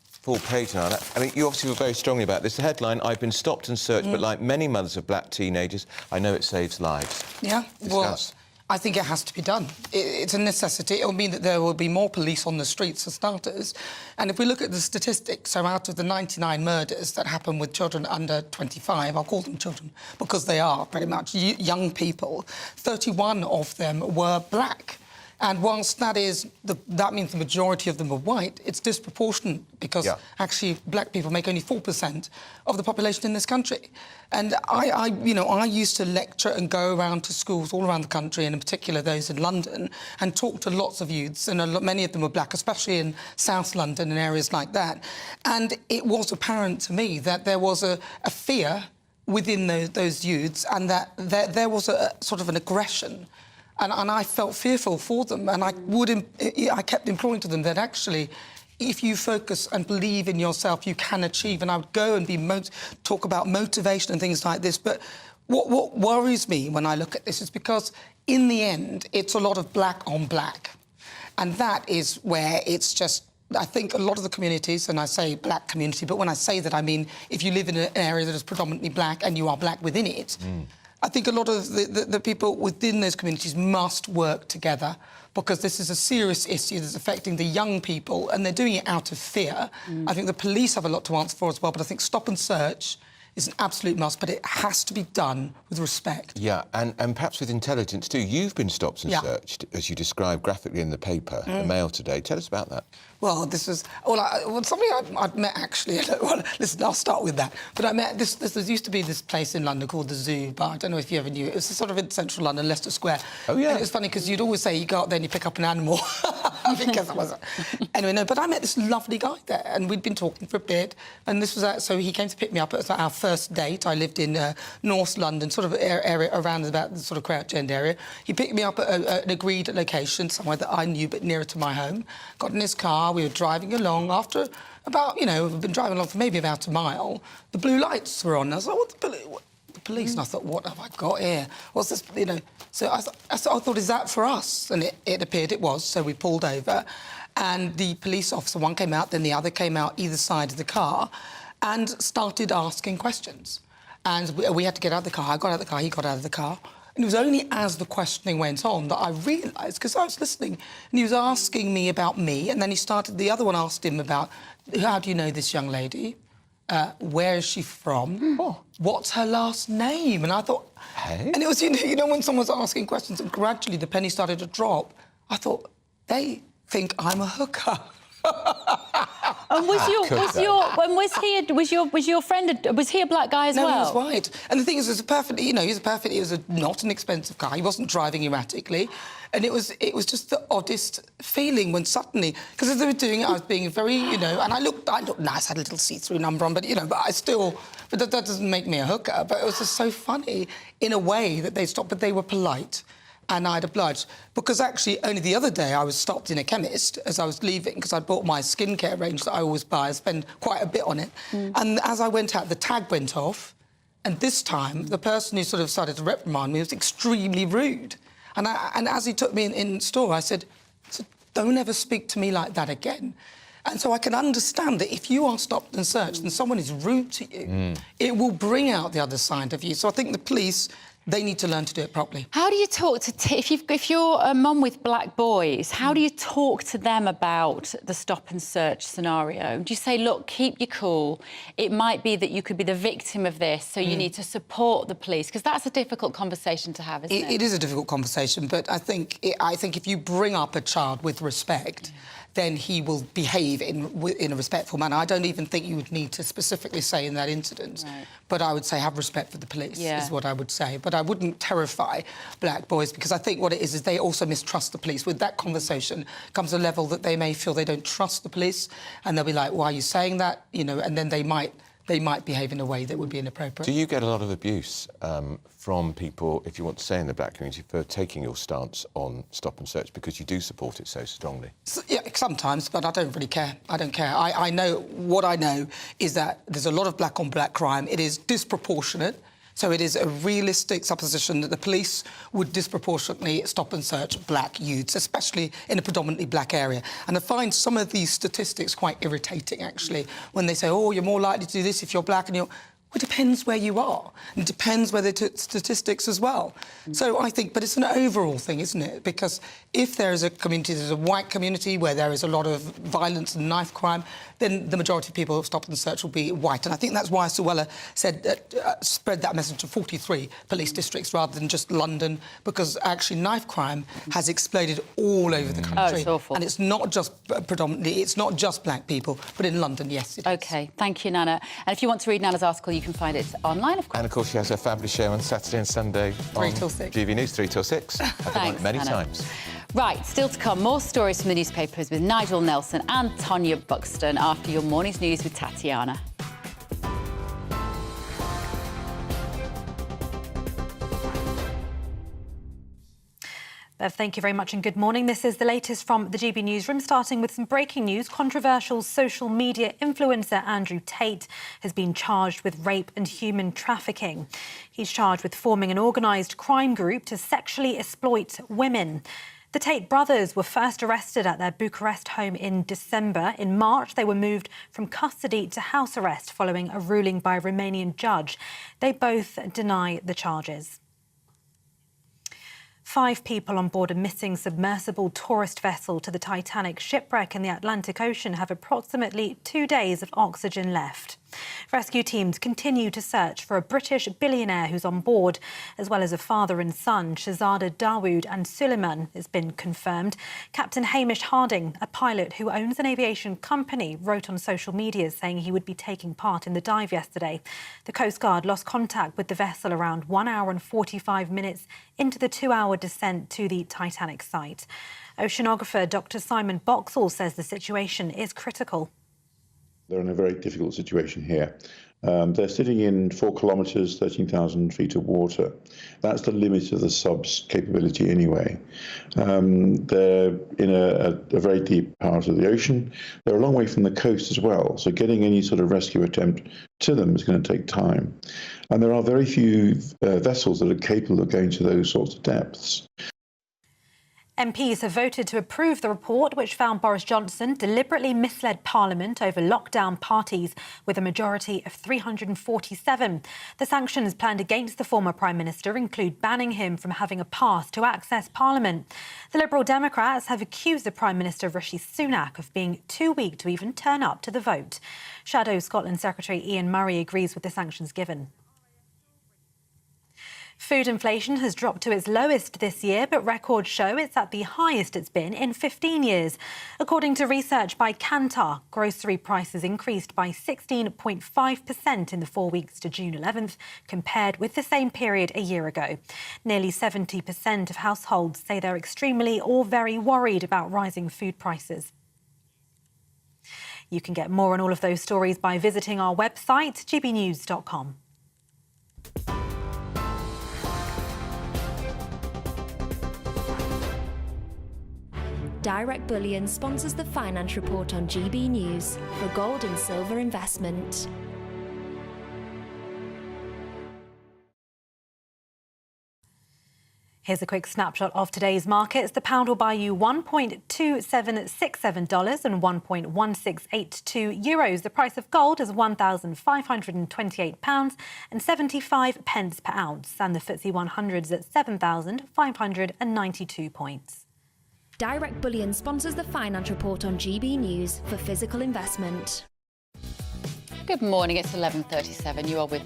full page, Nana. I mean, you obviously were very strongly about this. The headline, I've been stopped and searched, but like many mothers of black teenagers, I know it saves lives. Yeah, Discuss. I think it has to be done. It's a necessity. It will mean that there will be more police on the streets for starters. And if we look at the statistics, so out of the 99 murders that happen with children under 25, I'll call them children because they are pretty much young people, 31 of them were black. And whilst that means the majority of them are white, it's disproportionate because actually black people make only 4% of the population in this country. And I used to lecture and go around to schools all around the country, and in particular those in London, and talk to lots of youths, and many of them were black, especially in South London and areas like that. And it was apparent to me that there was a fear within those youths, and that there was a sort of an aggression. And I felt fearful for them, and I kept imploring to them that actually, if you focus and believe in yourself, you can achieve. And I would go and talk about motivation and things like this. But what worries me when I look at this is because, in the end, it's a lot of black on black. And that is where it's just, I think a lot of the communities, and I say black community, but when I say that, I mean if you live in an area that is predominantly black and you are black within it, I think a lot of the people within those communities must work together, because this is a serious issue that's affecting the young people, and they're doing it out of fear. I think the police have a lot to answer for as well, but I think stop and search is an absolute must, but it has to be done with respect. Yeah, and perhaps with intelligence too. You've been stopped and searched, as you described graphically in the paper, the Mail today. Tell us about that. Well, this was somebody I'd met actually. Well, listen, I'll start with that. But I met there used to be this place in London called the Zoo, but I don't know if you ever knew it. It was sort of in central London, Leicester Square. Oh yeah. And it was funny because you'd always say you go out there and you pick up an animal. Because I wasn't. Anyway, no. But I met this lovely guy there, and we'd been talking for a bit. And this was so he came to pick me up. It was our first date. I lived in North London, sort of area around about the sort of Crouch End area. He picked me up at an agreed location, somewhere that I knew but nearer to my home. Got in his car. We were driving along. After about, we've been driving along for maybe about a mile. The blue lights were on. I was like, what the police? And I thought, what have I got here? What's this? So I thought, is that for us? And it appeared it was. So we pulled over, and the police officer, one came out, then the other came out either side of the car, and started asking questions. And we had to get out of the car. I got out of the car. He got out of the car. And it was only as the questioning went on that I realised, because I was listening, and he was asking me about me, and then the other one asked him about, how do you know this young lady? Where is she from? What's her last name? And I thought... Hey? And it was, when someone's asking questions, and gradually the penny started to drop, I thought, they think I'm a hooker. And was your friend, was he a black guy as well? No, he was white. And the thing is, it was not an expensive car. He wasn't driving erratically. And it was just the oddest feeling when suddenly, because as they were doing it, I was being very, and I looked nice, had a little see-through number on, but but that doesn't make me a hooker. But it was just so funny in a way that they stopped, but they were polite. And I'd obliged. Because actually, only the other day, I was stopped in a chemist as I was leaving, because I bought my skincare range that I always buy. I spend quite a bit on it. And as I went out, the tag went off. And this time, the person who sort of started to reprimand me was extremely rude. And as he took me in store, I said, don't ever speak to me like that again. And so I can understand that if you are stopped and searched and someone is rude to you, it will bring out the other side of you. So I think the police... they need to learn to do it properly. How do you talk to... if you're a mum with black boys, how do you talk to them about the stop and search scenario? Do you say, look, keep your cool. It might be that you could be the victim of this, so you need to support the police? Because that's a difficult conversation to have, isn't it? It is a difficult conversation, but I think if you bring up a child with respect, then he will behave in a respectful manner. I don't even think you would need to specifically say in that incident, but I would say have respect for the police, is what I would say. But I wouldn't terrify black boys, because I think what it is they also mistrust the police. With that conversation comes a level that they may feel they don't trust the police, and they'll be like, why are you saying that? And then they might behave in a way that would be inappropriate. Do you get a lot of abuse from people, if you want to say in the black community, for taking your stance on stop and search because you do support it so strongly? Yeah, sometimes, but I don't really care. I don't care. I know... what I know is that there's a lot of black-on-black crime. It is disproportionate. So it is a realistic supposition that the police would disproportionately stop and search black youths, especially in a predominantly black area. And I find some of these statistics quite irritating, actually, when they say, oh, you're more likely to do this if you're black, and you're... It depends where you are. It depends where the statistics as well. So I think, but it's an overall thing, isn't it? Because if there is a community, there's a white community where there is a lot of violence and knife crime, then the majority of people who stop and search will be white. And I think that's why Suella said, spread that message to 43 police districts rather than just London, because actually knife crime has exploded all over the country. Oh, it's awful. And it's not just predominantly, it's not just black people, but in London, yes, it is. OK, thank you, Nana. And if you want to read Nana's article, you can find it online, of course. And of course, she has her fabulous show on Saturday and Sunday 3 till 6. GB News, 3 till 6. I've done it many times. Right, still to come, more stories from the newspapers with Nigel Nelson and Tonya Buxton after your morning's news with Tatiana. Bev, thank you very much and good morning. This is the latest from the GB Newsroom, starting with some breaking news. Controversial social media influencer Andrew Tate has been charged with rape and human trafficking. He's charged with forming an organised crime group to sexually exploit women. The Tate brothers were first arrested at their Bucharest home in December. In March, they were moved from custody to house arrest following a ruling by a Romanian judge. They both deny the charges. 5 people on board a missing submersible tourist vessel to the Titanic shipwreck in the Atlantic Ocean have approximately 2 days of oxygen left. Rescue teams continue to search for a British billionaire who's on board, as well as a father and son, Shahzada Dawood and Suleiman, has been confirmed. Captain Hamish Harding, a pilot who owns an aviation company, wrote on social media saying he would be taking part in the dive yesterday. The Coast Guard lost contact with the vessel around 1 hour and 45 minutes into the 2-hour descent to the Titanic site. Oceanographer Dr. Simon Boxall says the situation is critical. They're in a very difficult situation here. They're sitting in 4 kilometres, 13,000 feet of water. That's the limit of the sub's capability anyway. They're in a very deep part of the ocean. They're a long way from the coast as well, so getting any sort of rescue attempt to them is going to take time. And there are very few vessels that are capable of going to those sorts of depths. MPs have voted to approve the report which found Boris Johnson deliberately misled Parliament over lockdown parties with a majority of 347. The sanctions planned against the former Prime Minister include banning him from having a pass to access Parliament. The Liberal Democrats have accused the Prime Minister Rishi Sunak of being too weak to even turn up to the vote. Shadow Scotland Secretary Ian Murray agrees with the sanctions given. Food inflation has dropped to its lowest this year, but records show it's at the highest it's been in 15 years. According to research by Kantar, grocery prices increased by 16.5% in the 4 weeks to June 11th, compared with the same period a year ago. Nearly 70% of households say they're extremely or very worried about rising food prices. You can get more on all of those stories by visiting our website, gbnews.com. Direct Bullion sponsors the Finance Report on GB News for gold and silver investment. Here's a quick snapshot of today's markets. The pound will buy you $1.2767 and 1.1682 euros. The price of gold is £1,528 and 75 pence per ounce. And the FTSE 100 is at 7,592 points. Direct Bullion sponsors the Finance Report on GB News for physical investment. Good morning, it's 11:37. You are with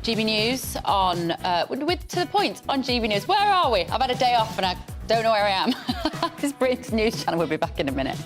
GB News on, with To The Point on GB News. Where are we? I've had a day off and I don't know where I am. This Britain's news channel. We'll be back in a minute.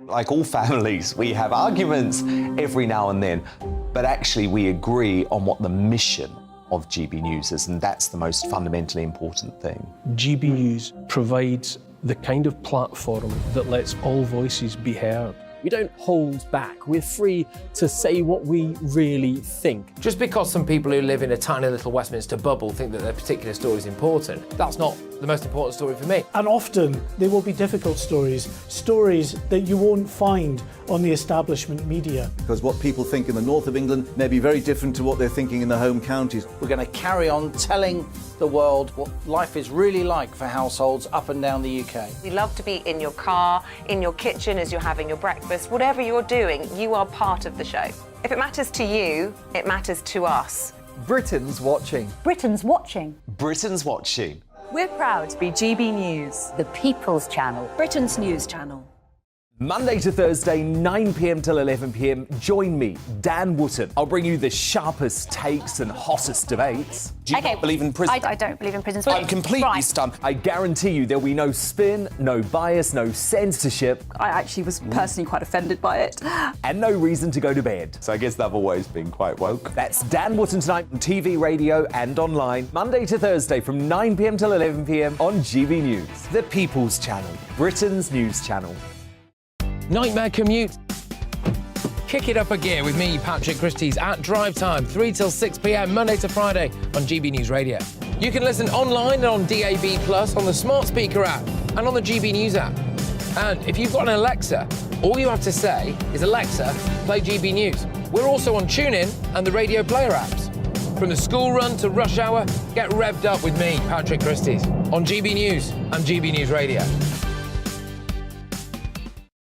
Like all families, we have arguments every now and then, but actually we agree on what the mission of GB News is, and that's the most fundamentally important thing. GB News provides the kind of platform that lets all voices be heard. We don't hold back. We're free to say what we really think. Just because some people who live in a tiny little Westminster bubble think that their particular story is important, that's not the most important story for me. And often they will be difficult stories, stories that you won't find on the establishment media. Because what people think in the north of England may be very different to what they're thinking in the home counties. We're going to carry on telling the world what life is really like for households up and down the UK. We love to be in your car, in your kitchen as you're having your breakfast. Whatever you're doing, you are part of the show. If it matters to you, it matters to us. Britain's watching. Britain's watching. Britain's watching. We're proud to be GB News, The People's Channel. Britain's news channel. Monday to Thursday, 9 p.m. till 11 p.m. Join me, Dan Wootton. I'll bring you the sharpest takes and hottest debates. Do you not believe in prison? I don't believe in prison. I'm completely stunned. I guarantee you there'll be no spin, no bias, no censorship. I actually was personally quite offended by it. And no reason to go to bed. So I guess they've always been quite woke. That's Dan Wootton tonight on TV, radio and online. Monday to Thursday from 9 p.m. till 11 p.m. on GB News. The People's Channel. Britain's news channel. Nightmare commute. Kick it up a gear with me, Patrick Christie's, at drive time, 3 till 6 p.m, Monday to Friday on GB News Radio. You can listen online and on DAB+, on the smart speaker app and on the GB News app. And if you've got an Alexa, all you have to say is, Alexa, play GB News. We're also on TuneIn and the Radio Player apps. From the school run to rush hour, get revved up with me, Patrick Christie's, on GB News and GB News Radio.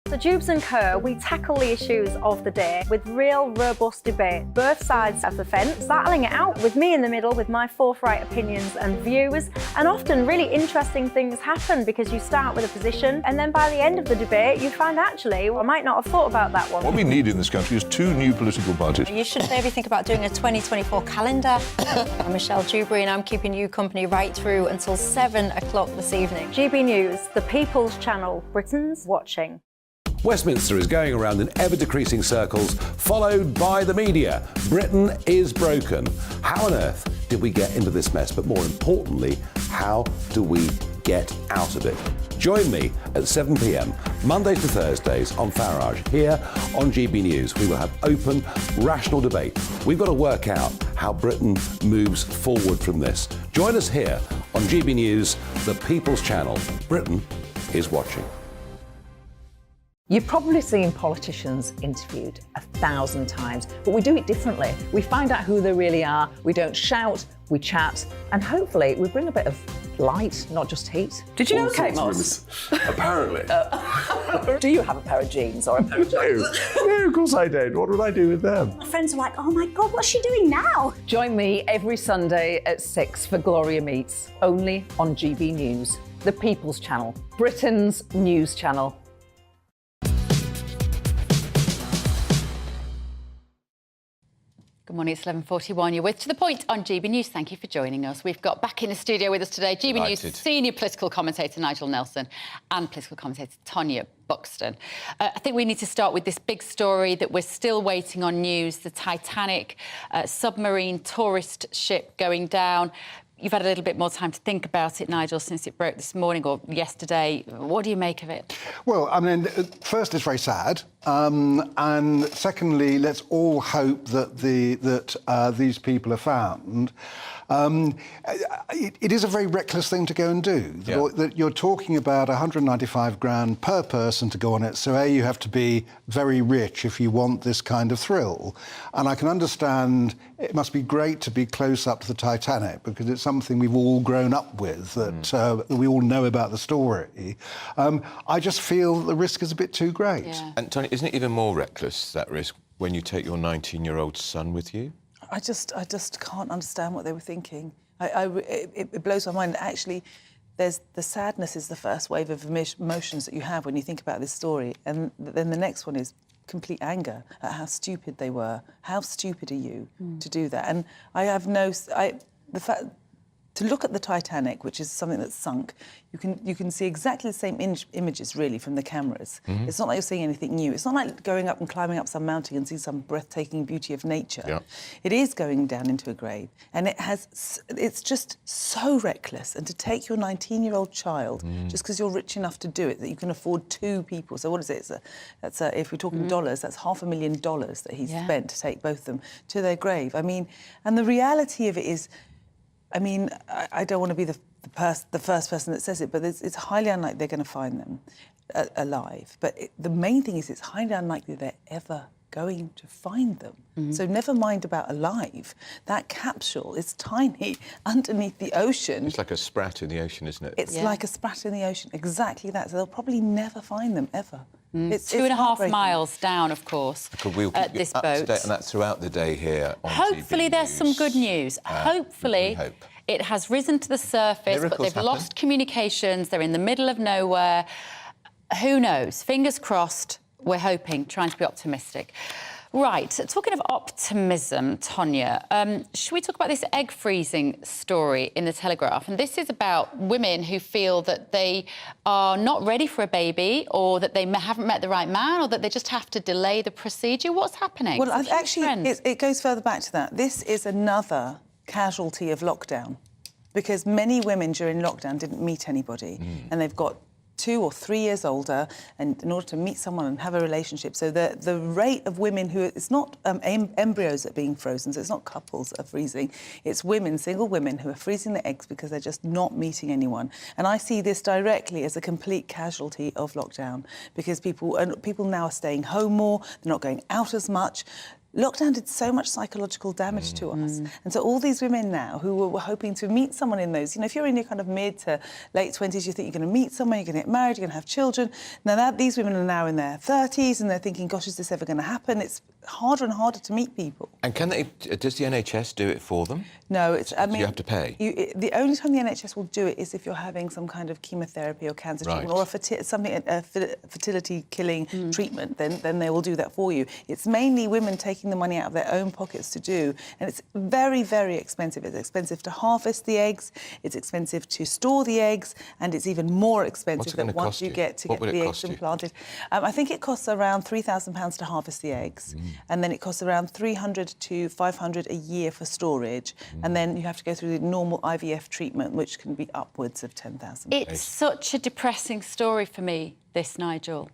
The Jubes and Kerr, we tackle the issues of the day with real, robust debate, both sides of the fence, battling it out with me in the middle with my forthright opinions and views. And often really interesting things happen because you start with a position and then by the end of the debate you find actually, well, I might not have thought about that one. What we need in this country is 2 new political parties. You should maybe think about doing a 2024 calendar. I'm Michelle Dewberry and I'm keeping you company right through until 7 o'clock this evening. GB News, the People's Channel, Britain's watching. Westminster is going around in ever-decreasing circles, followed by the media. Britain is broken. How on earth did we get into this mess? But more importantly, how do we get out of it? Join me at 7 p.m, Mondays to Thursdays on Farage, here on GB News. We will have open, rational debate. We've got to work out how Britain moves forward from this. Join us here on GB News, the People's Channel. Britain is watching. You've probably seen politicians interviewed 1,000 times, but we do it differently. We find out who they really are, we don't shout, we chat, and hopefully we bring a bit of light, not just heat. Did you know Kate Moss? Apparently. Do you have a pair of jeans or a pair of jeans? No, of course I don't. What would I do with them? My friends are like, oh my God, what's she doing now? Join me every Sunday at 6 for Gloria Meets, only on GB News, the People's Channel, Britain's news channel. Good morning, it's 11:41. You're with To The Point on GB News. Thank you for joining us. We've got back in the studio with us today GB News senior political commentator Nigel Nelson and political commentator Tonya Buxton. I think we need to start with this big story that we're still waiting on news, the Titanic submarine tourist ship going down. You've had a little bit more time to think about it, Nigel, since it broke this morning or yesterday. What do you make of it? Well, I mean, first, it's very sad. And secondly, let's all hope that these people are found. It is a very reckless thing to go and do. That you're talking about 195 grand per person to go on it. So, you have to be very rich if you want this kind of thrill. And I can understand it must be great to be close up to the Titanic because it's something we've all grown up with, that we all know about the story. I just feel the risk is a bit too great. Yeah. And Tony, isn't it even more reckless, that risk, when you take your 19-year-old son with you? I just can't understand what they were thinking. It blows my mind. Actually, the sadness is the first wave of emotions that you have when you think about this story, and then the next one is complete anger at how stupid they were. How stupid are you to do that? And I have the fact to look at the Titanic, which is something that's sunk, you can see exactly the same images, really, from the cameras. Mm-hmm. It's not like you're seeing anything new. It's not like going up and climbing up some mountain and seeing some breathtaking beauty of nature. Yeah. It is going down into a grave. And it's just so reckless. And to take your 19-year-old child, just because you're rich enough to do it, that you can afford 2 people. So what is it? If we're talking dollars, that's $500,000 that he's spent to take both of them to their grave. I mean, and the reality of it is, I mean, I don't want to be the the first person that says it, but it's highly unlikely they're going to find them alive. But the main thing is it's highly unlikely they're ever going to find them. So never mind about alive. That capsule is tiny underneath the ocean. It's like a sprat in the ocean, isn't it? It's like a sprat in the ocean, exactly that. So they'll probably never find them, ever. It's 2.5 miles down, of course, We'll at keep you this up to boat. date on that throughout the day here on Hopefully GB there's some News. good news. Hopefully we hope. it has risen to the surface, but Miracles they've happen. lost communications. They're in the middle of nowhere. Who knows? Fingers crossed. We're hoping, trying to be optimistic. Right, talking of optimism, Tonya, should we talk about this egg freezing story in The Telegraph? And this is about women who feel that they are not ready for a baby, or that they haven't met the right man, or that they just have to delay the procedure. What's happening? Well, actually, it goes further back to that. This is another casualty of lockdown, because many women during lockdown didn't meet anybody, and they've got 2 or 3 years older, and in order to meet someone and have a relationship. So the rate of women who... It's not embryos that are being frozen, so it's not couples that are freezing. It's women, single women, who are freezing their eggs because they're just not meeting anyone. And I see this directly as a complete casualty of lockdown, because people now are staying home more, they're not going out as much. Lockdown did so much psychological damage to us. And so all these women now who were hoping to meet someone in those, if you're in your kind of mid to late 20s, you think you're going to meet someone, you're going to get married, you're going to have children. Now these women are now in their 30s and they're thinking, gosh, is this ever going to happen? It's harder and harder to meet people. And does the NHS do it for them? No, I mean... you have to pay? The only time the NHS will do it is if you're having some kind of chemotherapy or cancer treatment, or a fertility-killing treatment, then they will do that for you. It's mainly women taking the money out of their own pockets to do, and it's very, very expensive. It's expensive to harvest the eggs, it's expensive to store the eggs, and it's even more expensive than once you get the eggs implanted. I think it costs around £3,000 to harvest the eggs, and then it costs around $300 to $500 a year for storage, and then you have to go through the normal IVF treatment, which can be upwards of $10,000. It's such a depressing story for me, this, Nigel.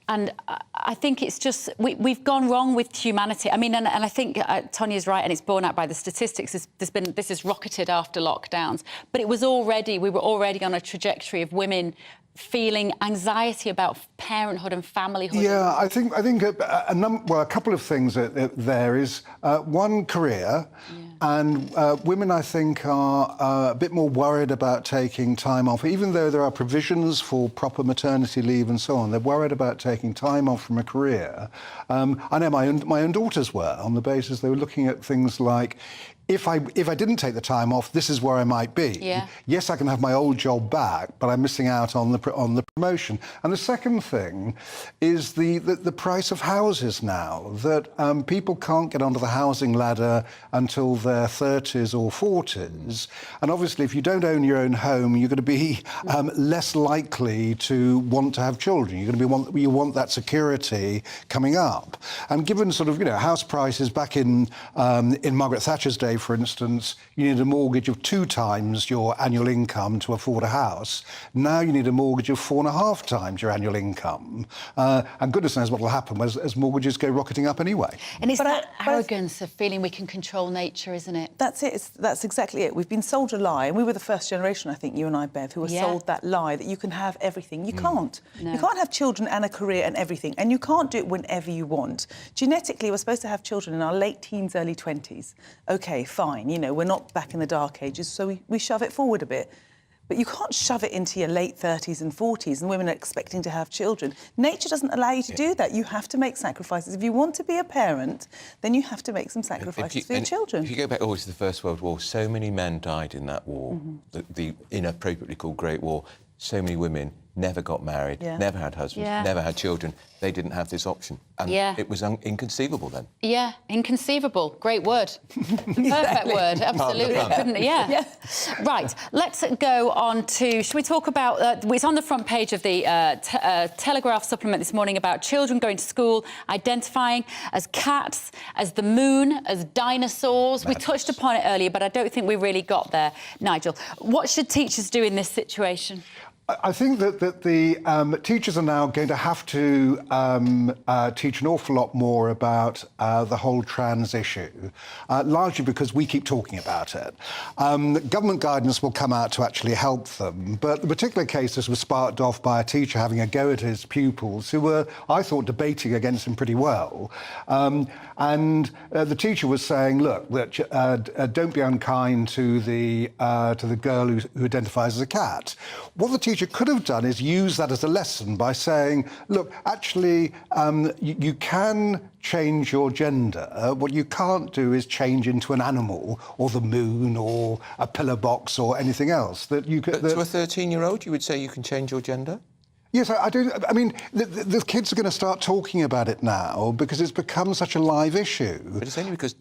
And I think it's just... We've gone wrong with humanity. I mean, and I think Tonya's right, and it's borne out by the statistics. This has rocketed after lockdowns. But we were already on a trajectory of women feeling anxiety about parenthood and familyhood. Yeah, I think a couple of things there is one, career, and women I think are a bit more worried about taking time off, even though there are provisions for proper maternity leave and so on. They're worried about taking time off from a career. I know my own daughters were, on the basis they were looking at things like, if I didn't take the time off, this is where I might be. Yeah. Yes, I can have my old job back, but I'm missing out on the promotion. And the second thing is the price of houses now, that people can't get onto the housing ladder until their 30s or 40s. And obviously, if you don't own your own home, you're going to be less likely to want to have children. You're going to you want that security coming up. And given sort of house prices back in Margaret Thatcher's day, for instance, you need a mortgage of 2 times your annual income to afford a house. Now you need a mortgage of 4.5 times your annual income. And goodness knows what will happen as mortgages go rocketing up anyway. And it's that arrogance of feeling we can control nature, isn't it? That's it. That's exactly it. We've been sold a lie, and we were the first generation, I think, you and I, Bev, who were sold that lie that you can have everything. You can't. No. You can't have children and a career and everything, and you can't do it whenever you want. Genetically, we're supposed to have children in our late teens, early 20s. OK, fine, we're not back in the dark ages, so we shove it forward a bit. But you can't shove it into your late 30s and 40s, and women are expecting to have children. Nature doesn't allow you to do that. You have to make sacrifices. If you want to be a parent, then you have to make some sacrifices for your children. If you go back always to the First World War, so many men died in that war, the inappropriately called Great War. So many women never got married, never had husbands, never had children. They didn't have this option. And it was inconceivable then. Yeah, inconceivable. Great word. Perfect word, absolutely. Couldn't it? Yeah. Right, let's go on to... Should we talk about... it's on the front page of the Telegraph supplement this morning about children going to school, identifying as cats, as the moon, as dinosaurs. We touched upon it earlier, but I don't think we really got there, Nigel. What should teachers do in this situation? I think that the teachers are now going to have to teach an awful lot more about the whole trans issue, largely because we keep talking about it. Government guidance will come out to actually help them, but the particular cases were sparked off by a teacher having a go at his pupils who were, I thought, debating against him pretty well. And the teacher was saying, look, that don't be unkind to the girl who identifies as a cat. What the teacher could have done is use that as a lesson by saying, look, actually, you can change your gender. What you can't do is change into an animal or the moon or a pillar box or anything else. That you could. To a 13-year-old, you would say you can change your gender? Yes, I do. I mean, the kids are going to start talking about it now because it's become such a live issue. But it's only because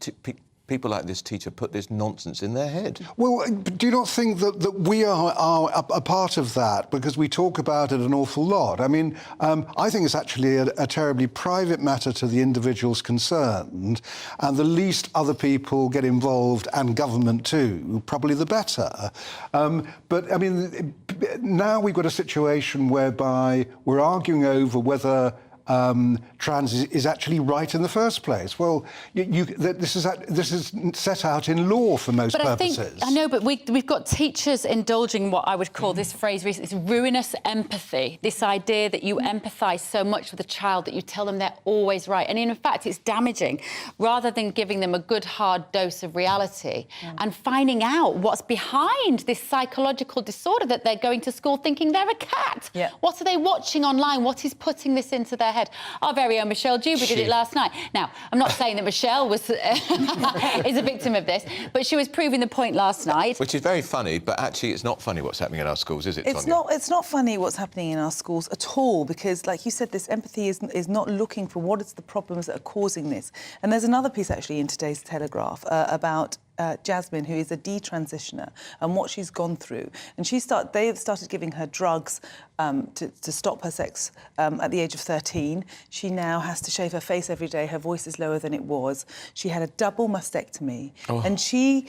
people like this teacher put this nonsense in their head. Well, do you not think that we are a part of that because we talk about it an awful lot? I mean, I think it's actually a terribly private matter to the individuals concerned, and the least other people get involved, and government too, probably the better. But, I mean, now we've got a situation whereby we're arguing over whether trans is actually right in the first place. Well, this is set out in law for most purposes. I know, but we've got teachers indulging what I would call this phrase recently, this ruinous empathy, this idea that you empathise so much with a child that you tell them they're always right. And in fact, it's damaging, rather than giving them a good hard dose of reality and finding out what's behind this psychological disorder that they're going to school thinking they're a cat. Yeah. What are they watching online? What is putting this into their head? Our very own Michelle Dewberry did it last night. Now, I'm not saying that Michelle was is a victim of this, but she was proving the point last night. Which is very funny, but actually it's not funny what's happening in our schools, is it, Tonya? It's not funny what's happening in our schools at all, because, like you said, this empathy is not looking for what is the problems that are causing this. And there's another piece, actually, in today's Telegraph about Jasmine, who is a detransitioner, and what she's gone through. And they've started giving her drugs to stop her sex at the age of 13. She now has to shave her face every day. Her voice is lower than it was. She had a double mastectomy. And she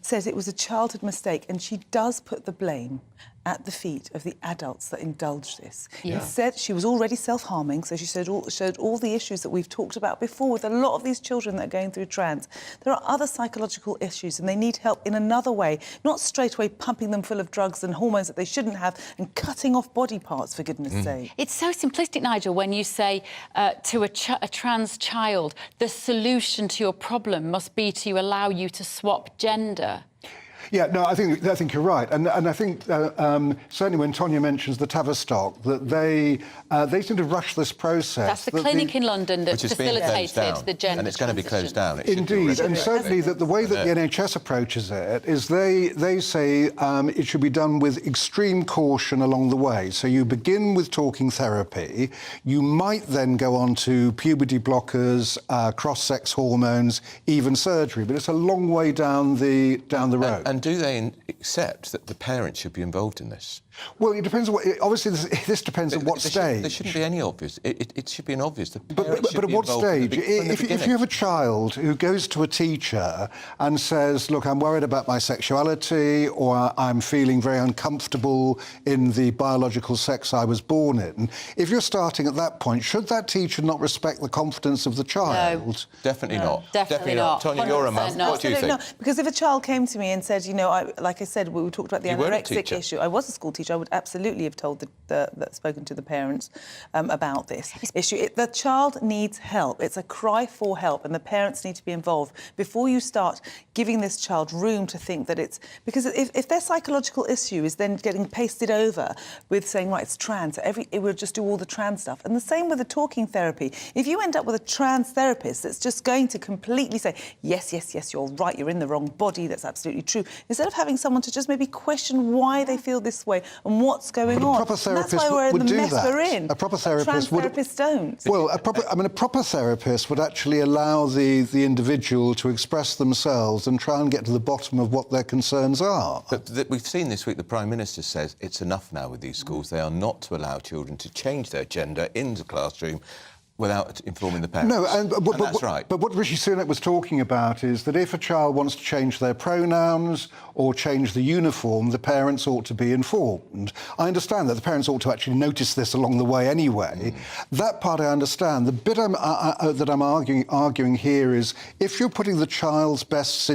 says it was a childhood mistake, and she does put the blame at the feet of the adults that indulge this. Instead, she was already self-harming, so she showed all the issues that we've talked about before with a lot of these children that are going through trans. There are other psychological issues, and they need help in another way, not straight away pumping them full of drugs and hormones that they shouldn't have and cutting off body parts, for goodness sake. It's so simplistic, Nigel, when you say to a trans child, the solution to your problem must be to allow you to swap gender. Yeah, no, I think you're right, and I think certainly when Tonya mentions the Tavistock, that they seem to rush this process. That's the clinic in London that facilitated the gender. And it's going to be closed down. Indeed, and certainly that the way that the NHS approaches it is they say it should be done with extreme caution along the way. So you begin with talking therapy, you might then go on to puberty blockers, cross-sex hormones, even surgery, but it's a long way down the road. And do they accept that the parents should be involved in this? Well, it depends on what... Obviously, this depends on what stage. There shouldn't be any obvious... It should be an obvious... But at what stage? If you have a child who goes to a teacher and says, look, I'm worried about my sexuality, or I'm feeling very uncomfortable in the biological sex I was born in, if you're starting at that point, should that teacher not respect the confidence of the child? No. Definitely not. Definitely not. Tonya, you're a mum. What do you think? No, because if a child came to me and said, you know, like I said, we talked about the anorexic issue. I was a school teacher. I would absolutely have told spoken to the parents about this issue. The child needs help. It's a cry for help, and the parents need to be involved before you start giving this child room to think that it's... Because if their psychological issue is then getting pasted over with saying, right, it's trans, it will just do all the trans stuff. And the same with the talking therapy. If you end up with a trans therapist that's just going to completely say, yes, yes, yes, you're right, you're in the wrong body, that's absolutely true, instead of having someone to just maybe question why they feel this way and what's going on. A proper therapist that's why we're in would the do mess that. we're in. A proper therapist would... Trans therapists don't. Well, a proper therapist would actually allow the individual to express themselves and try and get to the bottom of what their concerns are. But we've seen this week the Prime Minister says it's enough now with these schools. They are not to allow children to change their gender in the classroom. without informing the parents. No, and that's right. But what Rishi Sunak was talking about is that if a child wants to change their pronouns or change the uniform, the parents ought to be informed. I understand that the parents ought to actually notice this along the way anyway. That part I understand. The bit that I'm arguing here is if you're putting the child's best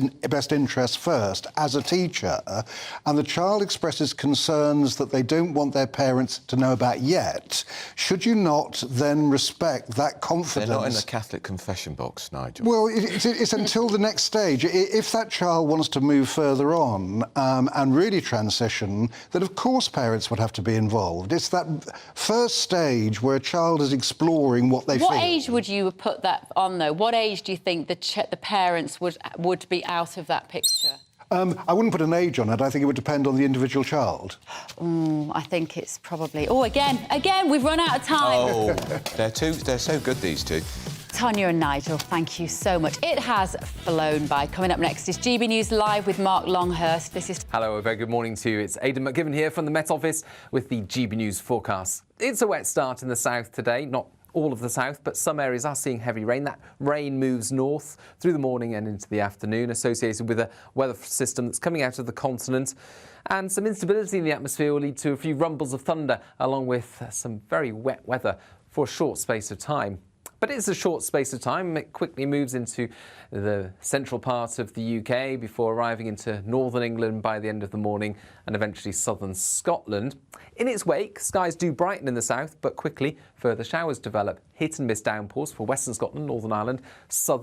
interest first as a teacher, and the child expresses concerns that they don't want their parents to know about yet, should you not then respect that confidence? They're not in the Catholic confession box, Nigel. Well, it's until the next stage. If that child wants to move further on and really transition, then of course parents would have to be involved. It's that first stage where a child is exploring what they feel. What age would you put that on, though? What age do you think the parents would be out of that picture? I wouldn't put an age on it. I think it would depend on the individual child. I think it's probably... Oh, again, we've run out of time. Oh, they're so good, these two. Tonya and Nigel, thank you so much. It has flown by. Coming up next is GB News Live with Mark Longhurst. This is... Hello, a very good morning to you. It's Aidan McGibbon here from the Met Office with the GB News forecast. It's a wet start in the south today, not all of the south, but some areas are seeing heavy rain. That rain moves north through the morning and into the afternoon, associated with a weather system that's coming out of the continent. And some instability in the atmosphere will lead to a few rumbles of thunder, along with some very wet weather for a short space of time. But it's a short space of time. It quickly moves into the central part of the UK before arriving into northern England by the end of the morning and eventually southern Scotland. In its wake, skies do brighten in the south, but quickly further showers develop. Hit and miss downpours for western Scotland, Northern Ireland, southern